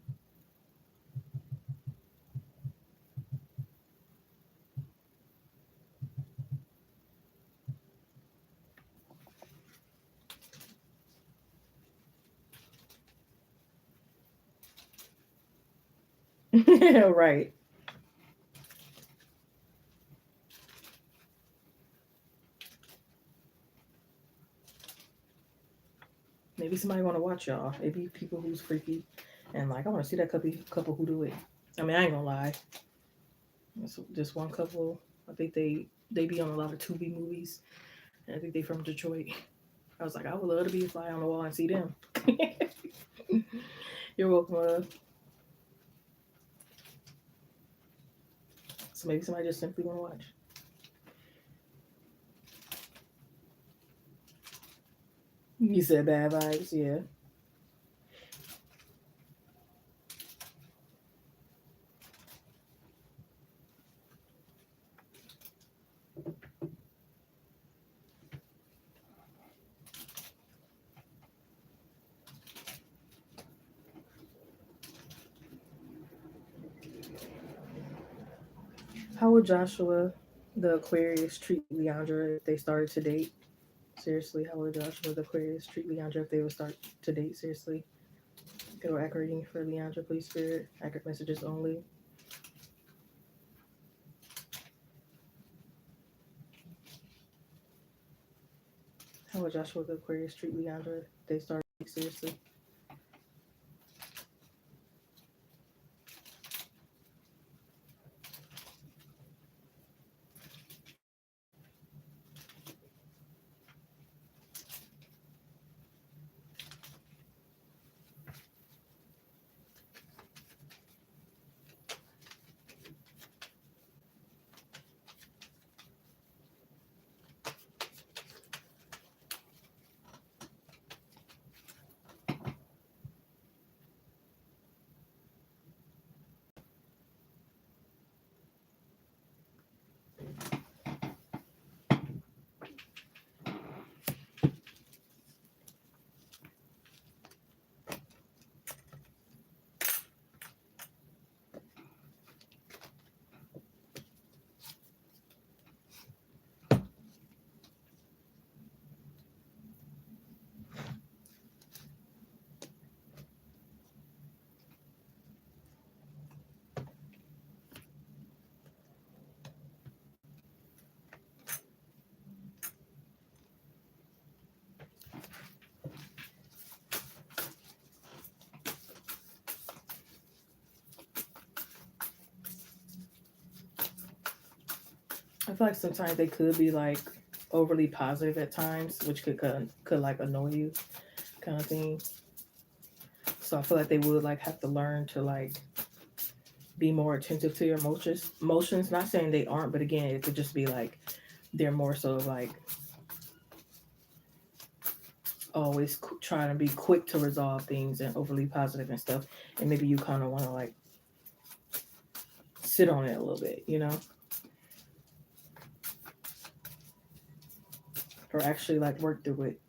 Right. Maybe somebody want to watch y'all. Maybe people who's freaky, and like I want to see that couple who do it. I mean, I ain't gonna lie. It's just one couple. I think they be on a lot of Tubi movies, and I think they from Detroit. I was like, I would love to be a fly on the wall and see them. You're welcome. So maybe somebody just simply want to watch. You said bad vibes, yeah. How would Joshua, the Aquarius, treat Leandra if they started to date? Seriously, how would Joshua, the Aquarius, treat Leandra if they would start to date? Seriously. Go accurate reading for Leandra, please, Spirit. Accurate messages only. How would Joshua, the Aquarius, treat Leandra if they started to date? Seriously. I feel like sometimes they could be like overly positive at times, which could like annoy you, kind of thing. So I feel like they would like have to learn to like be more attentive to your emotions. Emotions. Not saying they aren't, but again, it could just be like they're more so like always trying to be quick to resolve things and overly positive and stuff. And maybe you kind of want to like sit on it a little bit, you know, or actually like work through it.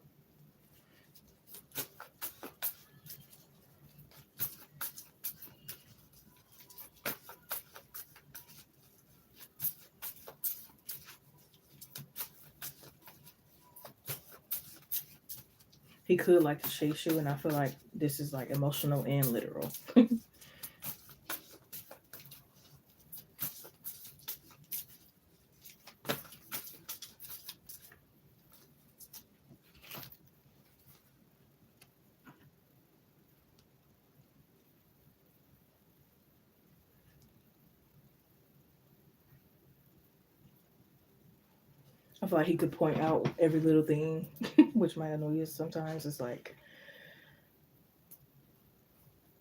He could like to chase you, and I feel like this is like emotional and literal. I feel like he could point out every little thing, which might annoy you sometimes. It's like,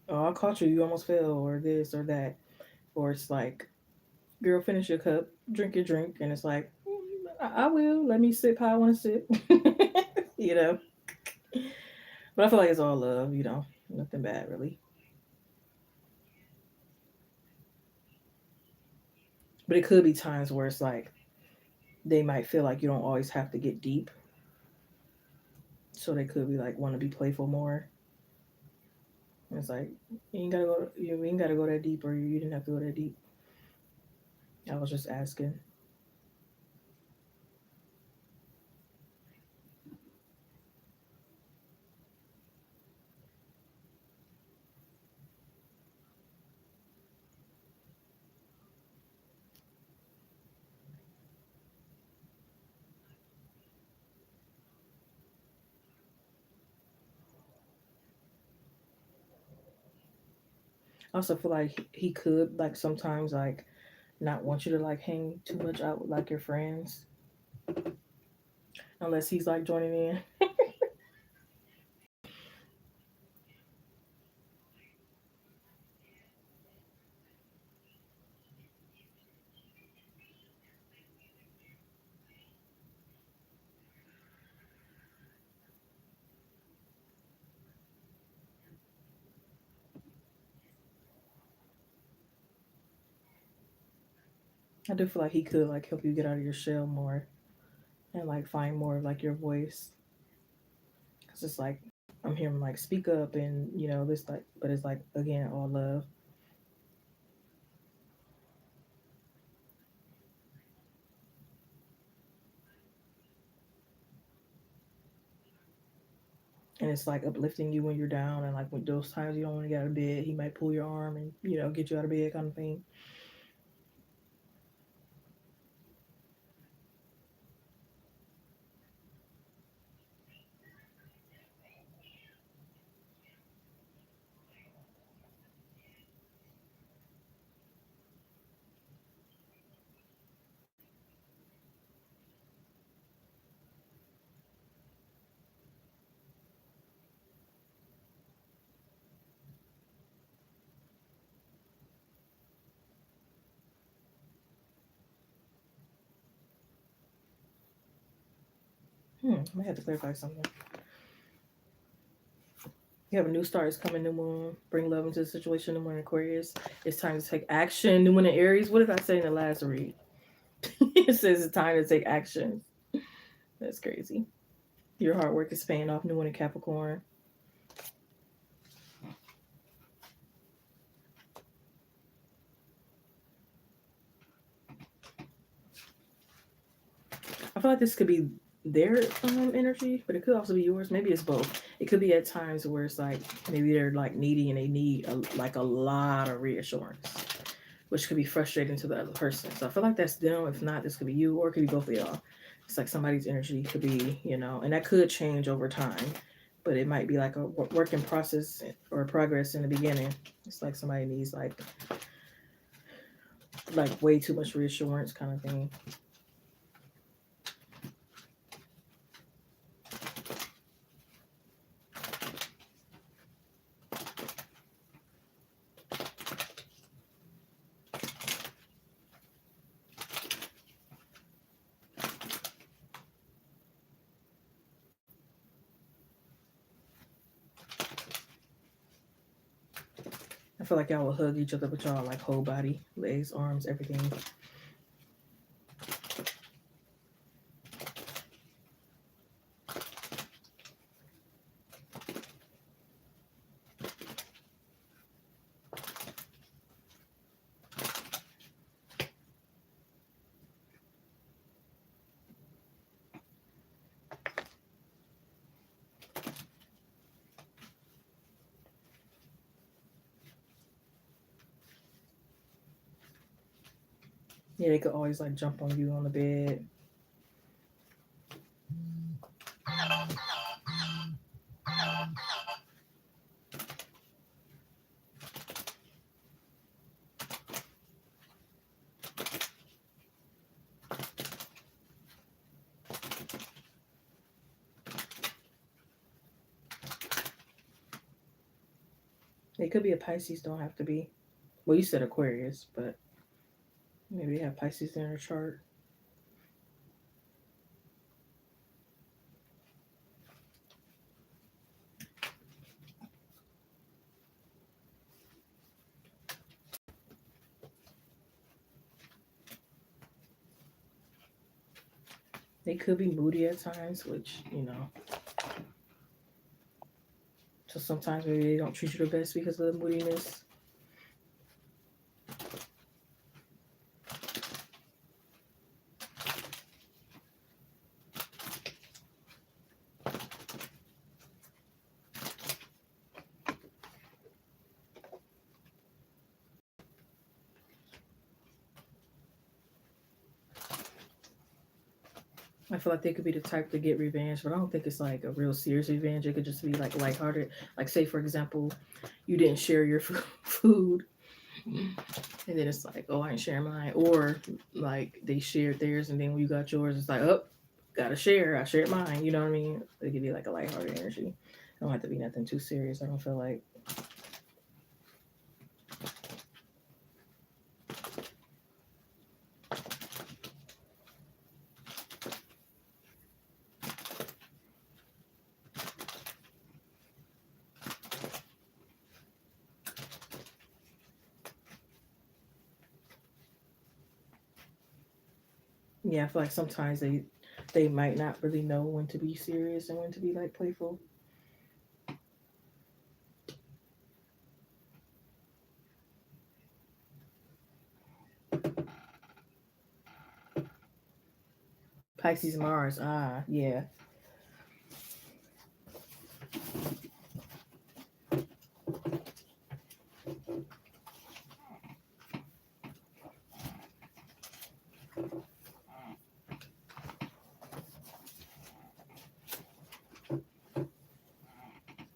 oh, I caught you, you almost fell, or this or that. Or it's like, girl, finish your cup, drink your drink. And it's like, I will. Let me sip how I want to sip. You know? But I feel like it's all love, you know? Nothing bad, really. But it could be times where it's like, they might feel like you don't always have to get deep. So they could be like, want to be playful more. And it's like, you ain't gotta go that deep, or you didn't have to go that deep. I was just asking. I also feel like he could like sometimes like not want you to like hang too much out with like your friends, unless he's like joining in. I do feel like he could like help you get out of your shell more and like find more of like your voice. Cause it's like I'm hearing like speak up and this like, but it's like again all love. And it's like uplifting you when you're down, and like when those times you don't want to get out of bed, he might pull your arm and get you out of bed kind of thing. I might have to clarify something. You have a new star is coming, new moon, bring love into the situation, new moon in Aquarius. It's time to take action, new moon in Aries. What did I say in the last read? It says it's time to take action. That's crazy. Your hard work is paying off, new moon in Capricorn. I feel like this could be their energy, but it could also be yours. Maybe it's both. It could be at times where it's like maybe they're like needy and they need like a lot of reassurance, which could be frustrating to the other person. So I feel like that's them. If not, this could be you, or it could be both of y'all. It's like somebody's energy could be, and that could change over time, but it might be like a work in process or progress in the beginning. It's like somebody needs like way too much reassurance kind of thing. I feel like y'all will hug each other, but y'all like whole body, legs, arms, everything. Yeah, they could always like jump on you on the bed. They could be a Pisces, don't have to be. Well, you said Aquarius, but maybe they have Pisces in their chart. They could be moody at times, which. So sometimes maybe they don't treat you the best because of the moodiness. I feel like they could be the type to get revenge, but I don't think it's like a real serious revenge. It could just be like lighthearted. Like, say, for example, you didn't share your food And then it's like, oh, I ain't sharing mine. Or like they shared theirs, and then when you got yours, it's like, oh, gotta share. I shared mine. You know what I mean? They give you like a lighthearted energy. It don't have to be nothing too serious. I don't feel like. Yeah, I feel like sometimes they might not really know when to be serious and when to be like playful. Pisces Mars, yeah.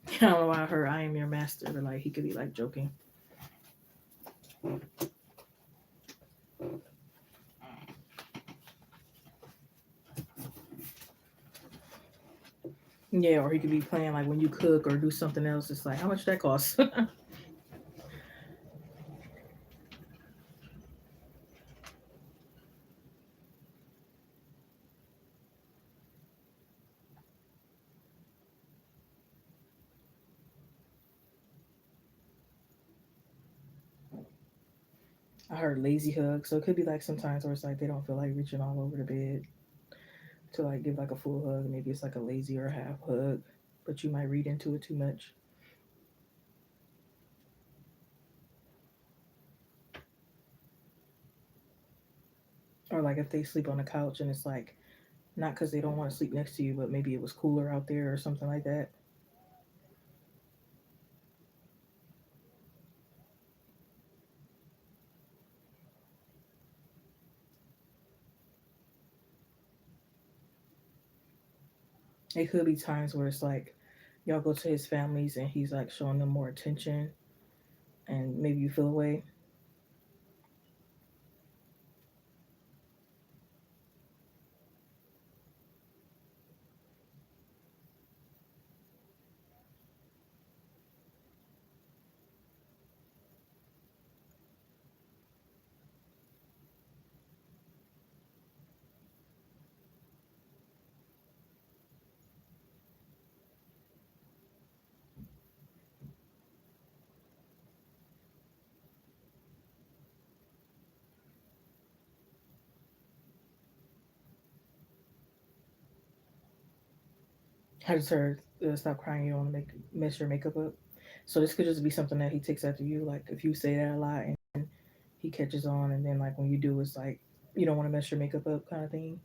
I don't know why I heard I am your master, but like he could be like joking. Yeah, or he could be playing like when you cook or do something else. It's like how much that costs. I heard lazy hug, so it could be like sometimes where it's like they don't feel like reaching all over the bed to like give like a full hug. Maybe it's like a lazy or a half hug, but you might read into it too much. Or like if they sleep on the couch and it's like not because they don't want to sleep next to you, but maybe it was cooler out there or something like that. It could be times where it's like y'all go to his families and he's like showing them more attention and maybe you feel away. I just heard stop crying. You don't want to make mess your makeup up. So this could just be something that he takes after you. Like if you say that a lot and he catches on, and then like when you do, it's like you don't want to mess your makeup up kind of thing.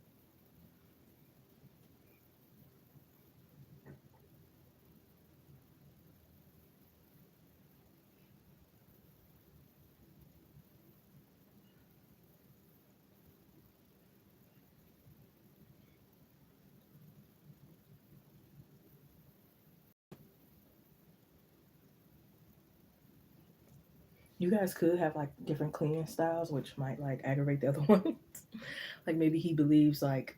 You guys could have like different cleaning styles, which might like aggravate the other one. Like maybe he believes like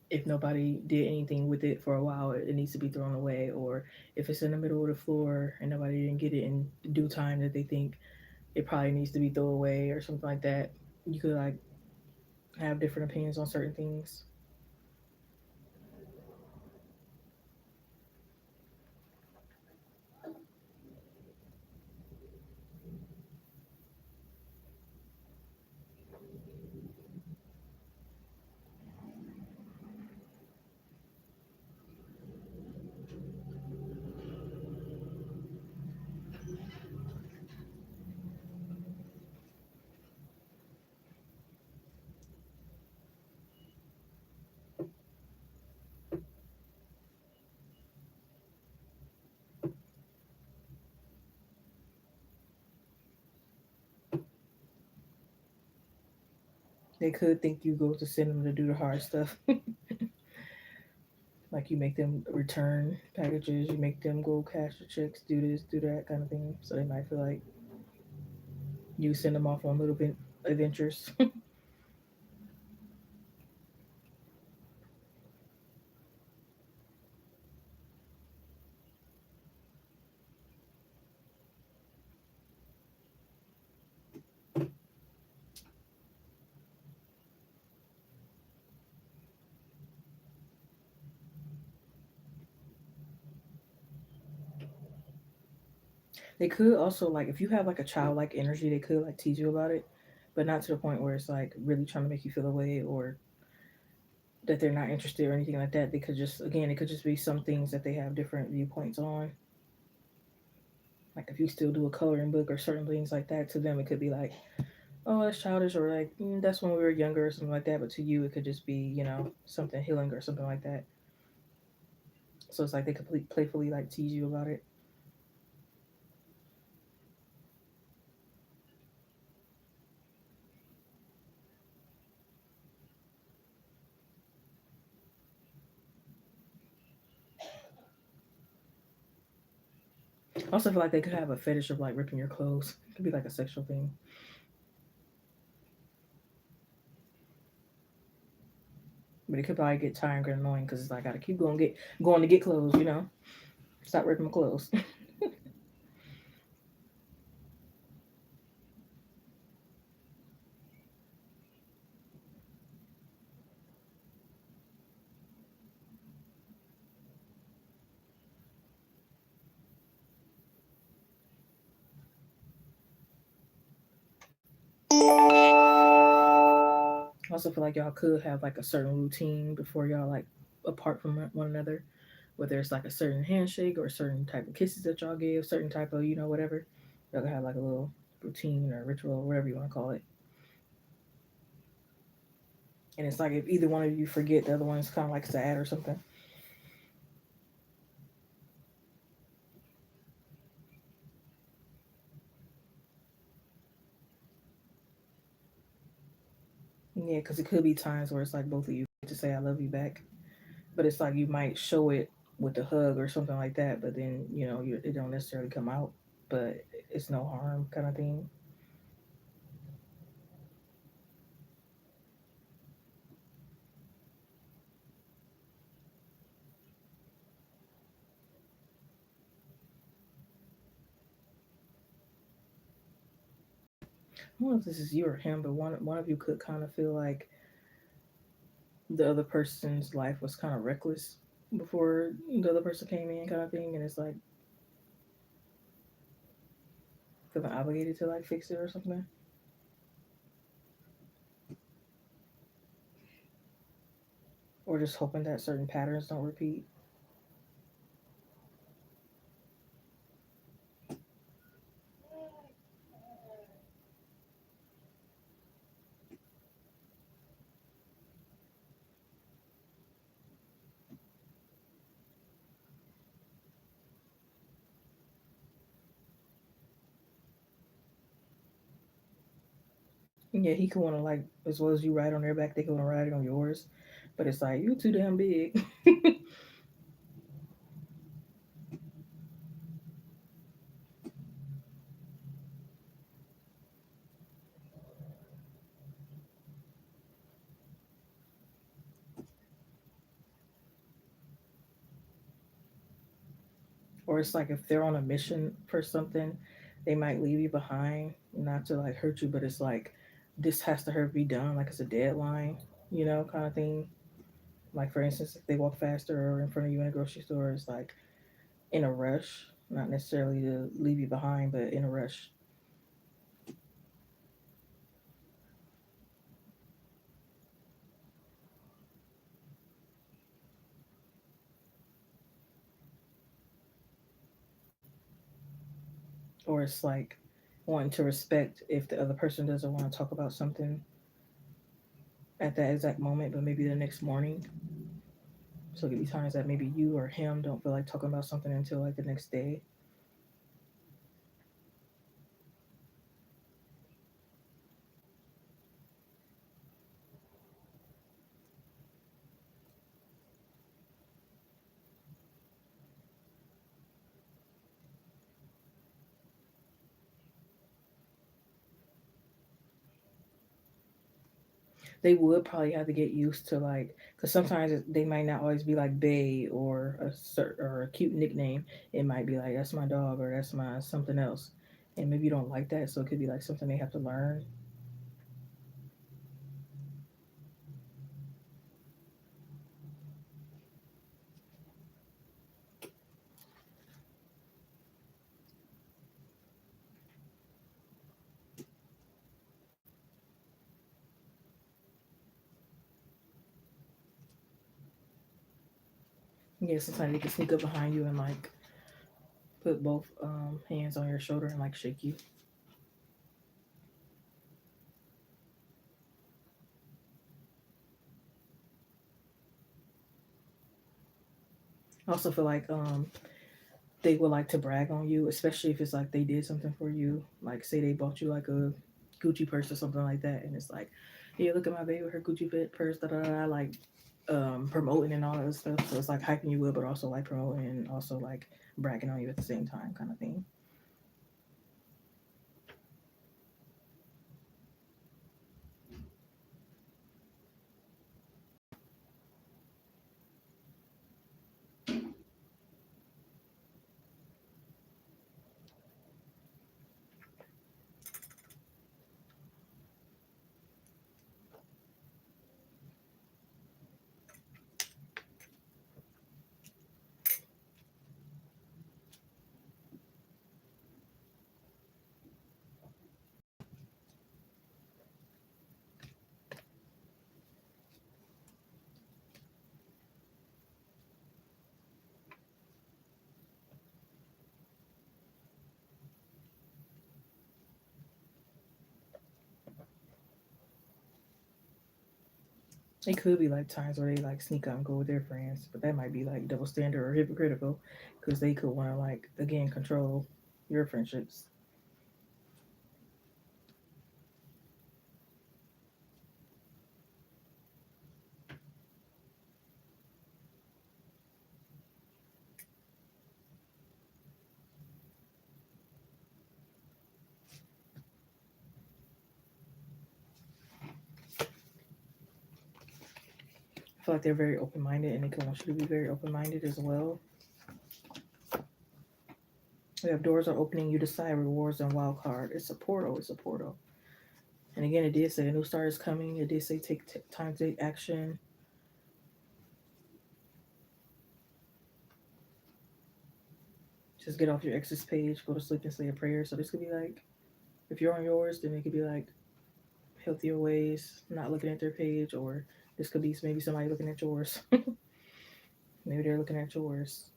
if nobody did anything with it for a while, it needs to be thrown away, or if it's in the middle of the floor and nobody didn't get it in due time that they think it probably needs to be thrown away or something like that. You could like have different opinions on certain things. They could think you go to send them to do the hard stuff. Like you make them return packages, you make them go cash the checks, do this, do that kind of thing. So they might feel like You send them off on little bit adventures. They could also like if you have like a childlike energy, they could like tease you about it, but not to the point where it's like really trying to make you feel away or that they're not interested or anything like that. They could just again, it could just be some things that they have different viewpoints on. Like if you still do a coloring book or certain things like that, to them it could be like, oh, that's childish, or like that's when we were younger or something like that. But to you, it could just be something healing or something like that. So it's like they could playfully like tease you about it. I also feel like they could have a fetish of like ripping your clothes. It could be like a sexual thing. But it could probably get tiring and annoying because it's like I gotta keep going to get clothes. Stop ripping my clothes. I also feel like y'all could have like a certain routine before y'all like apart from one another, whether it's like a certain handshake or a certain type of kisses that y'all give, certain type of whatever. Y'all can have like a little routine or ritual, whatever you want to call it. And it's like if either one of you forget, the other one's kind of like sad or something. Yeah, because it could be times where it's like both of you to say I love you back, but it's like you might show it with a hug or something like that, but then it don't necessarily come out, but it's no harm kind of thing. I don't know if this is you or him, but one of you could kind of feel like the other person's life was kind of reckless before the other person came in, kind of thing, and it's like feeling obligated to like fix it or something, or just hoping that certain patterns don't repeat. Yeah, he could want to like as well as you ride on their back, they could want to ride it on yours, but it's like you too damn big. Or it's like if they're on a mission for something, they might leave you behind, not to like hurt you, but it's like this has to hurry be done, like it's a deadline, kind of thing. Like for instance, if they walk faster or in front of you in a grocery store, it's like in a rush, not necessarily to leave you behind, but in a rush. Or it's like wanting to respect if the other person doesn't want to talk about something at that exact moment, but maybe the next morning. So it could be times that maybe you or him don't feel like talking about something until like the next day. They would probably have to get used to like, because sometimes they might not always be like Bay or or a cute nickname. It might be like that's my dog or that's my something else, and maybe you don't like that, so it could be like something they have to learn. Yeah, sometimes they can sneak up behind you and like put both hands on your shoulder and like shake you. I also feel like they would like to brag on you, especially if it's like they did something for you. Like say they bought you like a Gucci purse or something like that, and it's like, yeah, look at my baby with her Gucci purse, da da da, like promoting and all that stuff. So it's like hyping you up, but also like promoting and also like bragging on you at the same time, kind of thing. It could be like times where they like sneak out and go with their friends, but that might be like double standard or hypocritical because they could want to like again control your friendships. I feel like they're very open minded and they can want you to be very open minded as well. We have doors are opening, you decide rewards and wild card. It's a portal, it's a portal. And again, it did say a new start is coming. It did say take time to take action. Just get off your ex's page, go to sleep and say a prayer. So this could be like, if you're on yours, then it could be like healthier ways, not looking at their page, or this could be maybe somebody looking at yours. Maybe they're looking at yours.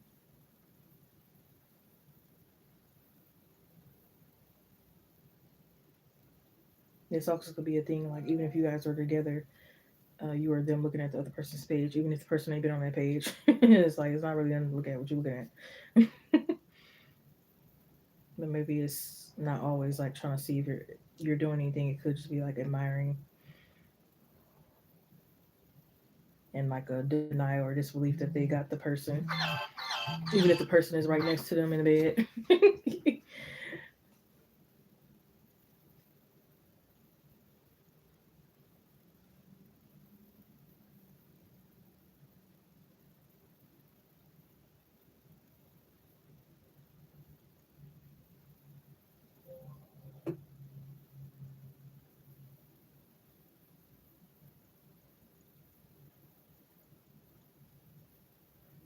This also could be a thing like even if you guys are together, you or them looking at the other person's page, even if the person ain't been on that page. It's like it's not really them to look at what you're looking at. But maybe it's not always like trying to see if you're doing anything. It could just be like admiring and like a denial or disbelief that they got the person, even if the person is right next to them in the bed.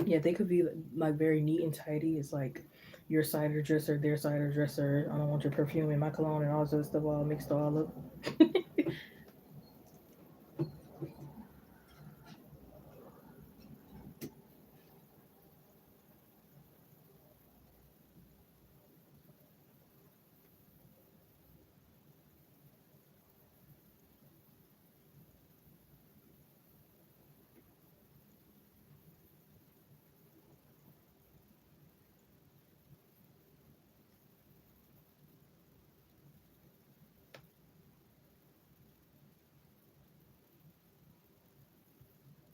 Yeah, they could be like very neat and tidy. It's like your cider dresser, their cider dresser. I don't want your perfume and my cologne and all this other stuff all mixed all up.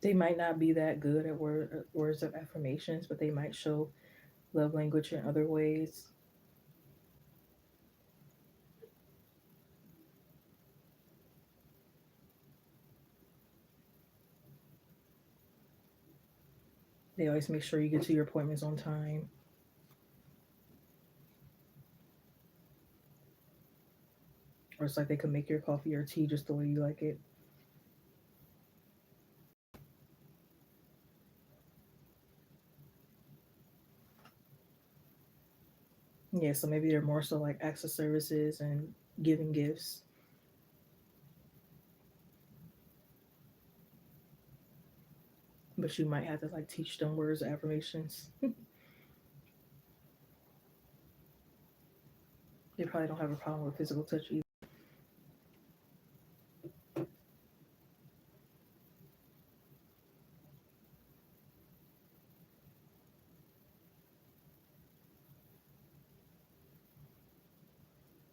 They might not be that good at words of affirmations, but they might show love language in other ways. They always make sure you get to your appointments on time. Or it's like they could make your coffee or tea just the way you like it. Yeah, so maybe they're more so like acts of services and giving gifts. But you might have to like teach them words of affirmations. They probably don't have a problem with physical touch either.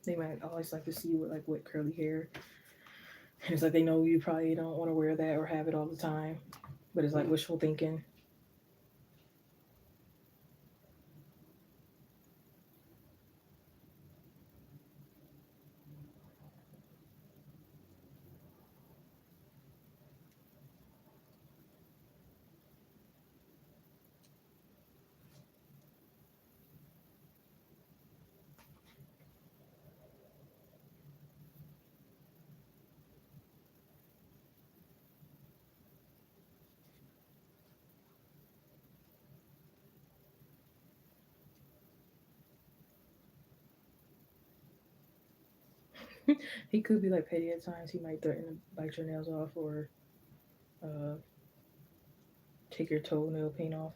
They might always like to see you with like wet curly hair. And it's like they know you probably don't want to wear that or have it all the time. But it's like wishful thinking. He could be like petty at times. He might threaten to bite your nails off or uh, take your toenail paint off.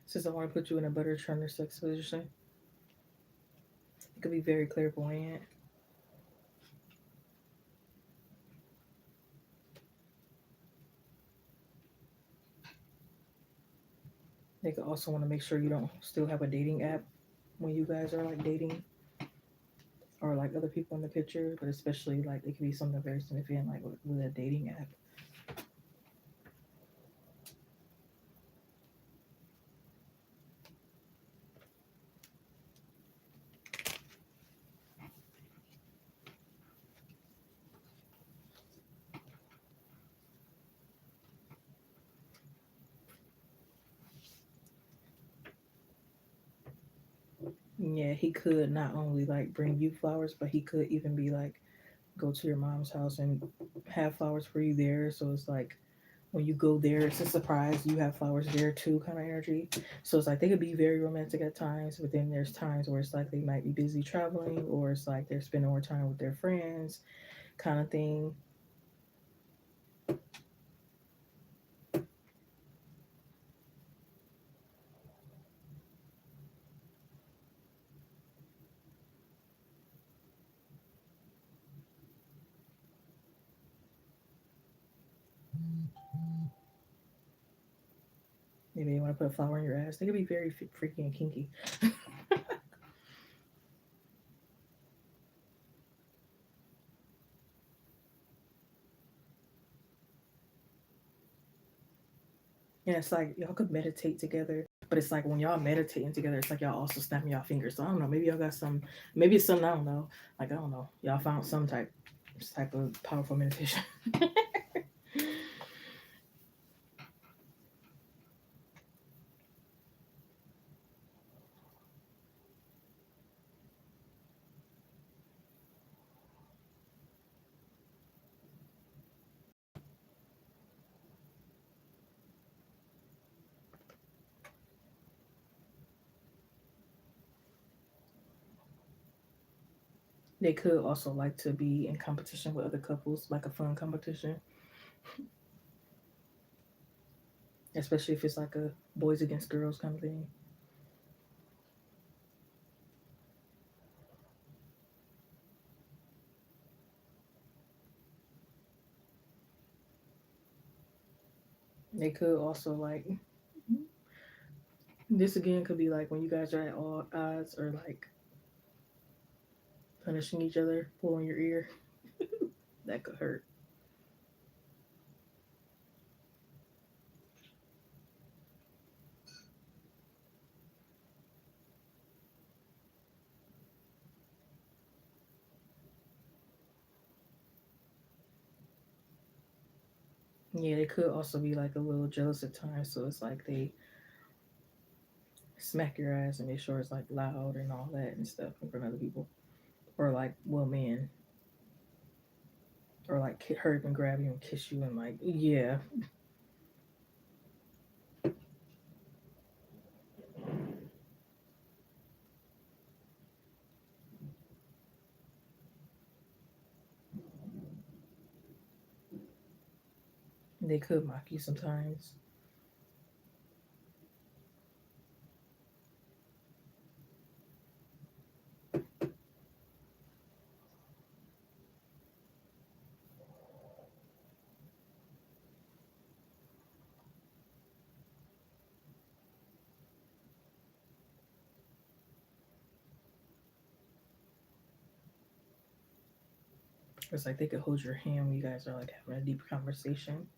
Since I want to put you in a butter churn or sex position, it could be very clairvoyant. They could also want to make sure you don't still have a dating app when you guys are like dating or like other people in the picture, but especially like it could be something very significant like with a dating app. Yeah, he could not only like bring you flowers, but he could even be like go to your mom's house and have flowers for you there. So it's like when you go there, it's a surprise. You have flowers there too, kind of energy. So it's like they could be very romantic at times, but then there's times where it's like they might be busy traveling, or it's like they're spending more time with their friends, kind of thing. Maybe they want to put a flower in your ass. They could be very freaky and kinky. And it's like y'all could meditate together, but it's like when y'all meditating together, it's like y'all also snapping y'all fingers. So I don't know. Maybe y'all got some. Maybe it's something I don't know. Like I don't know. Y'all found some type of powerful meditation. They could also like to be in competition with other couples, like a fun competition, especially if it's like a boys against girls kind of thing. They could also like this again could be like when you guys are at all odds or like punishing each other, pulling your ear. That could hurt. Yeah, they could also be like a little jealous at times, so it's like they smack your ass and make sure it's like loud and all that and stuff in front of other people. Or like, well, men, or like hurt and grab you and kiss you and like, yeah, they could mock you sometimes. It's like they could hold your hand when you guys are like having a deep conversation.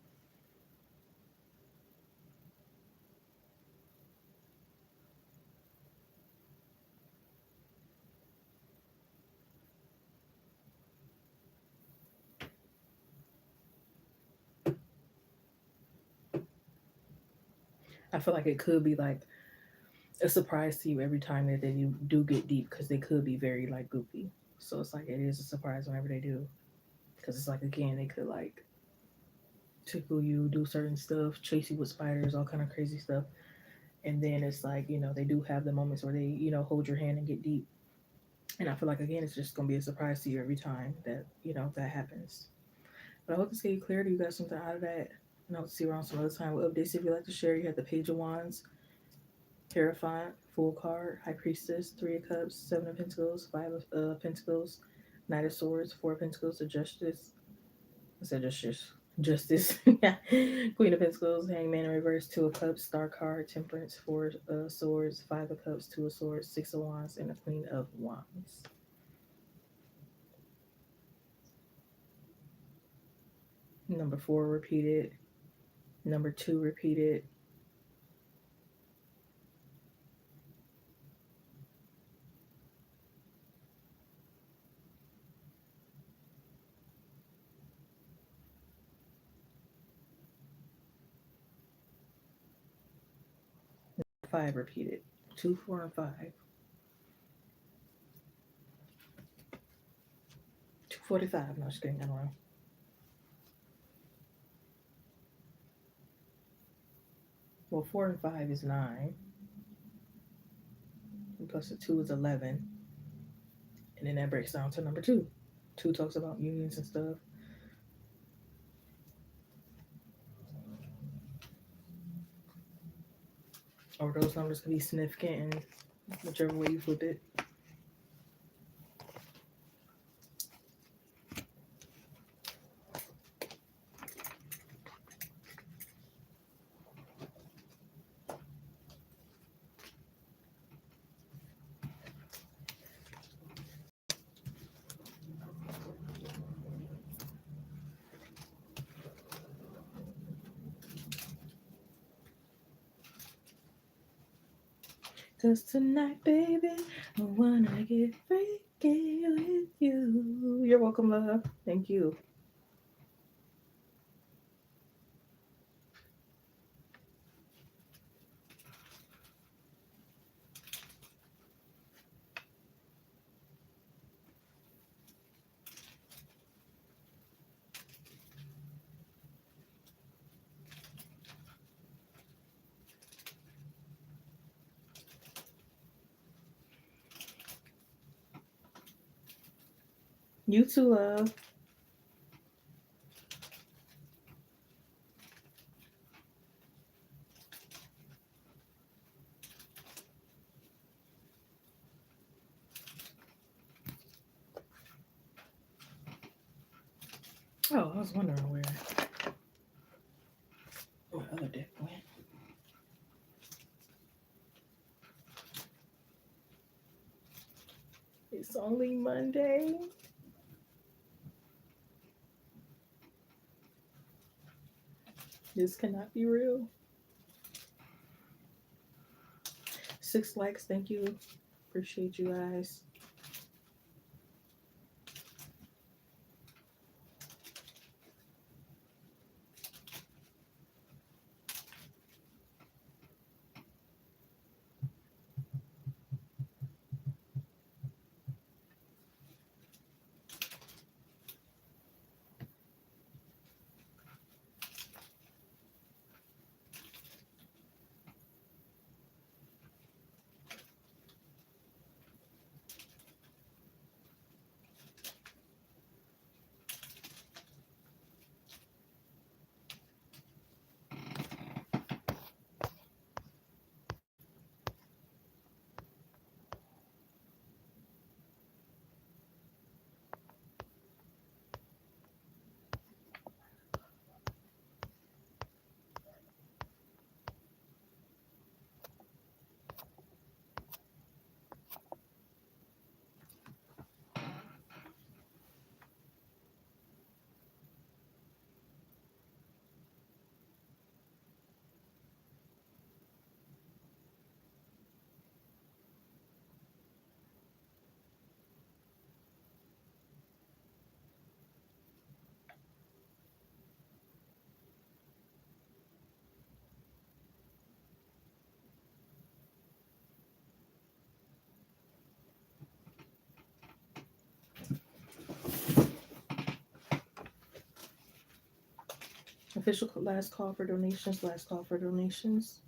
I feel like it could be like a surprise to you every time that they do get deep because they could be very like goofy. So it's like it is a surprise whenever they do because it's like again they could like tickle you, do certain stuff, chase you with spiders, all kind of crazy stuff. And then it's like they do have the moments where they hold your hand and get deep. And I feel like again it's just gonna be a surprise to you every time that that happens. But I hope this gave you clarity. You got something out of that. And I'll see you around some other time with updates if you'd like to share. You have the Page of Wands, Hierophant, Full Card, High Priestess, Three of Cups, Seven of Pentacles, Five of Pentacles, Knight of Swords, Four of Pentacles, the Justice. I said Justice. Justice. Queen of Pentacles, Hangman in reverse, Two of Cups, Star card, Temperance, Four of Swords, Five of Cups, Two of Swords, Six of Wands, and the Queen of Wands. Number 4 repeated. Number 2 repeated. 5 repeated. 2, 4, and 5. 245. No, just kidding. I'm wrong. Well, 4 and 5 is 9. And plus the 2 is 11. And then that breaks down to number 2. 2 talks about unions and stuff. Or those numbers can be significant in whichever way you flip it. Cause tonight, baby, I wanna get freaky with you. You're welcome, love. Thank you. You too, love. Oh, I was wondering where. What other deck It's only Monday. This cannot be real. 6 likes, thank you. Appreciate you guys. Official last call for donations. Last call for donations.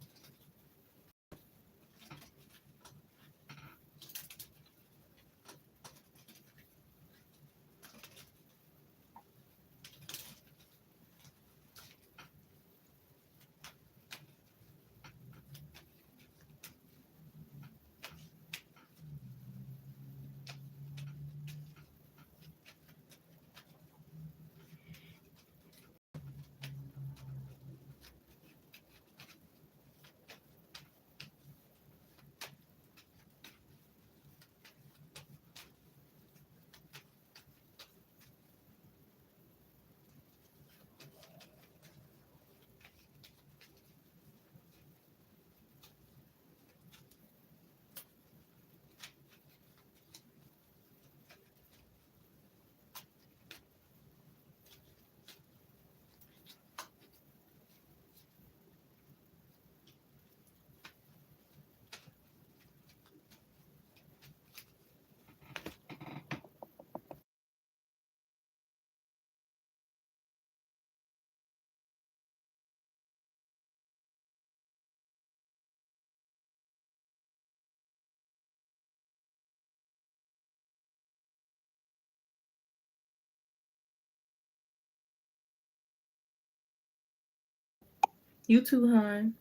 You too, hon.